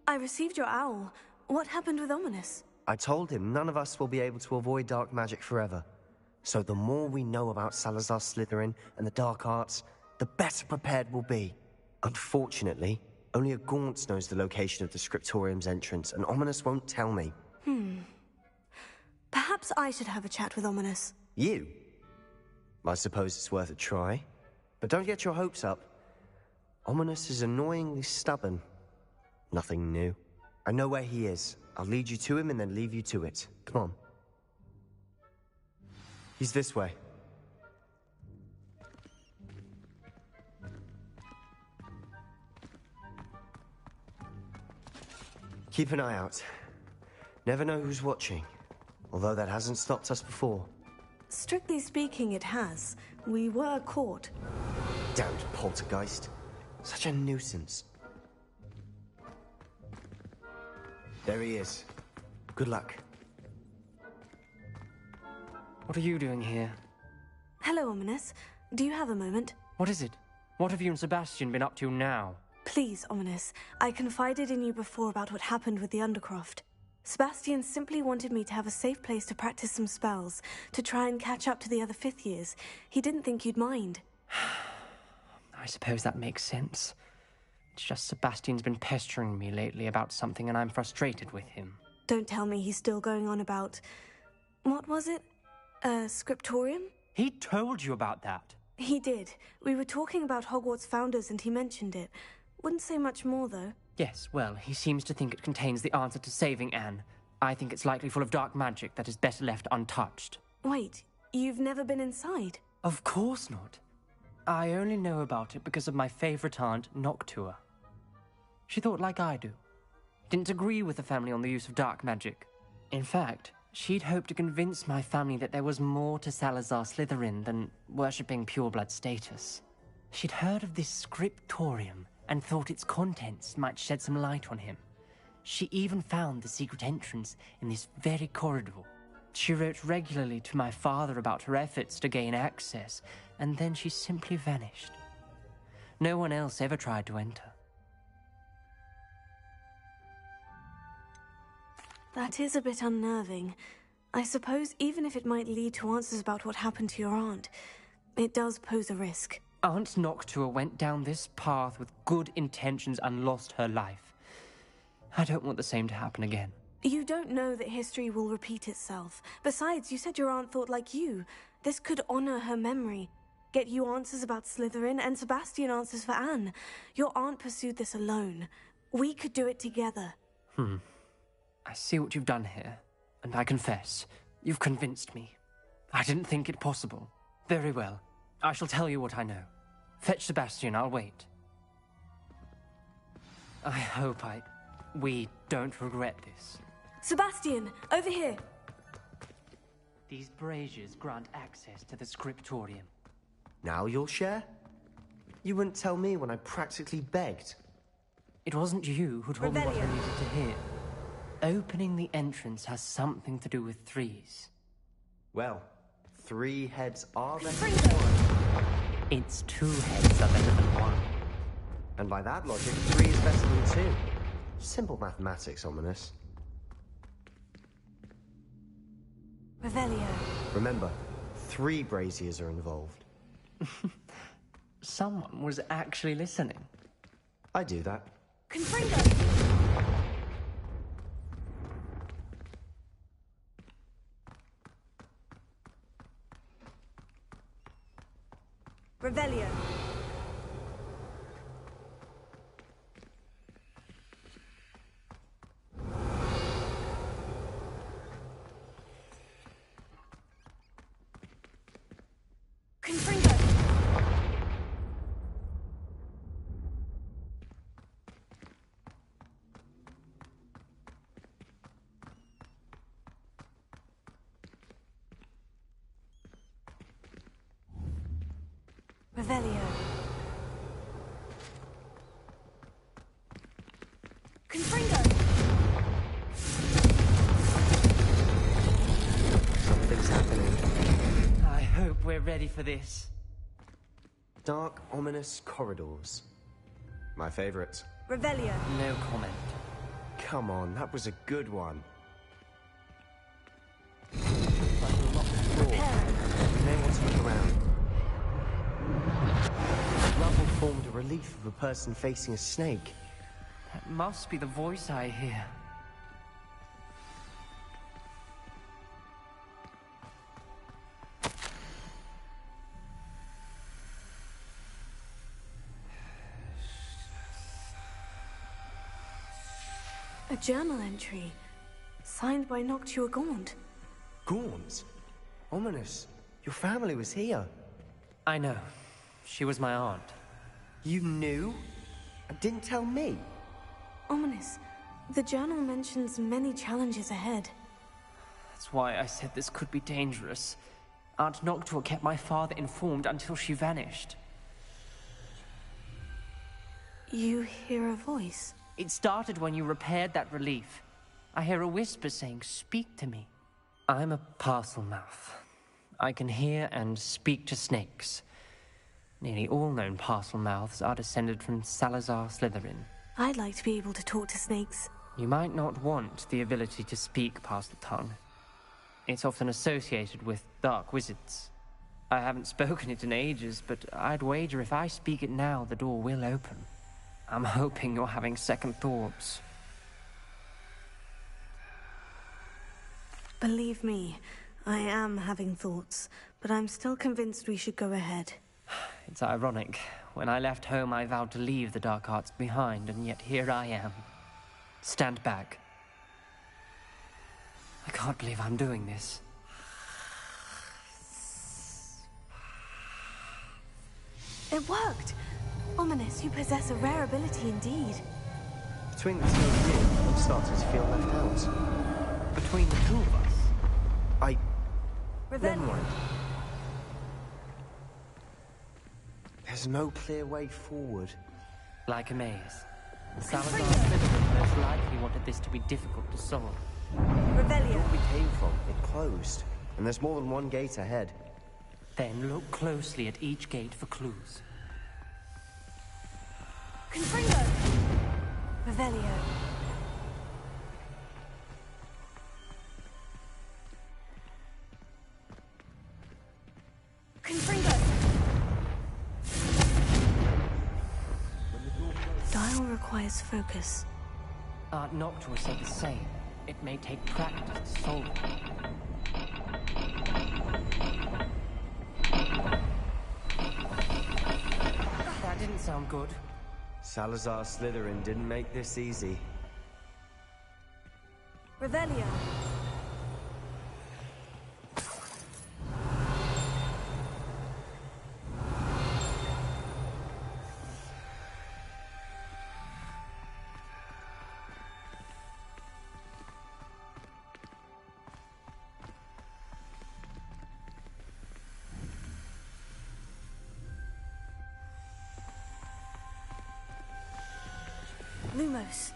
B: I received your owl. What happened with Ominous?
J: I told him none of us will be able to avoid dark magic forever. So the more we know about Salazar Slytherin and the dark arts, the better prepared we'll be. Unfortunately, Only a Gaunt knows the location of the Scriptorium's entrance, and Ominous won't tell me.
B: Perhaps I should have a chat with Ominous.
J: You? I suppose it's worth a try. But don't get your hopes up. Ominous is annoyingly stubborn. Nothing new. I know where he is. I'll lead you to him and then leave you to it. Come on. He's this way. Keep an eye out. Never know who's watching. Although that hasn't stopped us before.
B: Strictly speaking, it has. We were caught.
J: Damned poltergeist. Such a nuisance. There he is. Good luck.
A: What are you doing here?
B: Hello, Ominous. Do you have a moment?
A: What is it? What have you and Sebastian been up to now?
B: Please, Ominous. I confided in you before about what happened with the Undercroft. Sebastian simply wanted me to have a safe place to practice some spells, to try and catch up to the other fifth years. He didn't think you'd mind.
A: I suppose that makes sense. It's just Sebastian's been pestering me lately about something and I'm frustrated with him.
B: Don't tell me he's still going on about... What was it? Scriptorium?
A: He told you about that?
B: He did. We were talking about Hogwarts founders and he mentioned it. Wouldn't say much more, though.
A: Yes, well, he seems to think it contains the answer to saving Anne. I think it's likely full of dark magic that is better left untouched.
B: Wait, you've never been inside?
A: Of course not. I only know about it because of my favorite aunt, Noctua. She thought like I do. Didn't agree with the family on the use of dark magic. In fact, she'd hoped to convince my family that there was more to Salazar Slytherin than worshipping pureblood status. She'd heard of this scriptorium and thought its contents might shed some light on him. She even found the secret entrance in this very corridor. She wrote regularly to my father about her efforts to gain access, and then she simply vanished. No one else ever tried to enter.
B: That is a bit unnerving. I suppose even if it might lead to answers about what happened to your aunt, it does pose a risk.
A: Aunt Noctua went down this path with good intentions and lost her life. I don't want the same to happen again.
B: You don't know that history will repeat itself. Besides, you said your aunt thought like you. This could honor her memory. Get you answers about Slytherin and Sebastian answers for Anne. Your aunt pursued this alone. We could do it together.
A: I see what you've done here, and I confess, you've convinced me. I didn't think it possible. Very well. I shall tell you what I know. Fetch Sebastian, I'll wait. I hope we don't regret this.
B: Sebastian, over here!
A: These braziers grant access to the scriptorium.
J: Now you'll share? You wouldn't tell me when I practically begged.
A: It wasn't you who told me what I needed to hear. Opening the entrance has something to do with threes.
J: Well, 3 heads are better than 1.
A: It's 2 heads are better than 1.
J: And by that logic, 3 is better than 2. Simple mathematics, Ominous.
B: Revelio.
J: Remember, 3 braziers are involved.
A: Someone was actually listening.
J: I do that.
B: Confringo! Revelio. Confringo. Revelio. Confringo!
J: Something's happening.
A: I hope we're ready for this.
J: Dark, ominous corridors. My favorite.
B: Revelio.
A: No comment.
J: Come on, that was a good one.
B: Prepare.
J: You may want to look around. Rubble formed a relief of a person facing a snake.
A: That must be the voice I hear.
B: A journal entry, signed by Noctua Gaunt.
J: Gaunt? Ominous. Your family was here.
A: I know. She was my aunt.
J: You knew? And didn't tell me?
B: Ominous. The journal mentions many challenges ahead.
A: That's why I said this could be dangerous. Aunt Noctua kept my father informed until she vanished.
B: You hear a voice?
A: It started when you repaired that relief. I hear a whisper saying, "Speak to me." I'm a parcel mouth. I can hear and speak to snakes. Nearly all known parcel mouths are descended from Salazar Slytherin.
B: I'd like to be able to talk to snakes.
A: You might not want the ability to speak parcel tongue. It's often associated with dark wizards. I haven't spoken it in ages, but I'd wager if I speak it now, the door will open. I'm hoping you're having second thoughts.
B: Believe me, I am having thoughts, but I'm still convinced we should go ahead.
A: It's ironic. When I left home, I vowed to leave the dark arts behind, and yet here I am. Stand back. I can't believe I'm doing this.
B: It worked! Ominous, you possess a rare ability indeed.
J: Between the two of you, I'm starting to feel left out.
A: Between the two of us?
J: Never mind. There's no clear way forward.
A: Like a maze. Salazar Slytherin most likely wanted this to be difficult to solve.
J: Where we came from, it closed. And there's more than one gate ahead.
A: Then look closely at each gate for clues.
B: Confringo! Revelio. Confringo! Dial requires focus.
A: Aunt Noctua said the same. It may take practice to solve it. That didn't sound good.
J: Salazar Slytherin didn't make this easy.
B: Revelio. Lumos.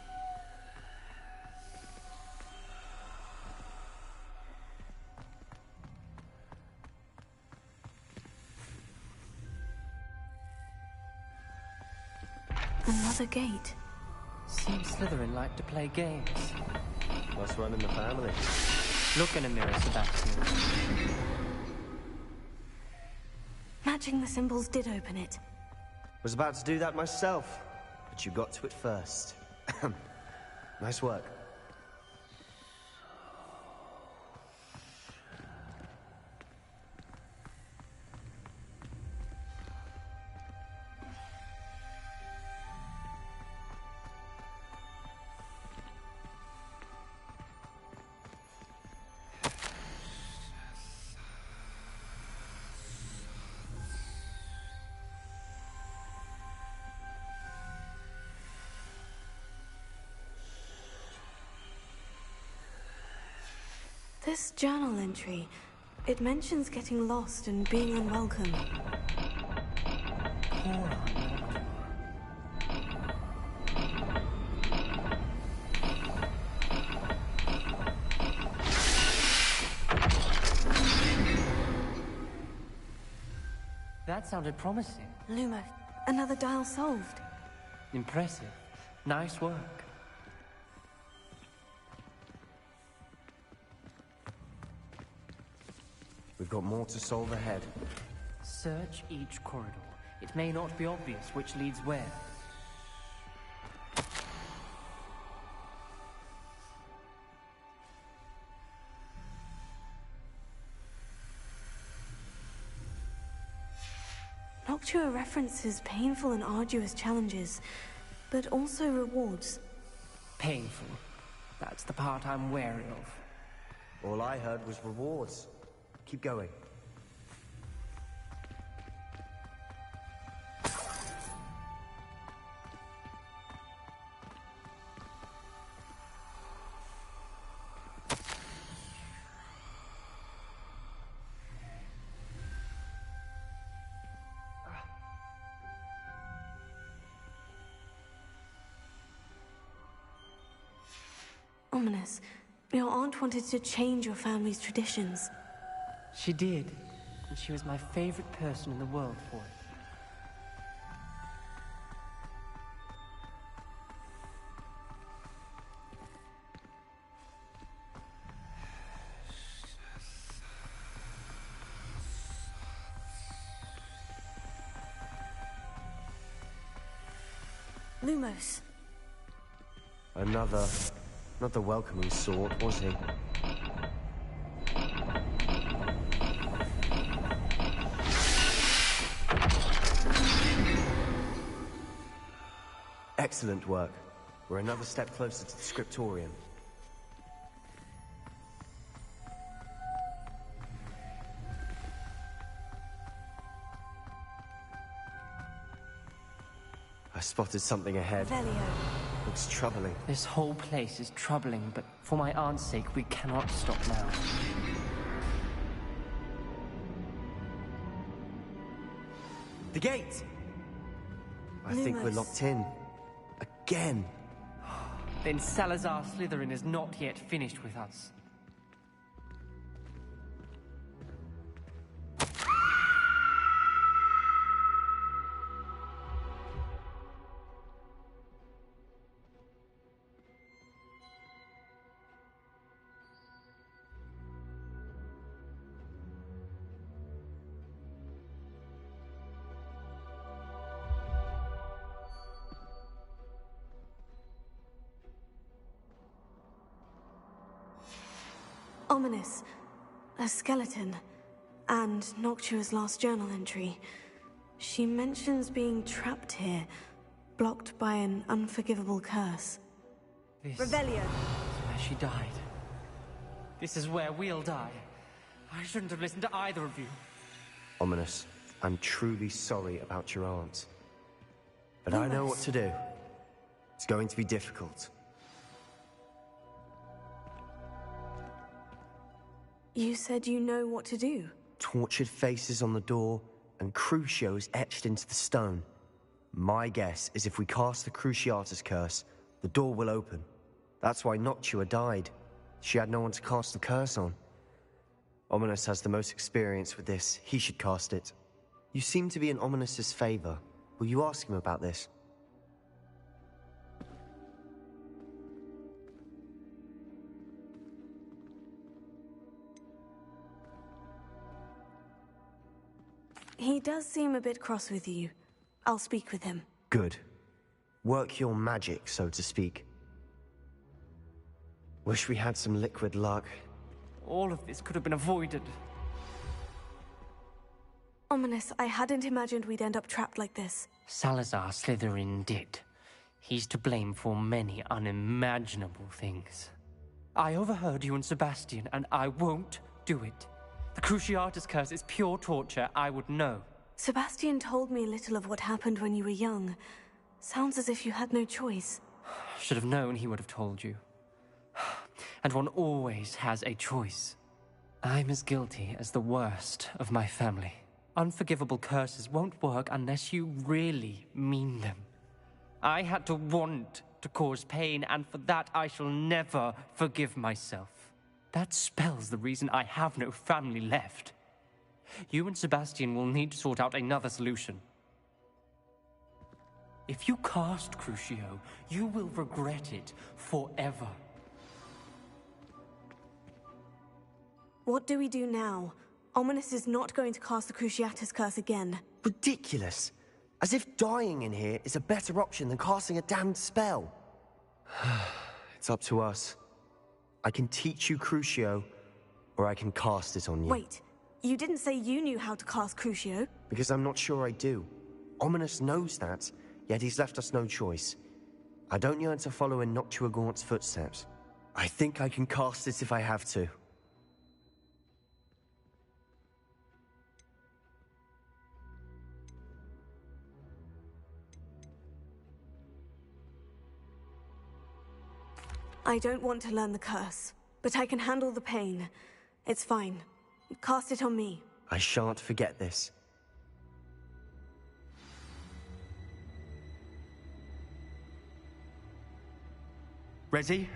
B: Another gate.
A: Seems Slytherin like to play games.
J: Must run in the family.
A: Look in a mirror, Sebastian.
B: Matching the symbols did open it.
J: Was about to do that myself, but you got to it first. Nice work.
B: This journal entry, it mentions getting lost and being unwelcome.
A: That sounded promising.
B: Lumos, another dial solved.
A: Impressive. Nice work.
J: We've got more to solve ahead.
A: Search each corridor. It may not be obvious which leads where.
B: Noctua references painful and arduous challenges, but also rewards.
A: Painful. That's the part I'm wary of.
J: All I heard was rewards. Keep going.
B: Ominous. Your aunt wanted to change your family's traditions.
A: She did, and she was my favorite person in the world for it.
B: Lumos.
J: Not the welcoming sort, was he? Excellent work. We're another step closer to the scriptorium. I spotted something ahead.
B: Velio.
J: Looks troubling.
A: This whole place is troubling, but for my aunt's sake, we cannot stop now.
J: The gate! I think we're locked in. Again.
A: Then Salazar Slytherin is not yet finished with us.
B: Ominous. A skeleton. And Noctua's last journal entry. She mentions being trapped here, blocked by an unforgivable curse.
A: This
B: Revelio.
A: is where she died. This is where we'll die. I shouldn't have listened to either of you.
J: Ominous, I'm truly sorry about your aunt. But I know what to do. It's going to be difficult.
B: You said you know what to do.
J: Tortured faces on the door, and Crucios etched into the stone. My guess is if we cast the Cruciatus curse, the door will open. That's why Noctua died. She had no one to cast the curse on. Ominous has the most experience with this. He should cast it. You seem to be in Ominous's favor. Will you ask him about this?
B: He does seem a bit cross with you. I'll speak with him.
J: Good. Work your magic, so to speak. Wish we had some liquid luck.
A: All of this could have been avoided.
B: Ominous, I hadn't imagined we'd end up trapped like this.
A: Salazar Slytherin did. He's to blame for many unimaginable things. I overheard you and Sebastian, and I won't do it. The Cruciatus curse is pure torture. I would know.
B: Sebastian told me a little of what happened when you were young. Sounds as if you had no choice.
A: Should have known he would have told you. And one always has a choice. I'm as guilty as the worst of my family. Unforgivable curses won't work unless you really mean them. I had to want to cause pain, and for that I shall never forgive myself. That spells the reason I have no family left. You and Sebastian will need to sort out another solution. If you cast Crucio, you will regret it forever.
B: What do we do now? Ominous is not going to cast the Cruciatus curse again.
J: Ridiculous. As if dying in here is a better option than casting a damned spell. It's up to us. I can teach you Crucio, or I can cast it on you.
B: Wait, you didn't say you knew how to cast Crucio?
J: Because I'm not sure I do. Ominous knows that, yet he's left us no choice. I don't yearn to follow in Noctua Gaunt's footsteps. I think I can cast it if I have to.
B: I don't want to learn the curse, but I can handle the pain. It's fine. Cast it on me.
J: I shan't forget this. Ready?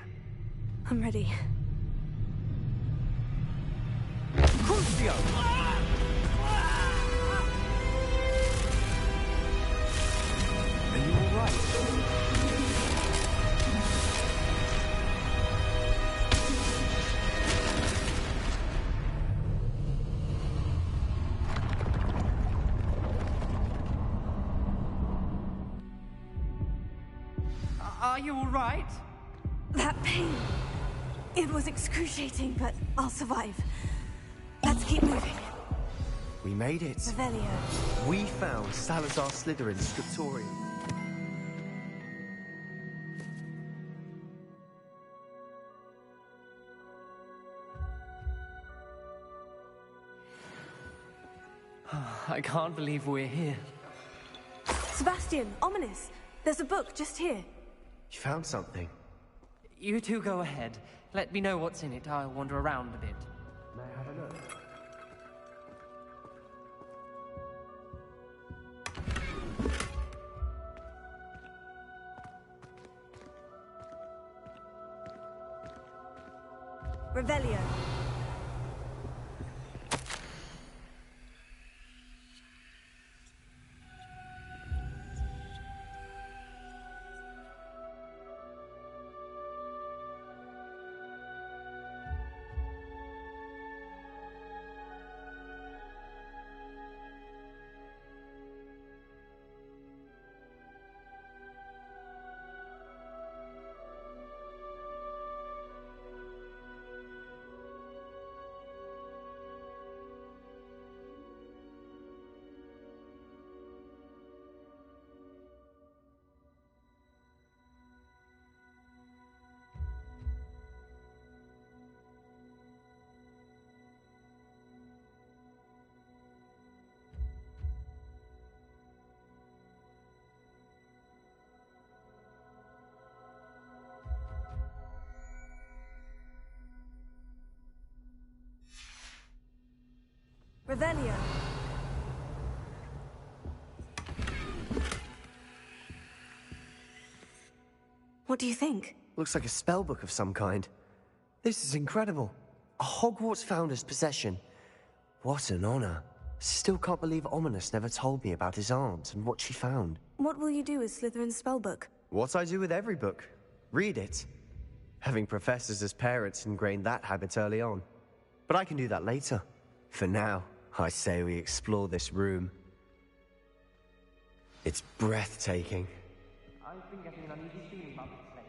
B: I'm ready.
L: Crucio! Are you alright?
A: Are you alright?
B: That pain. It was excruciating, but I'll survive. Let's keep moving.
J: We made it.
B: Revelio.
J: We found Salazar Slytherin's scriptorium.
A: I can't believe we're here.
B: Sebastian, Ominous. There's a book just here.
J: You found something.
A: You two go ahead. Let me know what's in it. I'll wander around a bit.
J: May I have a look?
B: Revelio. Revelio. What do you think?
J: Looks like a spellbook of some kind. This is incredible. A Hogwarts founder's possession. What an honor. Still can't believe Ominous never told me about his aunt and what she found.
B: What will you do with Slytherin's spellbook?
J: What I do with every book. Read it. Having professors as parents ingrained that habit early on. But I can do that later. For now, I say we explore this room. It's breathtaking.
A: I've been getting an uneasy feeling about this place.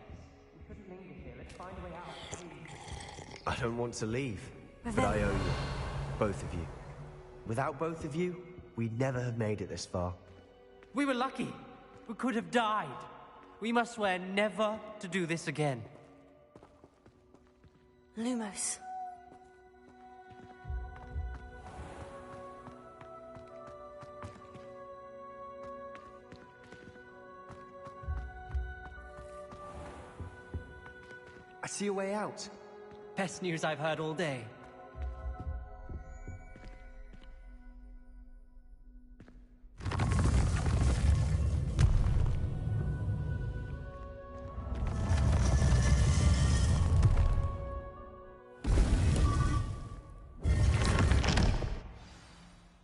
A: We shouldn't linger here. Let's find a way out, please.
J: I don't want to leave, but I owe you. Both of you. Without both of you, we'd never have made it this far.
A: We were lucky. We could have died. We must swear never to do this again.
B: Lumos.
J: I see a way out.
A: Best news I've heard all day.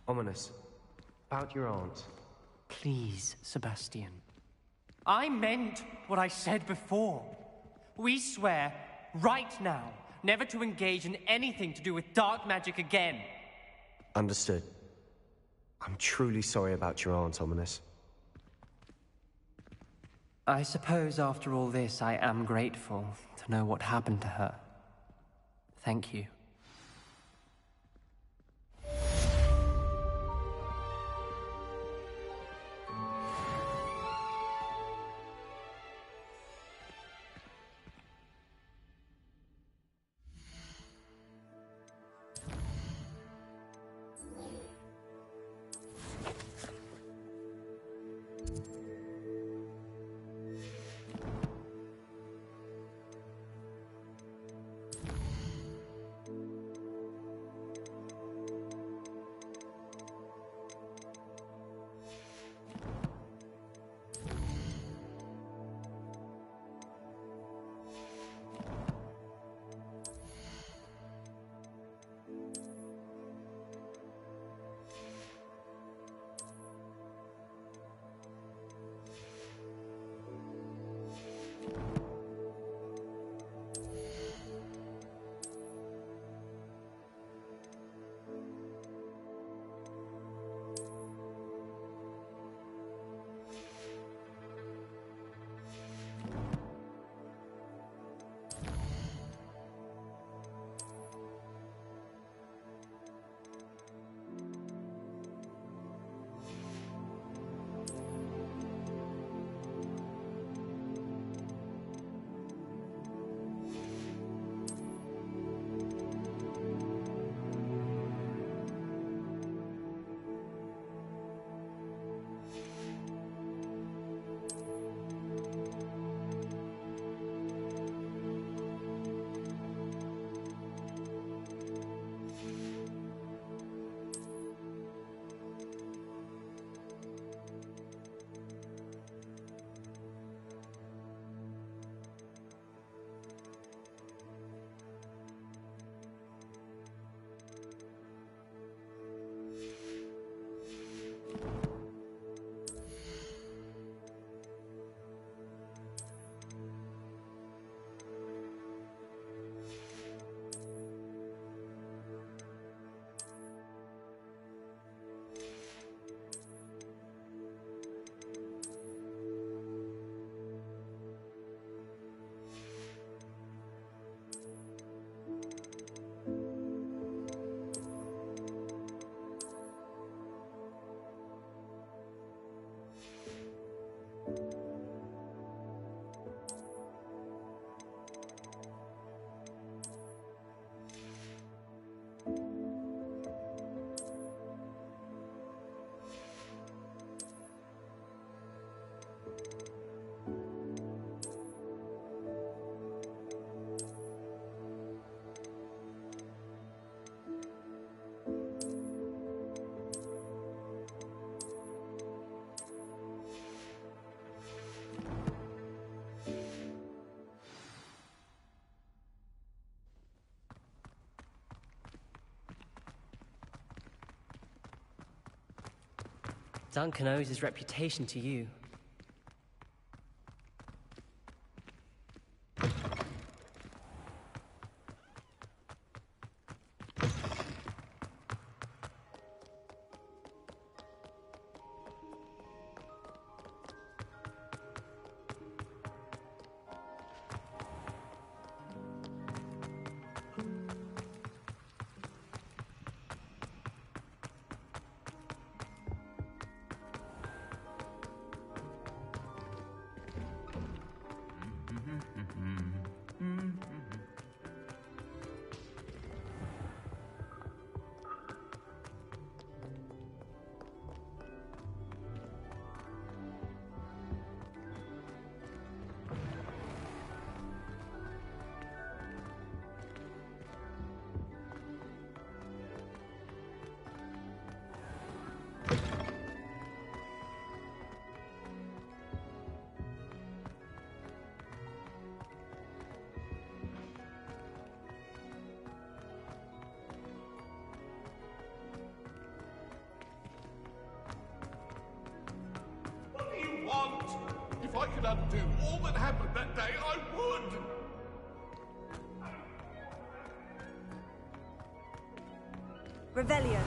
J: Ominous. About your aunt.
A: Please, Sebastian. I meant what I said before. We swear, right now, never to engage in anything to do with dark magic again.
J: Understood. I'm truly sorry about your aunt, Ominous.
A: I suppose after all this, I am grateful to know what happened to her. Thank you.
E: Duncan owes his reputation to you.
C: If I could undo all that happened that day, I would!
O: Revelio.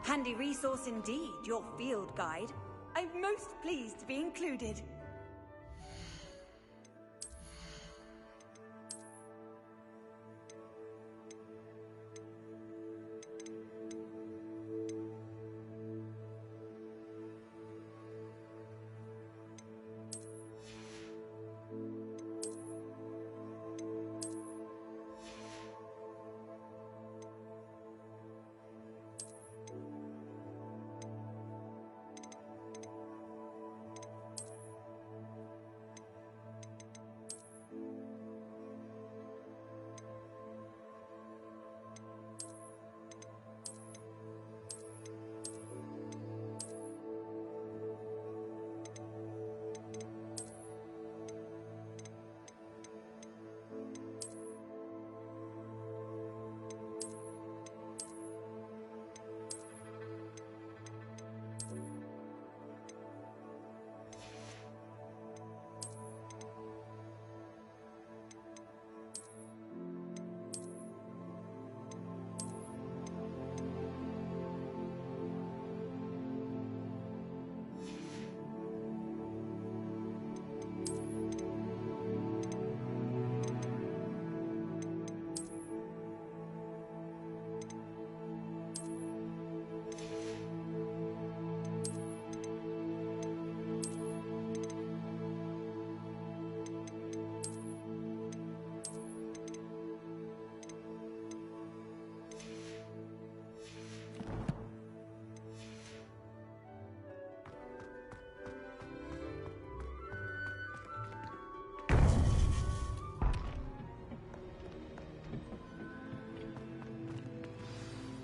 O: Handy resource indeed, your field guide. I'm most pleased to be included.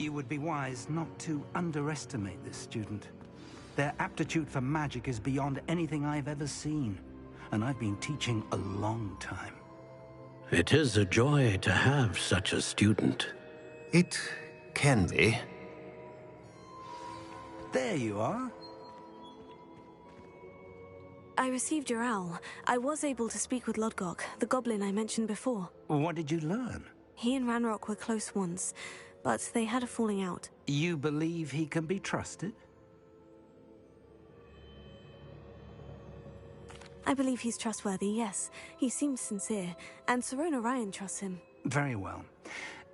S: You would be wise not to underestimate this student. Their aptitude for magic is beyond anything I've ever seen, and I've been teaching a long time.
T: It is a joy to have such a student.
K: It can be.
S: There you are.
B: I received your owl. I was able to speak with Lodgok, the goblin I mentioned before.
S: What did you learn?
B: He and Ranrock were close once, but they had a falling out.
S: You believe he can be trusted?
B: I believe he's trustworthy, yes. He seems sincere, and Sirona Ryan trusts him.
S: Very well.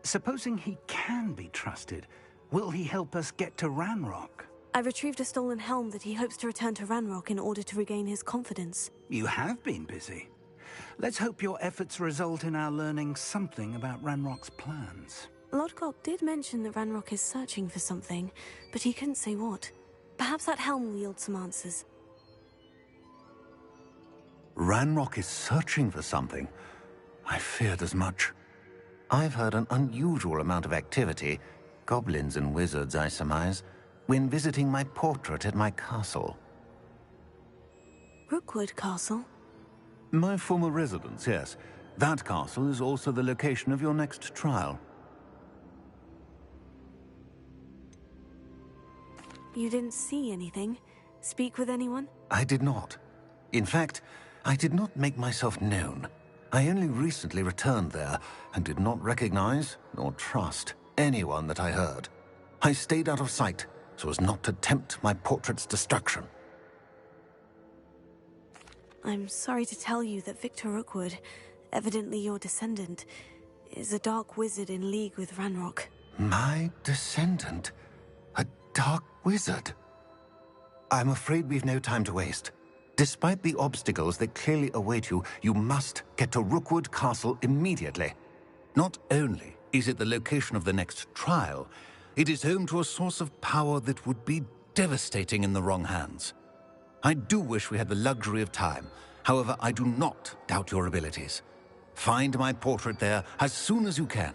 S: Supposing he can be trusted, will he help us get to Ranrock?
B: I retrieved a stolen helm that he hopes to return to Ranrock in order to regain his confidence.
S: You have been busy. Let's hope your efforts result in our learning something about Ranrock's plans.
B: Lodgok did mention that Ranrock is searching for something, but he couldn't say what. Perhaps that helm will yield some answers.
K: Ranrock is searching for something. I feared as much. I've heard an unusual amount of activity, goblins and wizards, I surmise, when visiting my portrait at my castle.
B: Rookwood Castle?
K: My former residence, yes. That castle is also the location of your next trial.
B: You didn't see anything? Speak with anyone?
K: I did not. In fact, I did not make myself known. I only recently returned there and did not recognize nor trust anyone that I heard. I stayed out of sight so as not to tempt my portrait's destruction.
B: I'm sorry to tell you that Victor Rookwood, evidently your descendant, is a dark wizard in league with Ranrock.
K: My descendant? A dark wizard? I'm afraid we've no time to waste. Despite the obstacles that clearly await you, you must get to Rookwood Castle immediately. Not only is it the location of the next trial, it is home to a source of power that would be devastating in the wrong hands. I do wish we had the luxury of time. However, I do not doubt your abilities. Find my portrait there as soon as you can.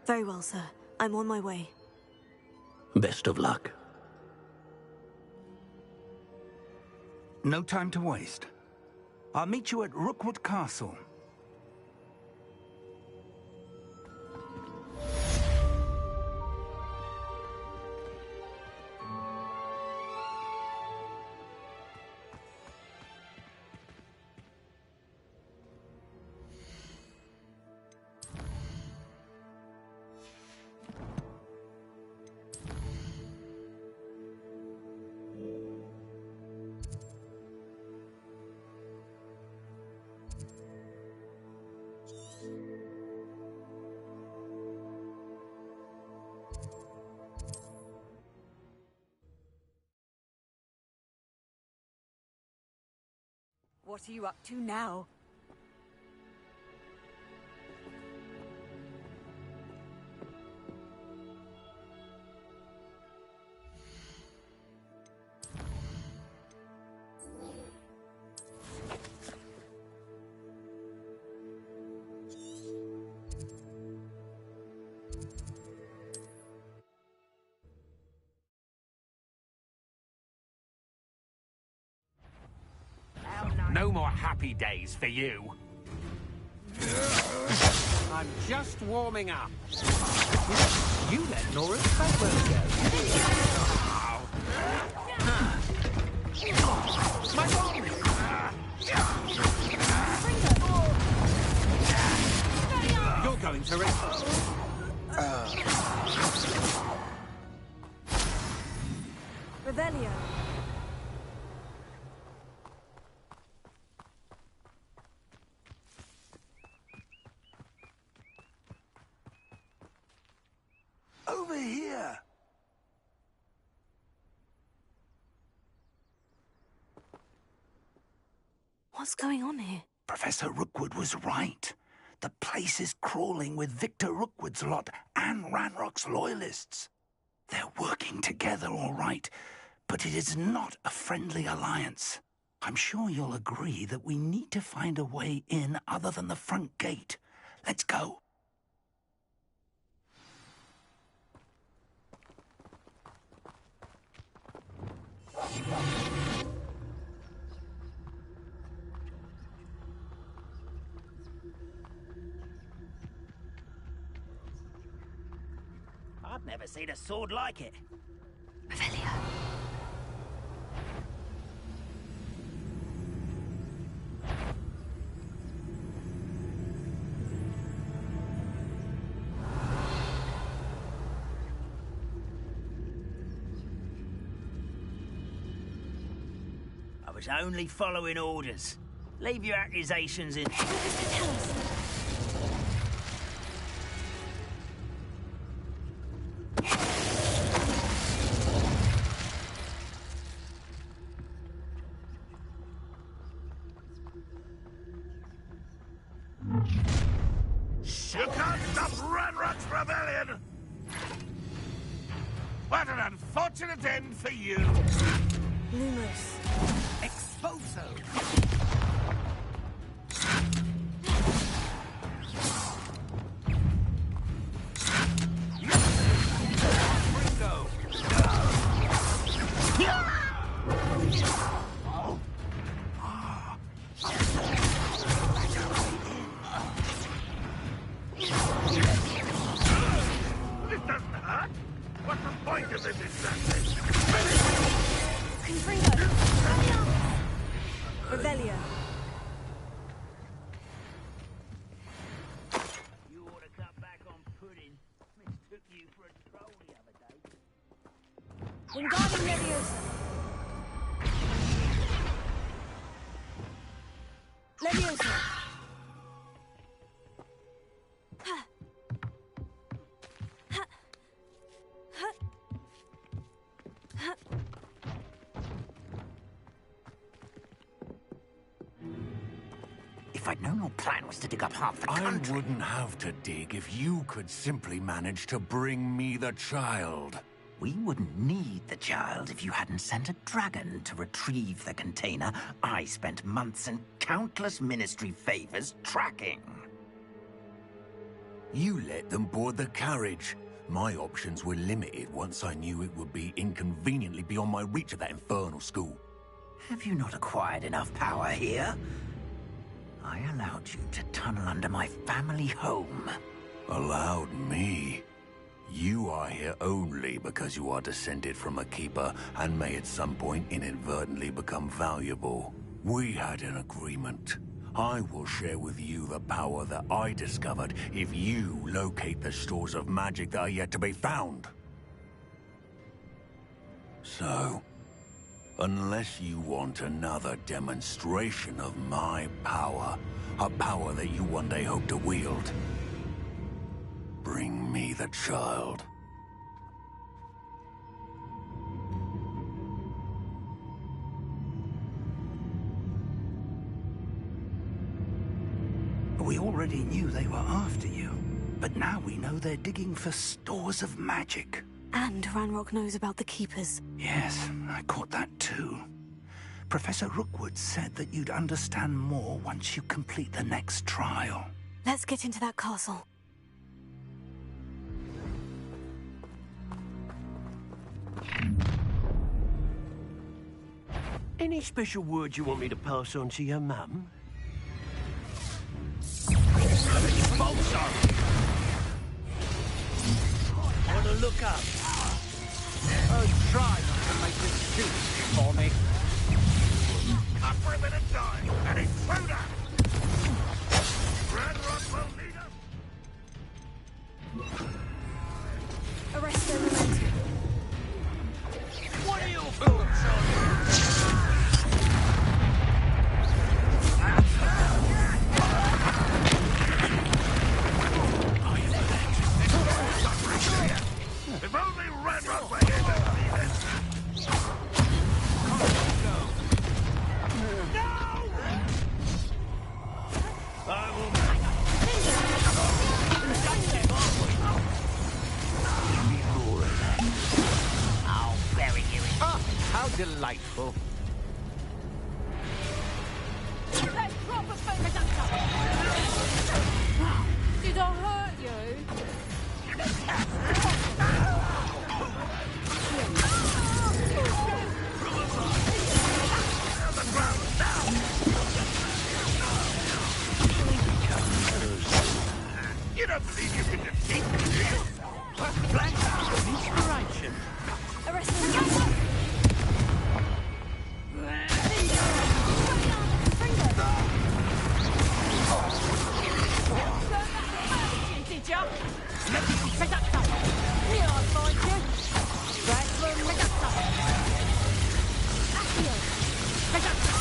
B: Very well, sir. I'm on my way.
T: Best of luck.
S: No time to waste. I'll meet you at Rookwood Castle.
O: What are you up to now?
F: No more happy days for you.
T: I'm just warming up. You let Nora's Treadwell go. My bomb! You're going to
O: Revelio.
S: Over here!
B: What's going on here?
S: Professor Rookwood was right. The place is crawling with Victor Rookwood's lot and Ranrock's loyalists. They're working together, all right, but it is not a friendly alliance. I'm sure you'll agree that we need to find a way in other than the front gate. Let's go.
I: I've never seen a sword like it.
B: Revelio.
I: I was only following orders. Leave your accusations in...
C: You can't stop Ranrock's rebellion! What an unfortunate end for you!
B: Lumos.
I: Expulso!
C: This doesn't hurt! What's the point of this exactly?
B: Confringo! Revelio.
I: You ought to cut back on pudding. Mistook you for a troll the other day.
B: Wingardium Leviosa. Leviosa. Ha. Ha. Ha. Ha.
I: If I'd known your plan was to dig up half the country...
K: I wouldn't have to dig if you could simply manage to bring me the child.
I: We wouldn't need the child if you hadn't sent a dragon to retrieve the container I spent months and countless ministry favors tracking.
K: You let them board the carriage. My options were limited once I knew it would be inconveniently beyond my reach at that infernal school.
I: Have you not acquired enough power here? I allowed you to tunnel under my family home.
K: Allowed me? You are here only because you are descended from a keeper and may at some point inadvertently become valuable. We had an agreement. I will share with you the power that I discovered if you locate the stores of magic that are yet to be found. So, unless you want another demonstration of my power, a power that you one day hope to wield, bring me the child.
S: We already knew they were after you, but now we know they're digging for stores of magic.
B: And Ranrock knows about the Keepers.
S: Yes, I caught that too. Professor Rookwood said that you'd understand more once you complete the next trial.
B: Let's get into that castle.
N: Any special words you want me to pass on to your mum?
F: Wanna look up? Oh, try not to make this too easy for me.
C: Up for a bit of time, an intruder! Ranrock will lead us!
B: Arresto Momentum.
F: What are you fools on?
C: If only Ranrock were here to see this!
F: I will make more of that.
I: I'll bury you in...
F: Ah, how delightful.
D: Did I hurt you?
C: You don't believe you can defeat me, do you?
F: Inspiration.
B: Arresto
D: Did ya? Let me pick up that. Here I find you. That's where pick up that. Accio. Pick up that.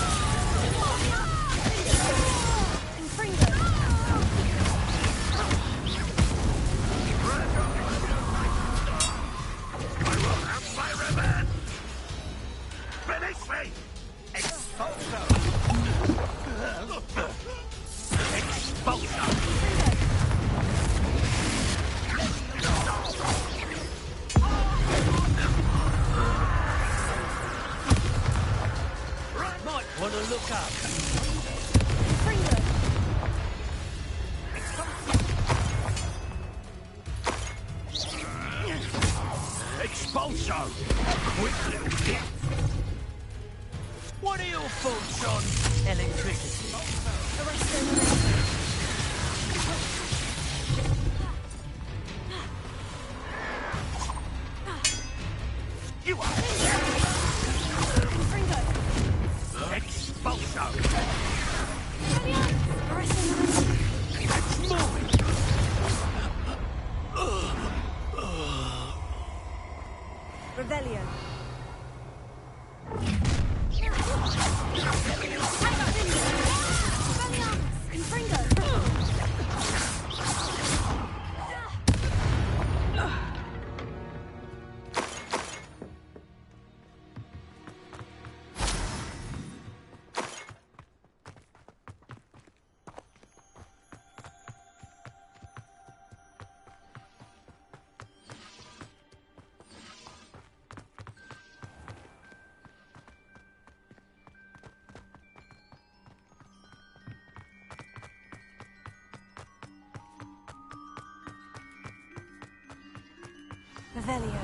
B: Revelio.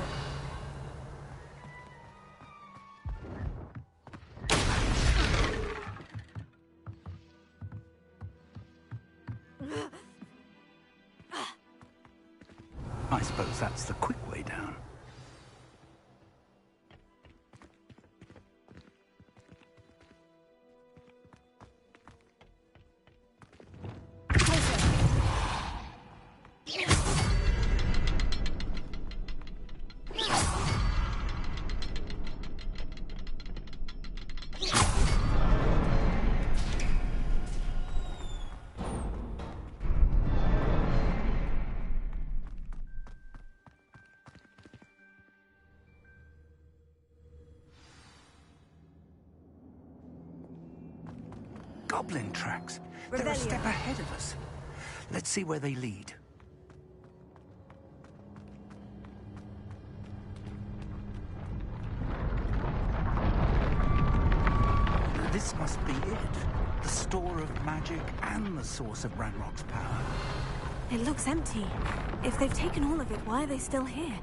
S: I suppose that's the quick way down. Goblin tracks. They're a step ahead of us. Let's see where they lead. This must be it. The store of magic and the source of Ranrock's power.
B: It looks empty. If they've taken all of it, why are they still here?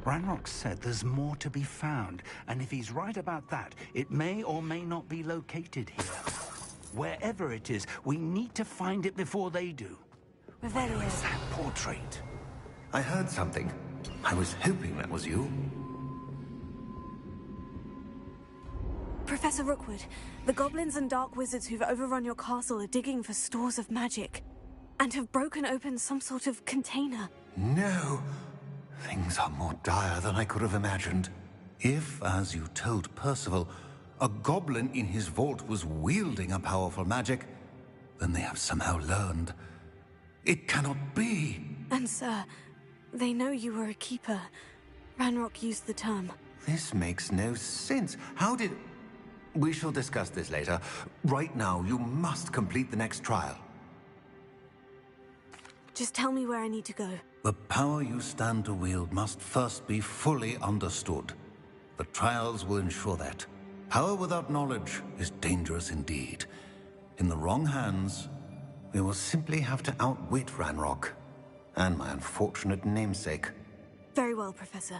S: Ranrock said there's more to be found, and if he's right about that, it may or may not be located here. Wherever it is, we need to find it before they do.
B: Revelio.
S: Where is that portrait?
K: I heard something. I was hoping that was you.
B: Professor Rookwood, the goblins and dark wizards who've overrun your castle are digging for stores of magic, and have broken open some sort of container.
K: No. Things are more dire than I could have imagined. If, as you told Percival, a goblin in his vault was wielding a powerful magic, then they have somehow learned. It cannot be.
B: And sir, they know you were a keeper. Ranrock used the term.
K: This makes no sense. How did... We shall discuss this later. Right now, you must complete the next trial.
B: Just tell me where I need to go.
K: The power you stand to wield must first be fully understood. The trials will ensure that. Power without knowledge is dangerous indeed. In the wrong hands, we will simply have to outwit Ranrock and my unfortunate namesake.
B: Very well, Professor.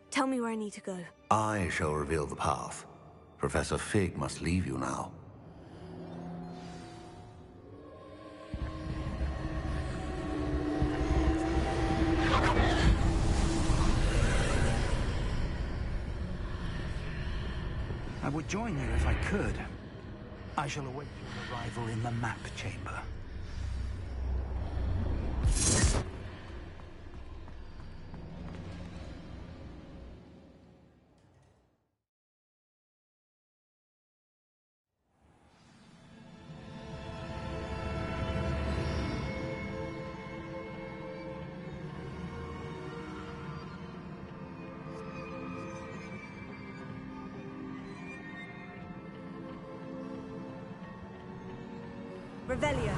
B: Tell me where I need to go.
K: I shall reveal the path. Professor Fig must leave you now.
S: I would join you if I could. I shall await your arrival in the map chamber.
O: Revelio.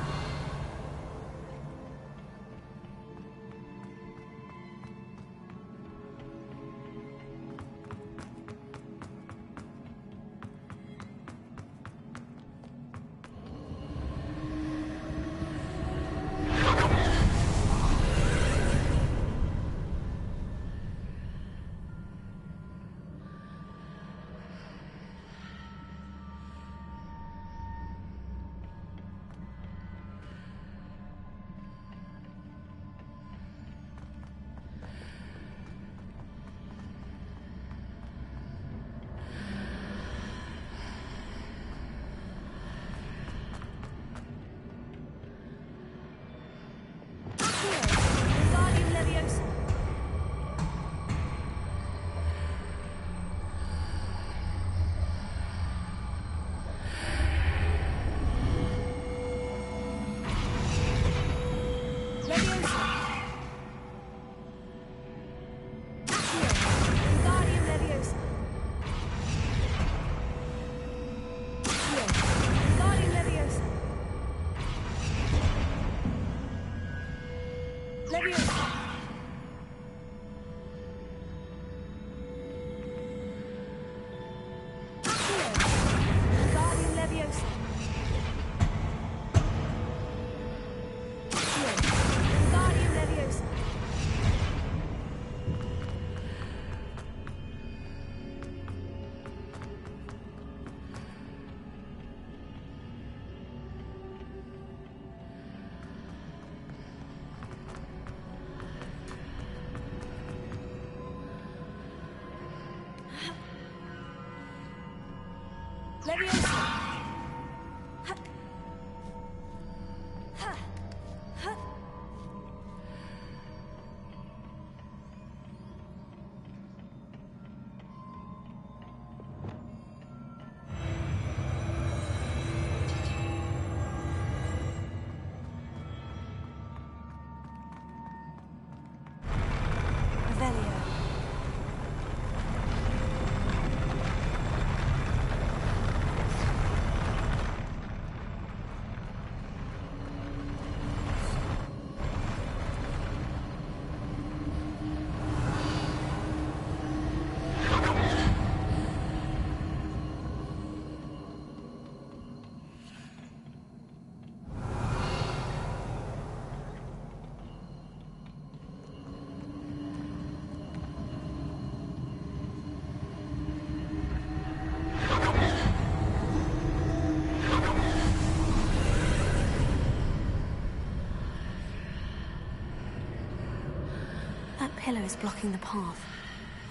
B: That pillar is blocking the path.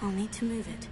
B: I'll need to move it.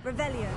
B: Revelio.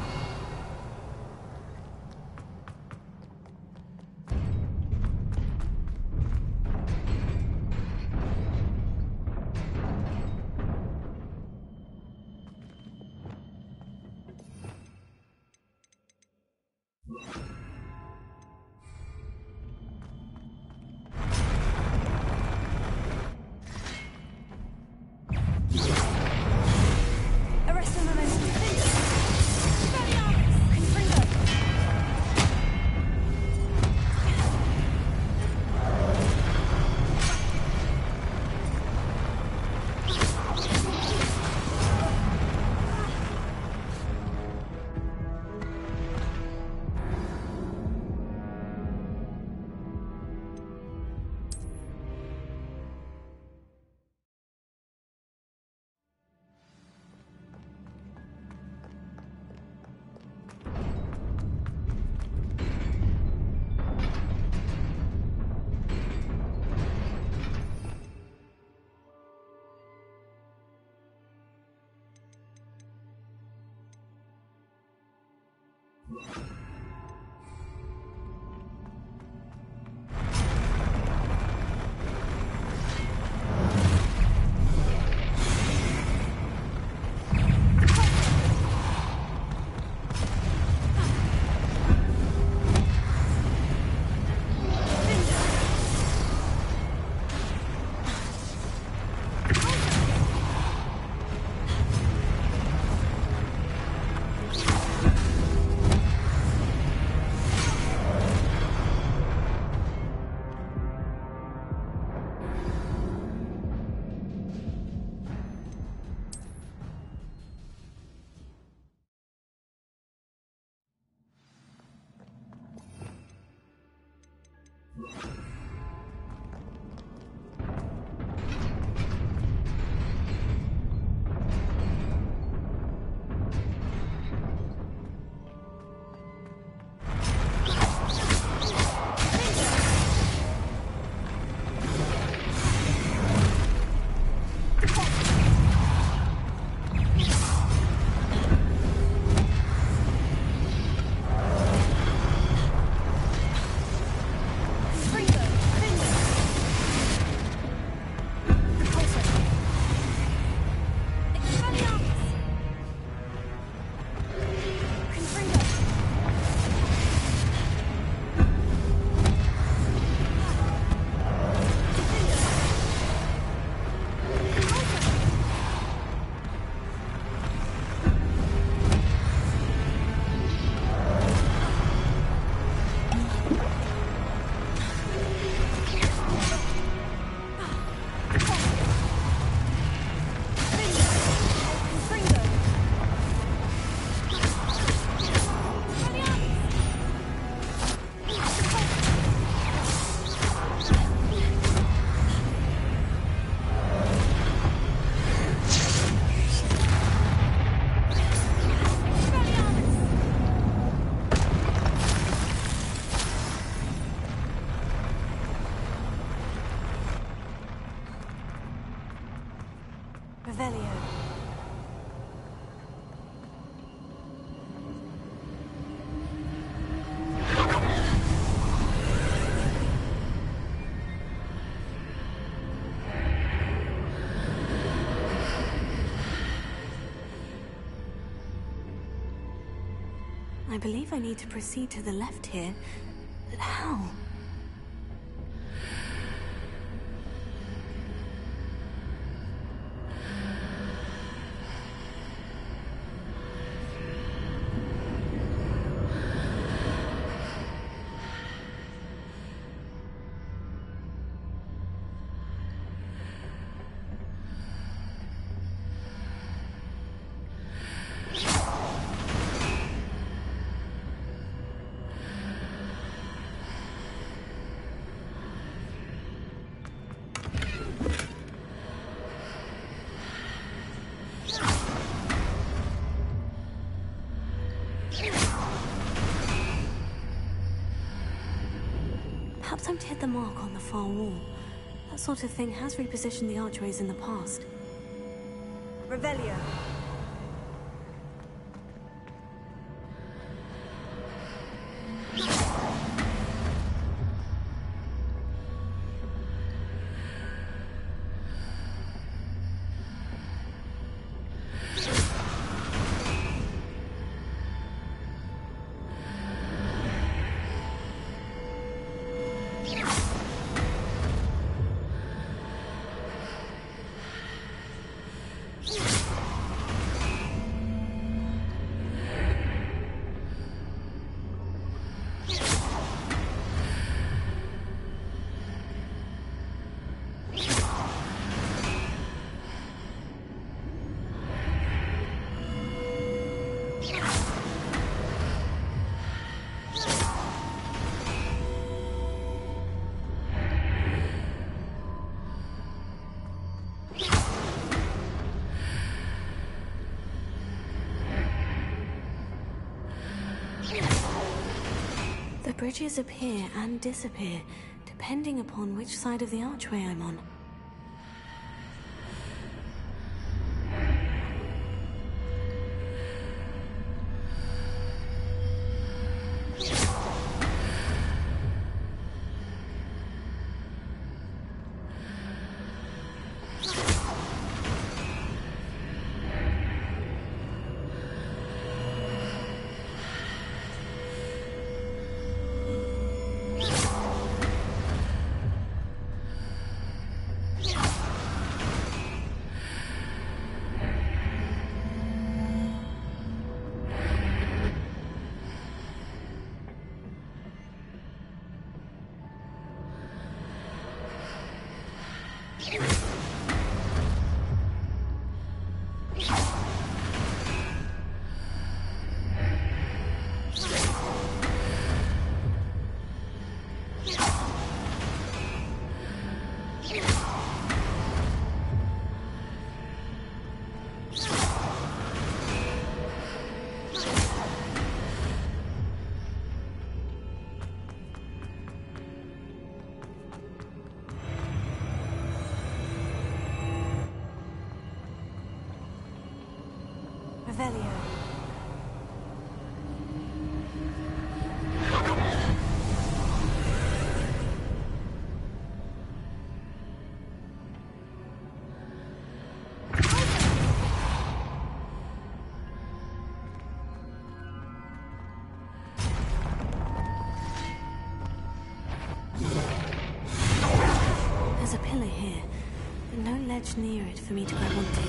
B: Revelio. I believe I need to proceed to the left here, but how? Perhaps I'm to hit the mark on the far wall. That sort of thing has repositioned the archways in the past.
O: Revelio.
B: The bridges appear and disappear, depending upon which side of the archway I'm on. Revelio. There's a pillar here, but no ledge near it for me to grab onto.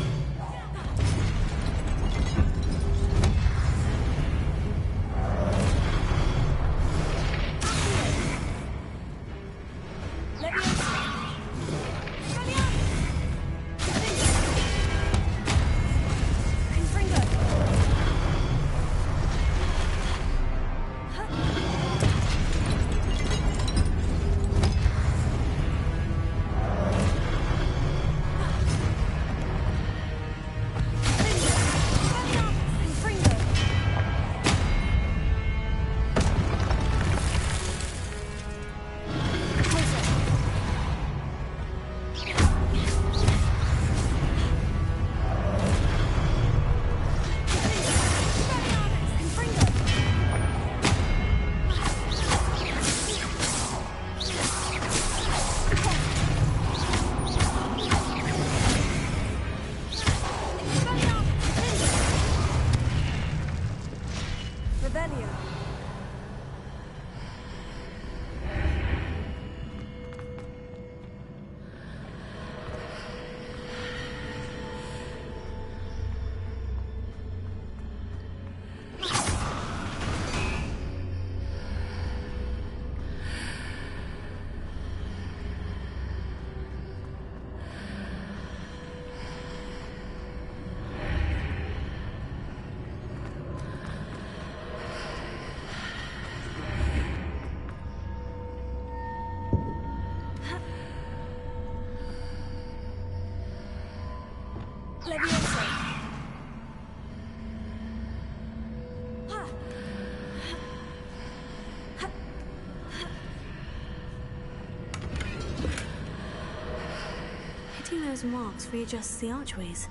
B: Hitting those marks readjusts the archways.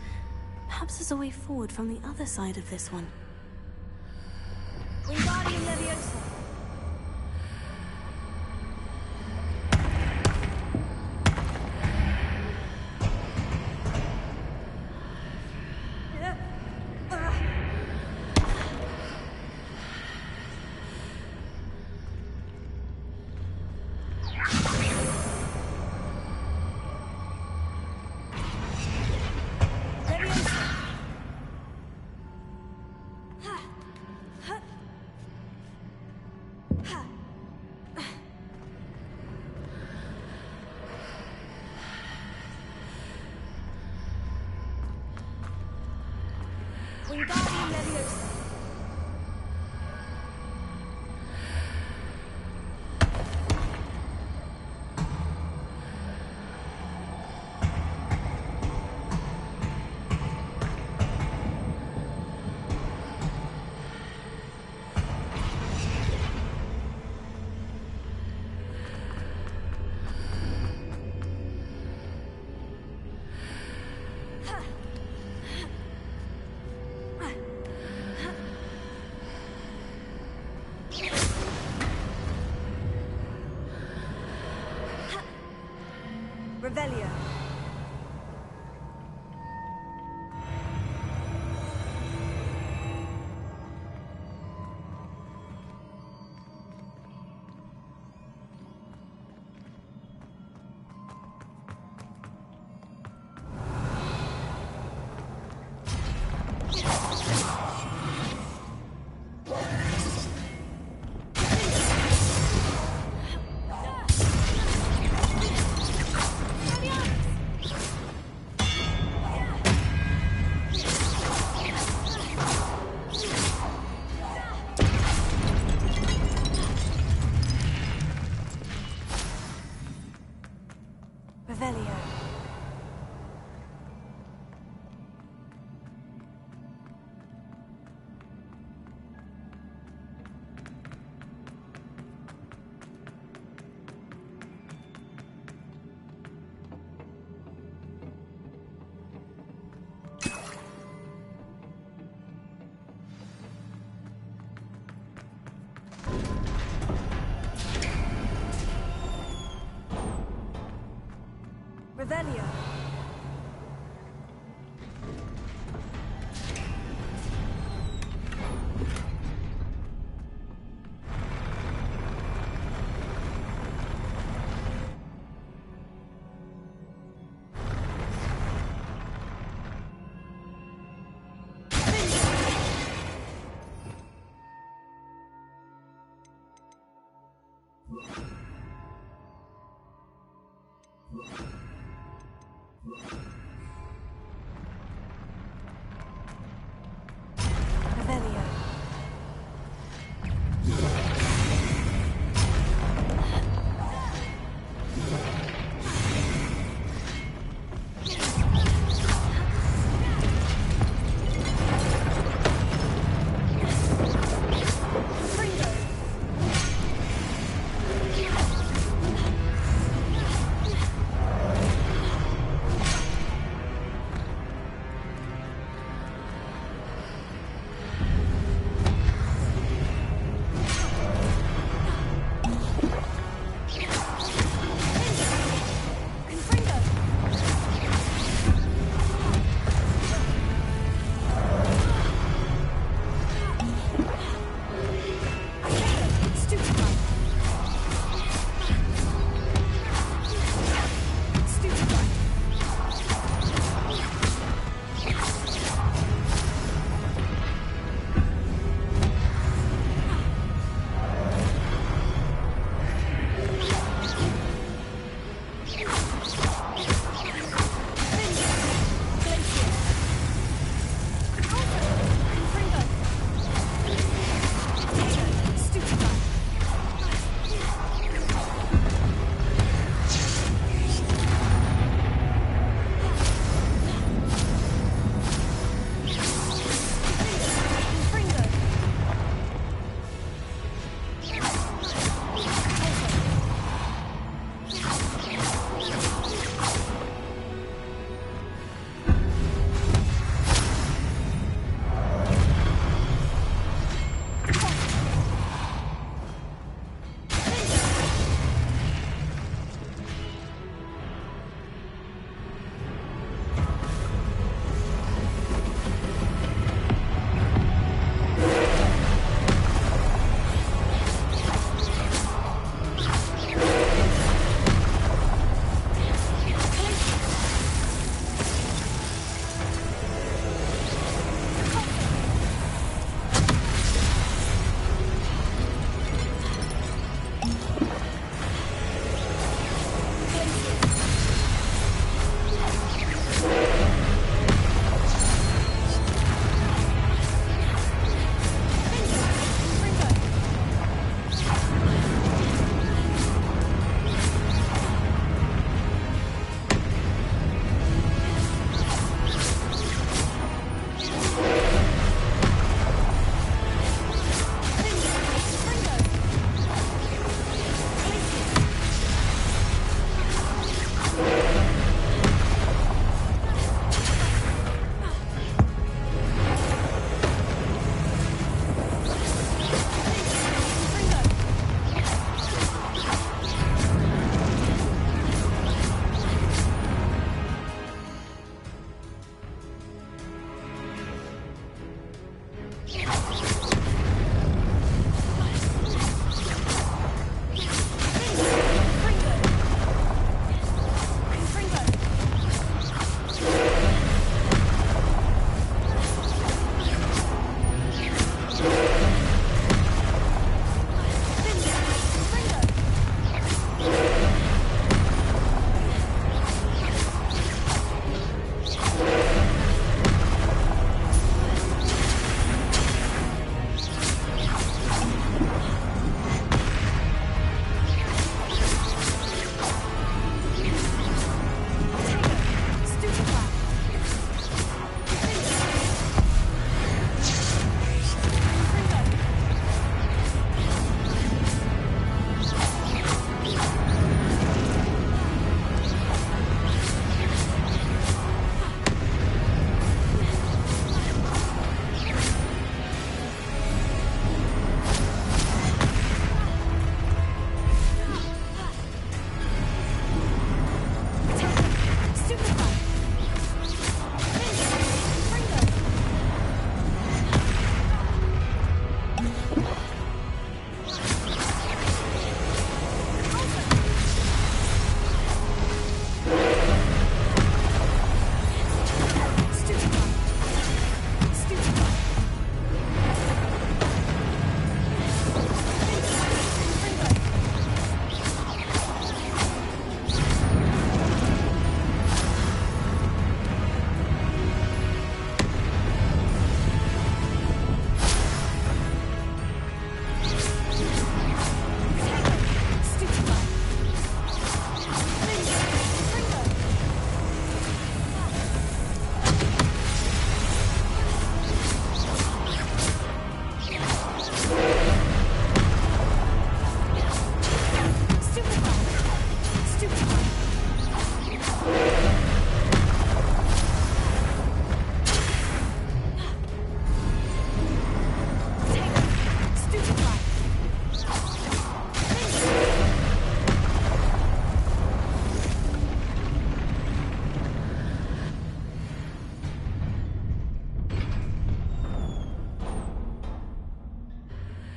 B: Perhaps there's a way forward from the other side of this one.
O: Wingardium Leviosa. Wingardium Leviosa. Revelio. Revelio. Revelio.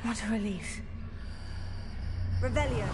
B: What a relief.
O: Revelio.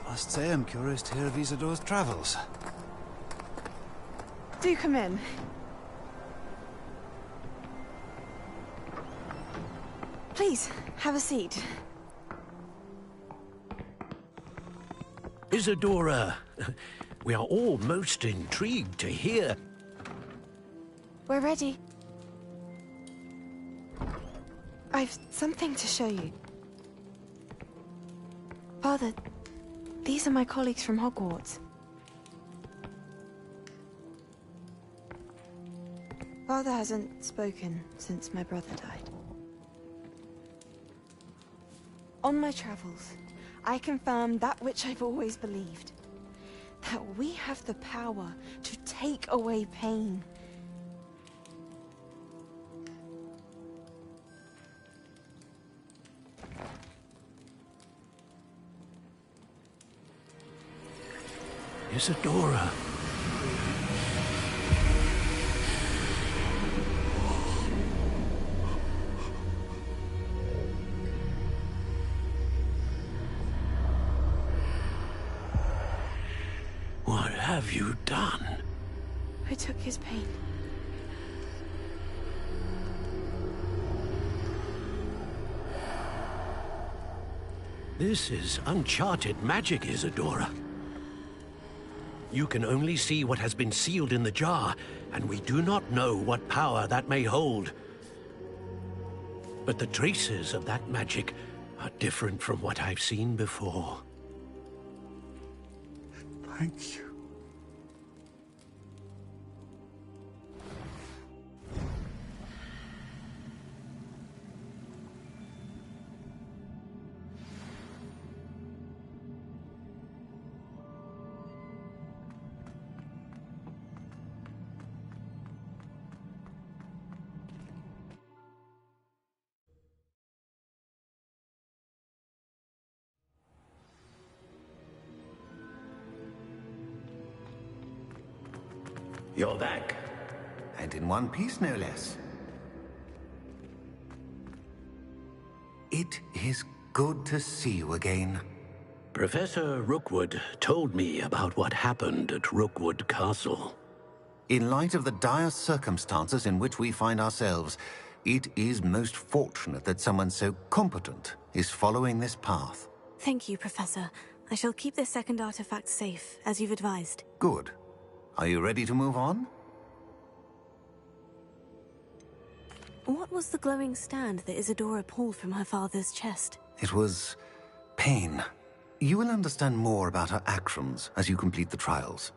P: I must say I'm curious to hear of Isidore's travels.
H: Do come in. Please, have a seat.
N: Isadora, we are all most intrigued to hear.
H: We're ready. I've something to show you. Father, these are my colleagues from Hogwarts. Father hasn't spoken since my brother died. On my travels, I confirmed that which I've always believed. That we have the power to take away pain.
N: Isadora. What have you done?
H: I took his pain.
N: This is uncharted magic, Isadora. You can only see what has been sealed in the jar, and we do not know what power that may hold. But the traces of that magic are different from what I've seen before.
P: Thank you.
K: You're back. And in one piece, no less. It is good to see you again.
N: Professor Rookwood told me about what happened at Rookwood Castle.
K: In light of the dire circumstances in which we find ourselves, it is most fortunate that someone so competent is following this path.
B: Thank you, Professor. I shall keep this second artifact safe, as you've advised.
K: Good. Are you ready to move on?
B: What was the glowing stand that Isadora pulled from her father's chest?
K: It was pain. You will understand more about her actions as you complete the trials.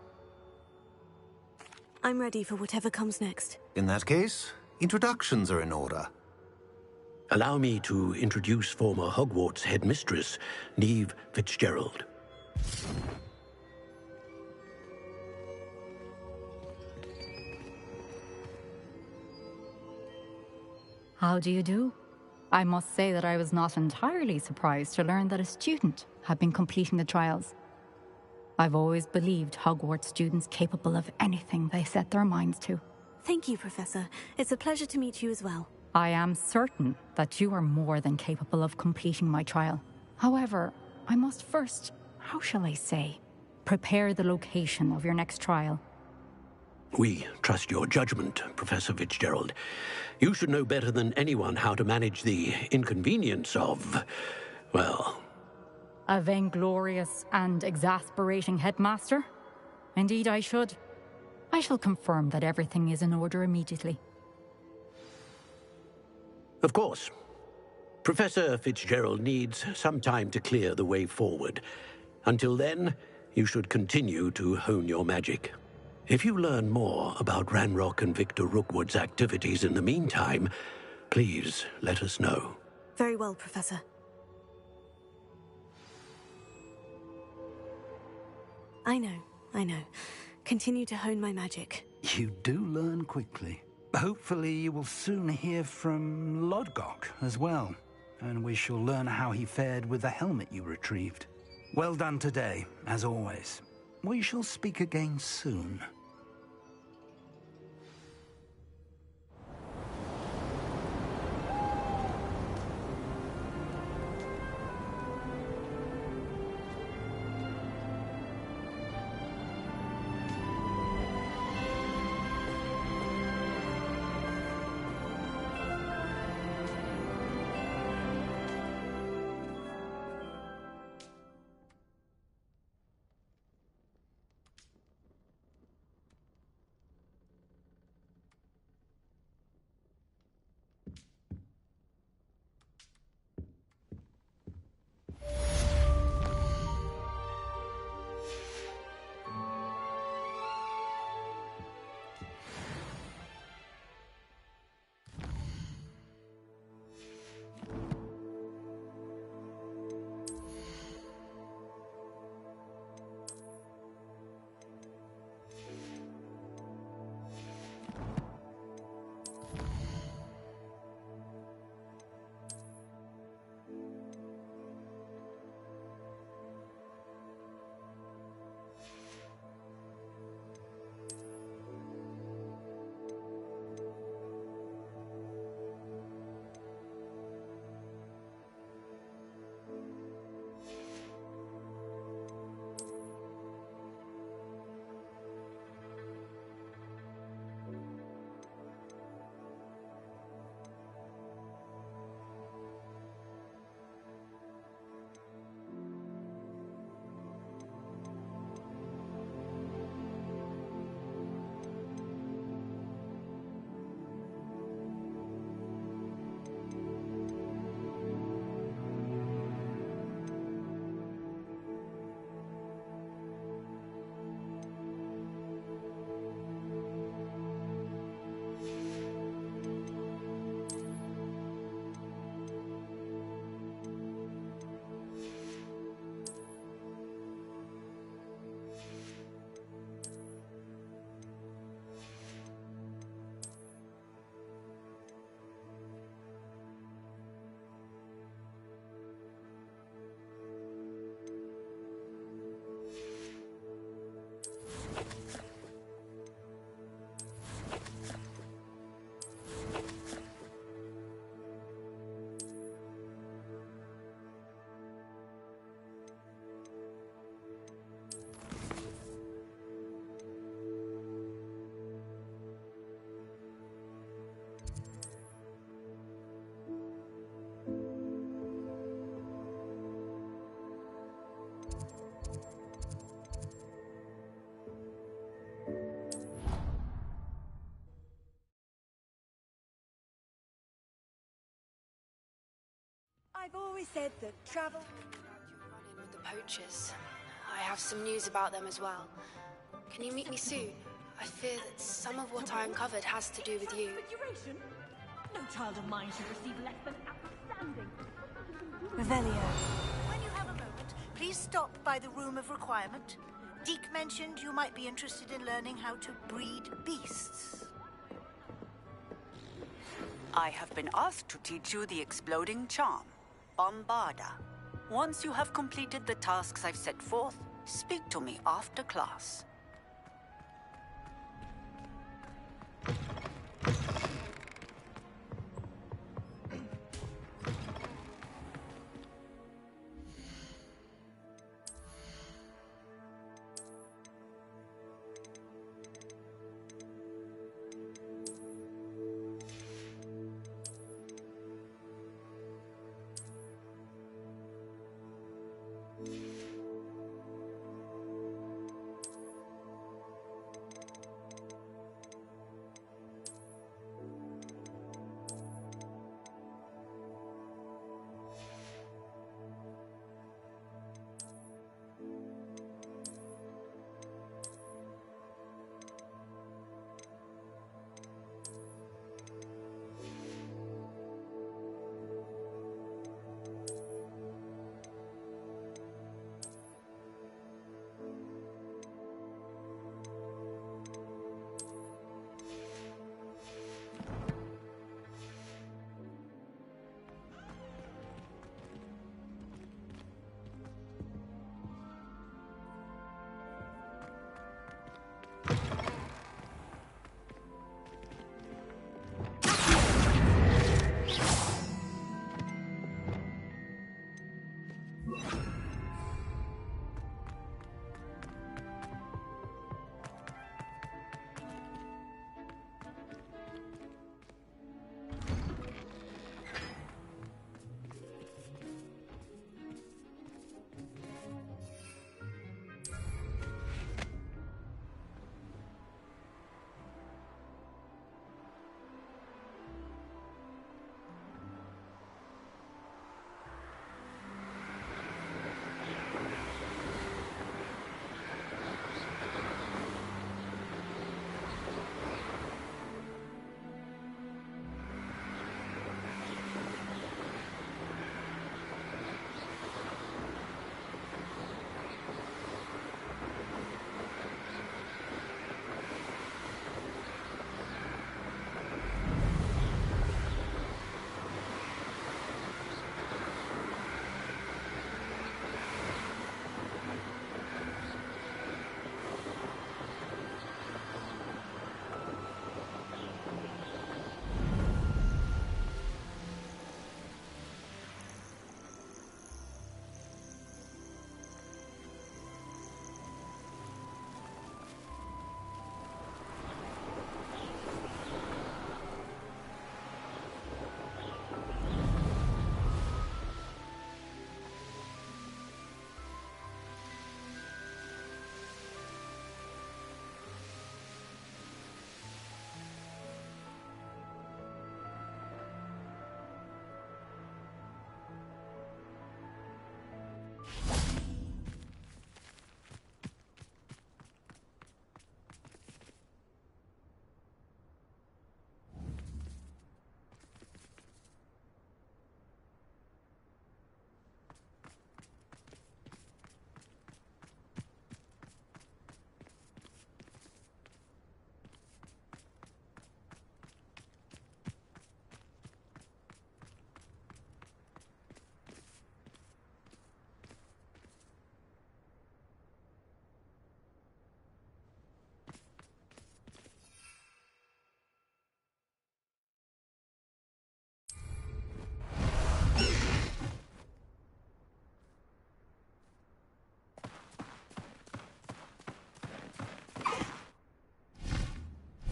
B: I'm ready for whatever comes next.
K: In that case, introductions are in order.
N: Allow me to introduce former Hogwarts headmistress, Neve Fitzgerald.
R: How do you do? I must say that I was not entirely surprised to learn that a student had been completing the trials. I've always believed Hogwarts students capable of anything they set their minds to.
B: Thank you, Professor. It's a pleasure to meet you as well.
R: I am certain that you are more than capable of completing my trial. However, I must first, how shall I say, prepare the location of your next trial.
N: We trust your judgment, Professor Fitzgerald. You should know better than anyone how to manage the inconvenience of, well,
R: A vainglorious and exasperating headmaster? Indeed I should. I shall confirm that everything is in order immediately.
N: Of course. Professor Fitzgerald needs some time to clear the way forward. Until then, you should continue to hone your magic. If you learn more about Ranrock and Victor Rookwood's activities in the meantime, please let us know.
B: Very well, Professor. I know. Continue to hone my magic.
S: You do learn quickly. Hopefully you will soon hear from Lodgok as well, and we shall learn how he fared with the helmet you retrieved. Well done today, as always. We shall speak again soon.
O: I've always said that travel...
G: With the poachers. I have some news about them as well. Can you meet me soon? I fear that some of what I uncovered has to do with you.
O: No child of mine should receive less than outstanding.
B: Revelio.
Q: When you have a moment, please stop by the Room of Requirement. Deke mentioned you might be interested in learning how to breed beasts.
W: I have been asked to teach you the exploding charm, Bombarda. Once you have completed the tasks I've set forth, speak to me after class.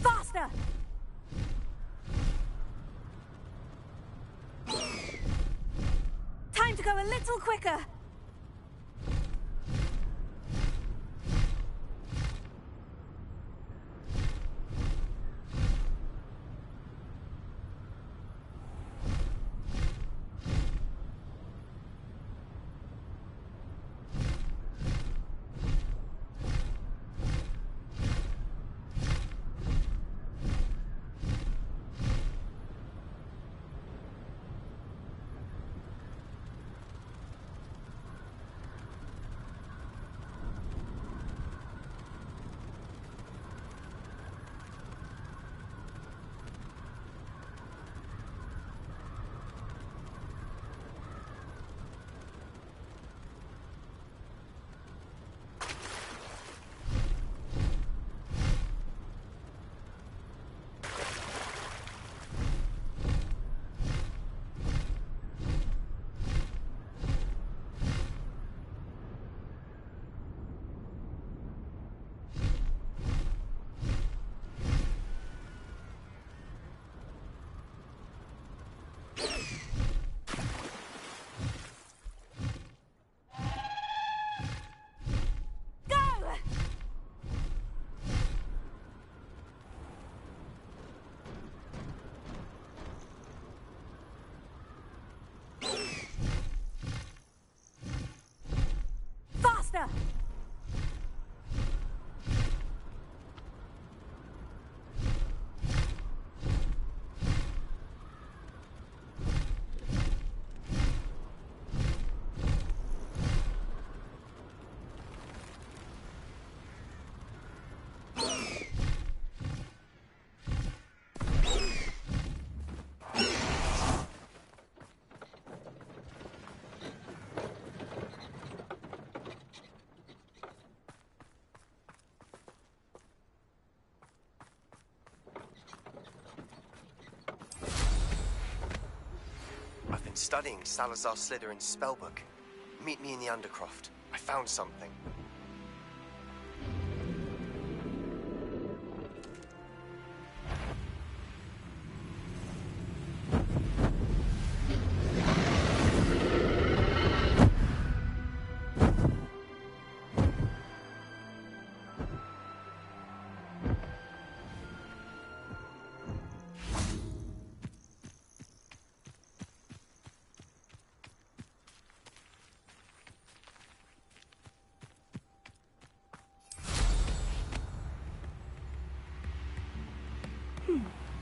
O: Faster! Time to go a little quicker. Faster!
J: I've been studying Salazar Slytherin's spellbook. Meet me in the Undercroft. I found something.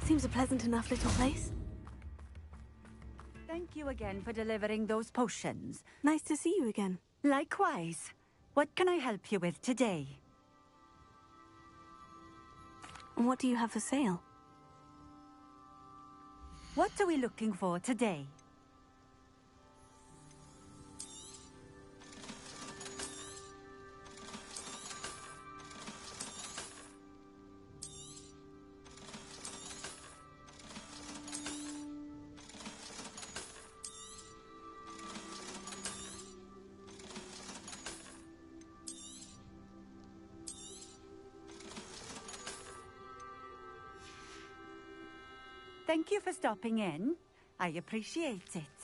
B: Seems a pleasant enough little place.
O: Thank you again for delivering those potions.
B: Nice to see you again.
O: Likewise. What can I help you with today?
B: What do you have for sale?
O: What are we looking for today? Thank you for stopping in. I appreciate it.